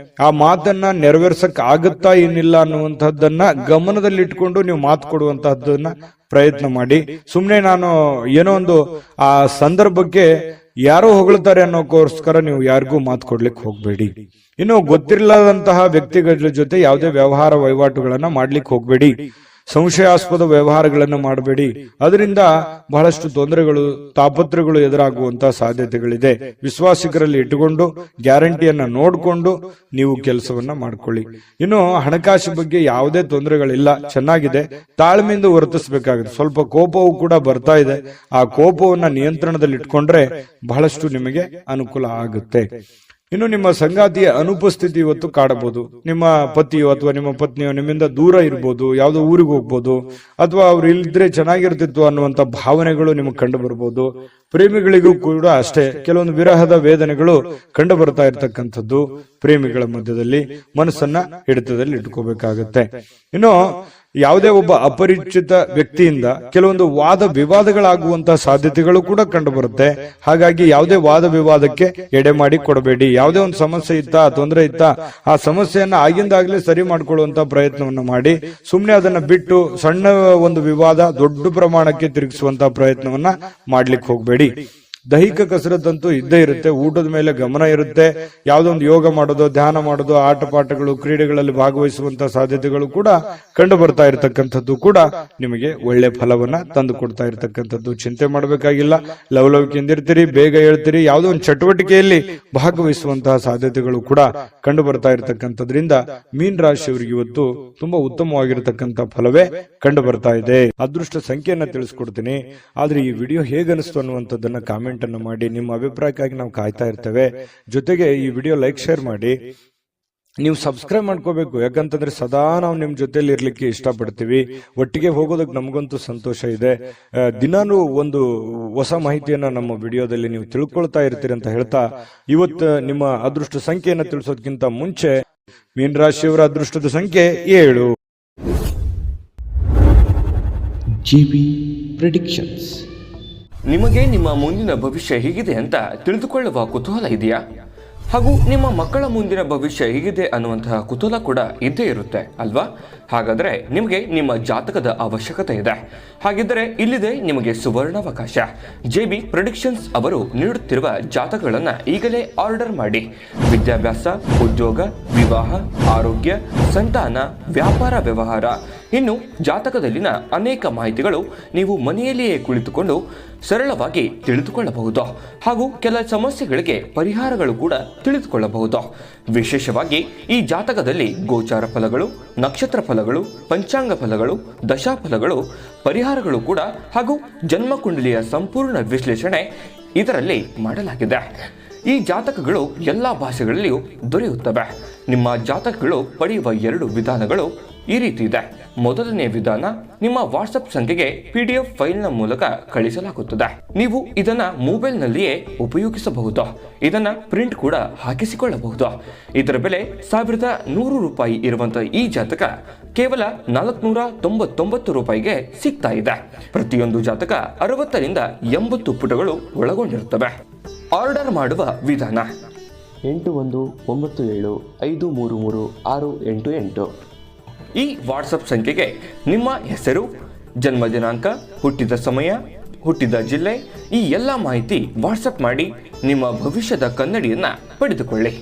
Speaker 1: ಆ ಮಾತನ್ನ ನೆರವೇರ್ಸಕ್ ಆಗುತ್ತಾ ಏನಿಲ್ಲ ಅನ್ನುವಂಥದ್ದನ್ನ ಗಮನದಲ್ಲಿಟ್ಕೊಂಡು ನೀವು ಮಾತು ಕೊಡುವಂತಹದ್ದನ್ನ ಪ್ರಯತ್ನ ಮಾಡಿ. ಸುಮ್ನೆ ನಾನು ಏನೋ ಒಂದು ಆ ಸಂದರ್ಭಕ್ಕೆ ಯಾರೋ ಹೊಗಳ್ತಾರೆ ಅನ್ನೋಕ್ಕೋಸ್ಕರ ನೀವು ಯಾರಿಗೂ ಮಾತು ಕೊಡ್ಲಿಕ್ಕೆ ಹೋಗ್ಬೇಡಿ. ಇನ್ನು ಗೊತ್ತಿರಲಾದಂತಹ ವ್ಯಕ್ತಿಗಳ ಜೊತೆ ಯಾವುದೇ ವ್ಯವಹಾರ ವಹಿವಾಟುಗಳನ್ನ ಮಾಡ್ಲಿಕ್ಕೆ ಹೋಗ್ಬೇಡಿ. ಸಂಶಯಾಸ್ಪದ ವ್ಯವಹಾರಗಳನ್ನು ಮಾಡಬೇಡಿ. ಅದರಿಂದ ಬಹಳಷ್ಟು ತೊಂದರೆಗಳು, ತಾಪತ್ರಗಳು ಎದುರಾಗುವಂತಹ ಸಾಧ್ಯತೆಗಳಿದೆ. ವಿಶ್ವಾಸಿಕರಲ್ಲಿ ಇಟ್ಟುಕೊಂಡು ಗ್ಯಾರಂಟಿಯನ್ನ ನೋಡಿಕೊಂಡು ನೀವು ಕೆಲಸವನ್ನ ಮಾಡ್ಕೊಳ್ಳಿ. ಇನ್ನು ಹಣಕಾಸು ಬಗ್ಗೆ ಯಾವುದೇ ತೊಂದರೆಗಳಿಲ್ಲ, ಚೆನ್ನಾಗಿದೆ. ತಾಳ್ಮೆಯಿಂದ ವರ್ತಿಸಬೇಕಾಗುತ್ತೆ. ಸ್ವಲ್ಪ ಕೋಪವೂ ಕೂಡ ಬರ್ತಾ ಇದೆ. ಆ ಕೋಪವನ್ನ ನಿಯಂತ್ರಣದಲ್ಲಿ ಇಟ್ಕೊಂಡ್ರೆ ಬಹಳಷ್ಟು ನಿಮಗೆ ಅನುಕೂಲ ಆಗುತ್ತೆ. ಇನ್ನು ನಿಮ್ಮ ಸಂಗಾತಿಯ ಅನುಪಸ್ಥಿತಿ ಇವತ್ತು ಕಾಡಬಹುದು. ನಿಮ್ಮ ಪತಿಯೋ ಅಥವಾ ನಿಮ್ಮ ಪತ್ನಿಯೋ ನಿಮ್ಮಿಂದ ದೂರ ಇರ್ಬೋದು, ಯಾವುದೋ ಊರಿಗೆ ಹೋಗ್ಬೋದು, ಅಥವಾ ಅವ್ರು ಇಲ್ದ್ರೆ ಚೆನ್ನಾಗಿರ್ತಿತ್ತು ಅನ್ನುವಂತ ಭಾವನೆಗಳು ನಿಮಗೆ ಕಂಡು ಬರ್ಬೋದು. ಪ್ರೇಮಿಗಳಿಗೂ ಕೂಡ ಅಷ್ಟೇ ಕೆಲವೊಂದು ವಿರಹದ ವೇದನೆಗಳು ಕಂಡು ಬರ್ತಾ ಇರ್ತಕ್ಕಂಥದ್ದು. ಪ್ರೇಮಿಗಳ ಮಧ್ಯದಲ್ಲಿ ಮನಸ್ಸನ್ನ ಹಿಡಿತದಲ್ಲಿ ಇಟ್ಕೋಬೇಕಾಗತ್ತೆ. ಇನ್ನು ಯಾವುದೇ ಒಬ್ಬ ಅಪರಿಚಿತ ವ್ಯಕ್ತಿಯಿಂದ ಕೆಲವೊಂದು ವಾದ ವಿವಾದಗಳಾಗುವಂತಹ ಸಾಧ್ಯತೆಗಳು ಕೂಡ ಕಂಡು ಬರುತ್ತೆ. ಹಾಗಾಗಿ ಯಾವುದೇ ವಾದ ವಿವಾದಕ್ಕೆ ಎಡೆ ಮಾಡಿ ಕೊಡಬೇಡಿ. ಯಾವುದೇ ಒಂದು ಸಮಸ್ಯೆ ಇತ್ತಾ, ತೊಂದರೆ ಇತ್ತಾ, ಆ ಸಮಸ್ಯೆಯನ್ನ ಆಗಿಂದಾಗ್ಲೇ ಸರಿ ಮಾಡ್ಕೊಳ್ಳುವಂತ ಪ್ರಯತ್ನವನ್ನ ಮಾಡಿ. ಸುಮ್ನೆ ಅದನ್ನ ಬಿಟ್ಟು ಸಣ್ಣ ಒಂದು ವಿವಾದ ದೊಡ್ಡ ಪ್ರಮಾಣಕ್ಕೆ ತಿರುಗಿಸುವಂತಹ ಪ್ರಯತ್ನವನ್ನ ಮಾಡ್ಲಿಕ್ಕೆ ಹೋಗ್ಬೇಡಿ. ದೈಹಿಕ ಕಸರತ್ತಂತೂ ಇದ್ದೇ ಇರುತ್ತೆ. ಊಟದ ಮೇಲೆ ಗಮನ ಇರುತ್ತೆ. ಯಾವುದೋ ಒಂದು ಯೋಗ ಮಾಡೋದು, ಧ್ಯಾನ ಮಾಡೋದು, ಆಟ ಪಾಠಗಳು, ಕ್ರೀಡೆಗಳಲ್ಲಿ ಭಾಗವಹಿಸುವಂತಹ ಸಾಧ್ಯತೆಗಳು ಕೂಡ ಕಂಡು ಬರ್ತಾ ಇರತಕ್ಕಂಥದ್ದು ಕೂಡ ನಿಮಗೆ ಒಳ್ಳೆ ಫಲವನ್ನ ತಂದು ಕೊಡ್ತಾ ಇರತಕ್ಕಂಥದ್ದು. ಚಿಂತೆ ಮಾಡಬೇಕಾಗಿಲ್ಲ. ಲವಲವಿಕೆಯಿಂದ ಇರ್ತೀರಿ, ಬೇಗ ಹೇಳ್ತೀರಿ. ಯಾವುದೋ ಒಂದು ಚಟುವಟಿಕೆಯಲ್ಲಿ ಭಾಗವಹಿಸುವಂತಹ ಸಾಧ್ಯತೆಗಳು ಕೂಡ ಕಂಡು ಬರ್ತಾ ಇರತಕ್ಕಂಥದ್ರಿಂದ ಮೀನ್ ರಾಶಿಯವರಿಗೆ ಇವತ್ತು ತುಂಬಾ ಉತ್ತಮವಾಗಿರತಕ್ಕಂಥ ಫಲವೇ ಕಂಡು ಬರ್ತಾ ಇದೆ. ಅದೃಷ್ಟ ಸಂಖ್ಯೆಯನ್ನ ತಿಳಿಸ್ಕೊಡ್ತೀನಿ. ಆದ್ರೆ ಈ ವಿಡಿಯೋ ಹೇಗನಿಸ್ತು ಅನ್ನುವಂಥದ್ದನ್ನ ಕಾಮೆಂಟ್ ಅನ್ನು ಮಾಡಿ. ನಿಮ್ಮ ಅಭಿಪ್ರಾಯಕ್ಕಾಗಿ ನಾವು ಕಾಯ್ತಾ ಇರ್ತೇವೆ. ಜೊತೆಗೆ ಈ ವಿಡಿಯೋ ಲೈಕ್ ಶೇರ್ ಮಾಡಿ. ನೀವು ಸಬ್ಸ್ಕ್ರೈಬ್ ಮಾಡ್ಕೋಬೇಕು, ಯಾಕಂತಂದ್ರೆ ಸದಾ ನಾವು ನಿಮ್ ಜೊತೆಲಿ ಇರ್ಲಿಕ್ಕೆ ಇಷ್ಟಪಡ್ತೀವಿ. ಒಟ್ಟಿಗೆ ಹೋಗೋದಕ್ಕೆ ನಮಗಂತೂ ಸಂತೋಷ ಇದೆ. ದಿನಾನು ಒಂದು ಹೊಸ ಮಾಹಿತಿಯನ್ನ ನಮ್ಮ ವಿಡಿಯೋದಲ್ಲಿ ನೀವು ತಿಳ್ಕೊಳ್ತಾ ಇರ್ತೀರಿ ಅಂತ ಹೇಳ್ತಾ, ಇವತ್ತು ನಿಮ್ಮ ಅದೃಷ್ಟ ಸಂಖ್ಯೆಯನ್ನು ತಿಳಿಸೋದಕ್ಕಿಂತ ಮುಂಚೆ ಮೀನರಾಶಿಯವರ ಅದೃಷ್ಟದ ಸಂಖ್ಯೆ 7.
Speaker 2: GB predictions.
Speaker 3: ನಿಮಗೆ ನಿಮ್ಮ ಮುಂದಿನ ಭವಿಷ್ಯ ಹೇಗಿದೆ ಅಂತ ತಿಳಿದುಕೊಳ್ಳುವ ಕುತೂಹಲ ಇದೆಯಾ? ಹಾಗೂ ನಿಮ್ಮ ಮಕ್ಕಳ ಮುಂದಿನ ಭವಿಷ್ಯ ಹೇಗಿದೆ ಅನ್ನುವಂತಹ ಕುತೂಹಲ ಕೂಡ ಇದ್ದೇ ಇರುತ್ತೆ ಅಲ್ವಾ? ಹಾಗಾದರೆ ನಿಮಗೆ ನಿಮ್ಮ ಜಾತಕದ ಅವಶ್ಯಕತೆ ಇದೆ. ಹಾಗಿದ್ದರೆ ಇಲ್ಲಿದೆ ನಿಮಗೆ ಸುವರ್ಣಾವಕಾಶ. JB ಪ್ರೆಡಿಕ್ಷನ್ಸ್ ಅವರು ನೀಡುತ್ತಿರುವ ಜಾತಕಗಳನ್ನು ಈಗಲೇ ಆರ್ಡರ್ ಮಾಡಿ. ವಿದ್ಯಾಭ್ಯಾಸ, ಉದ್ಯೋಗ, ವಿವಾಹ, ಆರೋಗ್ಯ, ಸಂತಾನ, ವ್ಯಾಪಾರ ವ್ಯವಹಾರ, ಇನ್ನು ಜಾತಕದಲ್ಲಿನ ಅನೇಕ ಮಾಹಿತಿಗಳು ನೀವು ಮನೆಯಲ್ಲಿಯೇ ಕುಳಿತುಕೊಂಡು ಸರಳವಾಗಿ ತಿಳಿದುಕೊಳ್ಳಬಹುದು. ಹಾಗೂ ಕೆಲ ಸಮಸ್ಯೆಗಳಿಗೆ ಪರಿಹಾರಗಳು ಕೂಡ ತಿಳಿದುಕೊಳ್ಳಬಹುದು. ವಿಶೇಷವಾಗಿ ಈ ಜಾತಕದಲ್ಲಿ ಗೋಚಾರ ಫಲಗಳು, ನಕ್ಷತ್ರ ಫಲಗಳು, ಪಂಚಾಂಗ ಫಲಗಳು, ದಶಾಫಲಗಳು, ಪರಿಹಾರಗಳು ಕೂಡ ಹಾಗೂ ಜನ್ಮಕುಂಡಲಿಯ ಸಂಪೂರ್ಣ ವಿಶ್ಲೇಷಣೆ ಇದರಲ್ಲಿ ಮಾಡಲಾಗಿದೆ. ಈ ಜಾತಕಗಳು ಎಲ್ಲ ಭಾಷೆಗಳಲ್ಲಿಯೂ ದೊರೆಯುತ್ತವೆ. ನಿಮ್ಮ ಜಾತಕಗಳು ಪಡೆಯುವ 2 ವಿಧಾನಗಳು ಈ ರೀತಿ ಇದೆ. ಮೊದಲನೇ ವಿಧಾನ, ನಿಮ್ಮ ವಾಟ್ಸಪ್ ಸಂಖ್ಯೆಗೆ PDF ಫೈಲ್ನ ಮೂಲಕ ಕಳಿಸಲಾಗುತ್ತದೆ. ನೀವು ಇದನ್ನ ಮೊಬೈಲ್ನಲ್ಲಿಯೇ ಉಪಯೋಗಿಸಬಹುದು. ಇದನ್ನ ಪ್ರಿಂಟ್ ಕೂಡ ಹಾಕಿಸಿಕೊಳ್ಳಬಹುದು. ಇದರ ಬೆಲೆ 1100 ರೂಪಾಯಿ ಇರುವಂತಹ ಈ ಜಾತಕ ಕೇವಲ 499 ರೂಪಾಯಿಗೆ ಸಿಗ್ತಾ ಇದೆ. ಪ್ರತಿಯೊಂದು ಜಾತಕ 60 ರಿಂದ 80 ಪುಟಗಳು ಒಳಗೊಂಡಿರುತ್ತವೆ. ಆರ್ಡರ್ ಮಾಡುವ ವಿಧಾನ:
Speaker 4: 8197533688.
Speaker 3: ಈ ವಾಟ್ಸಪ್ ಸಂಖ್ಯೆಗೆ ನಿಮ್ಮ ಹೆಸರು, ಜನ್ಮ ದಿನಾಂಕ, ಹುಟ್ಟಿದ ಸಮಯ, ಹುಟ್ಟಿದ ಜಿಲ್ಲೆ, ಈ ಎಲ್ಲ ಮಾಹಿತಿ ವಾಟ್ಸಪ್ ಮಾಡಿ ನಿಮ್ಮ ಭವಿಷ್ಯದ ಕನ್ನಡಿಯನ್ನ ಪಡೆದುಕೊಳ್ಳಿ.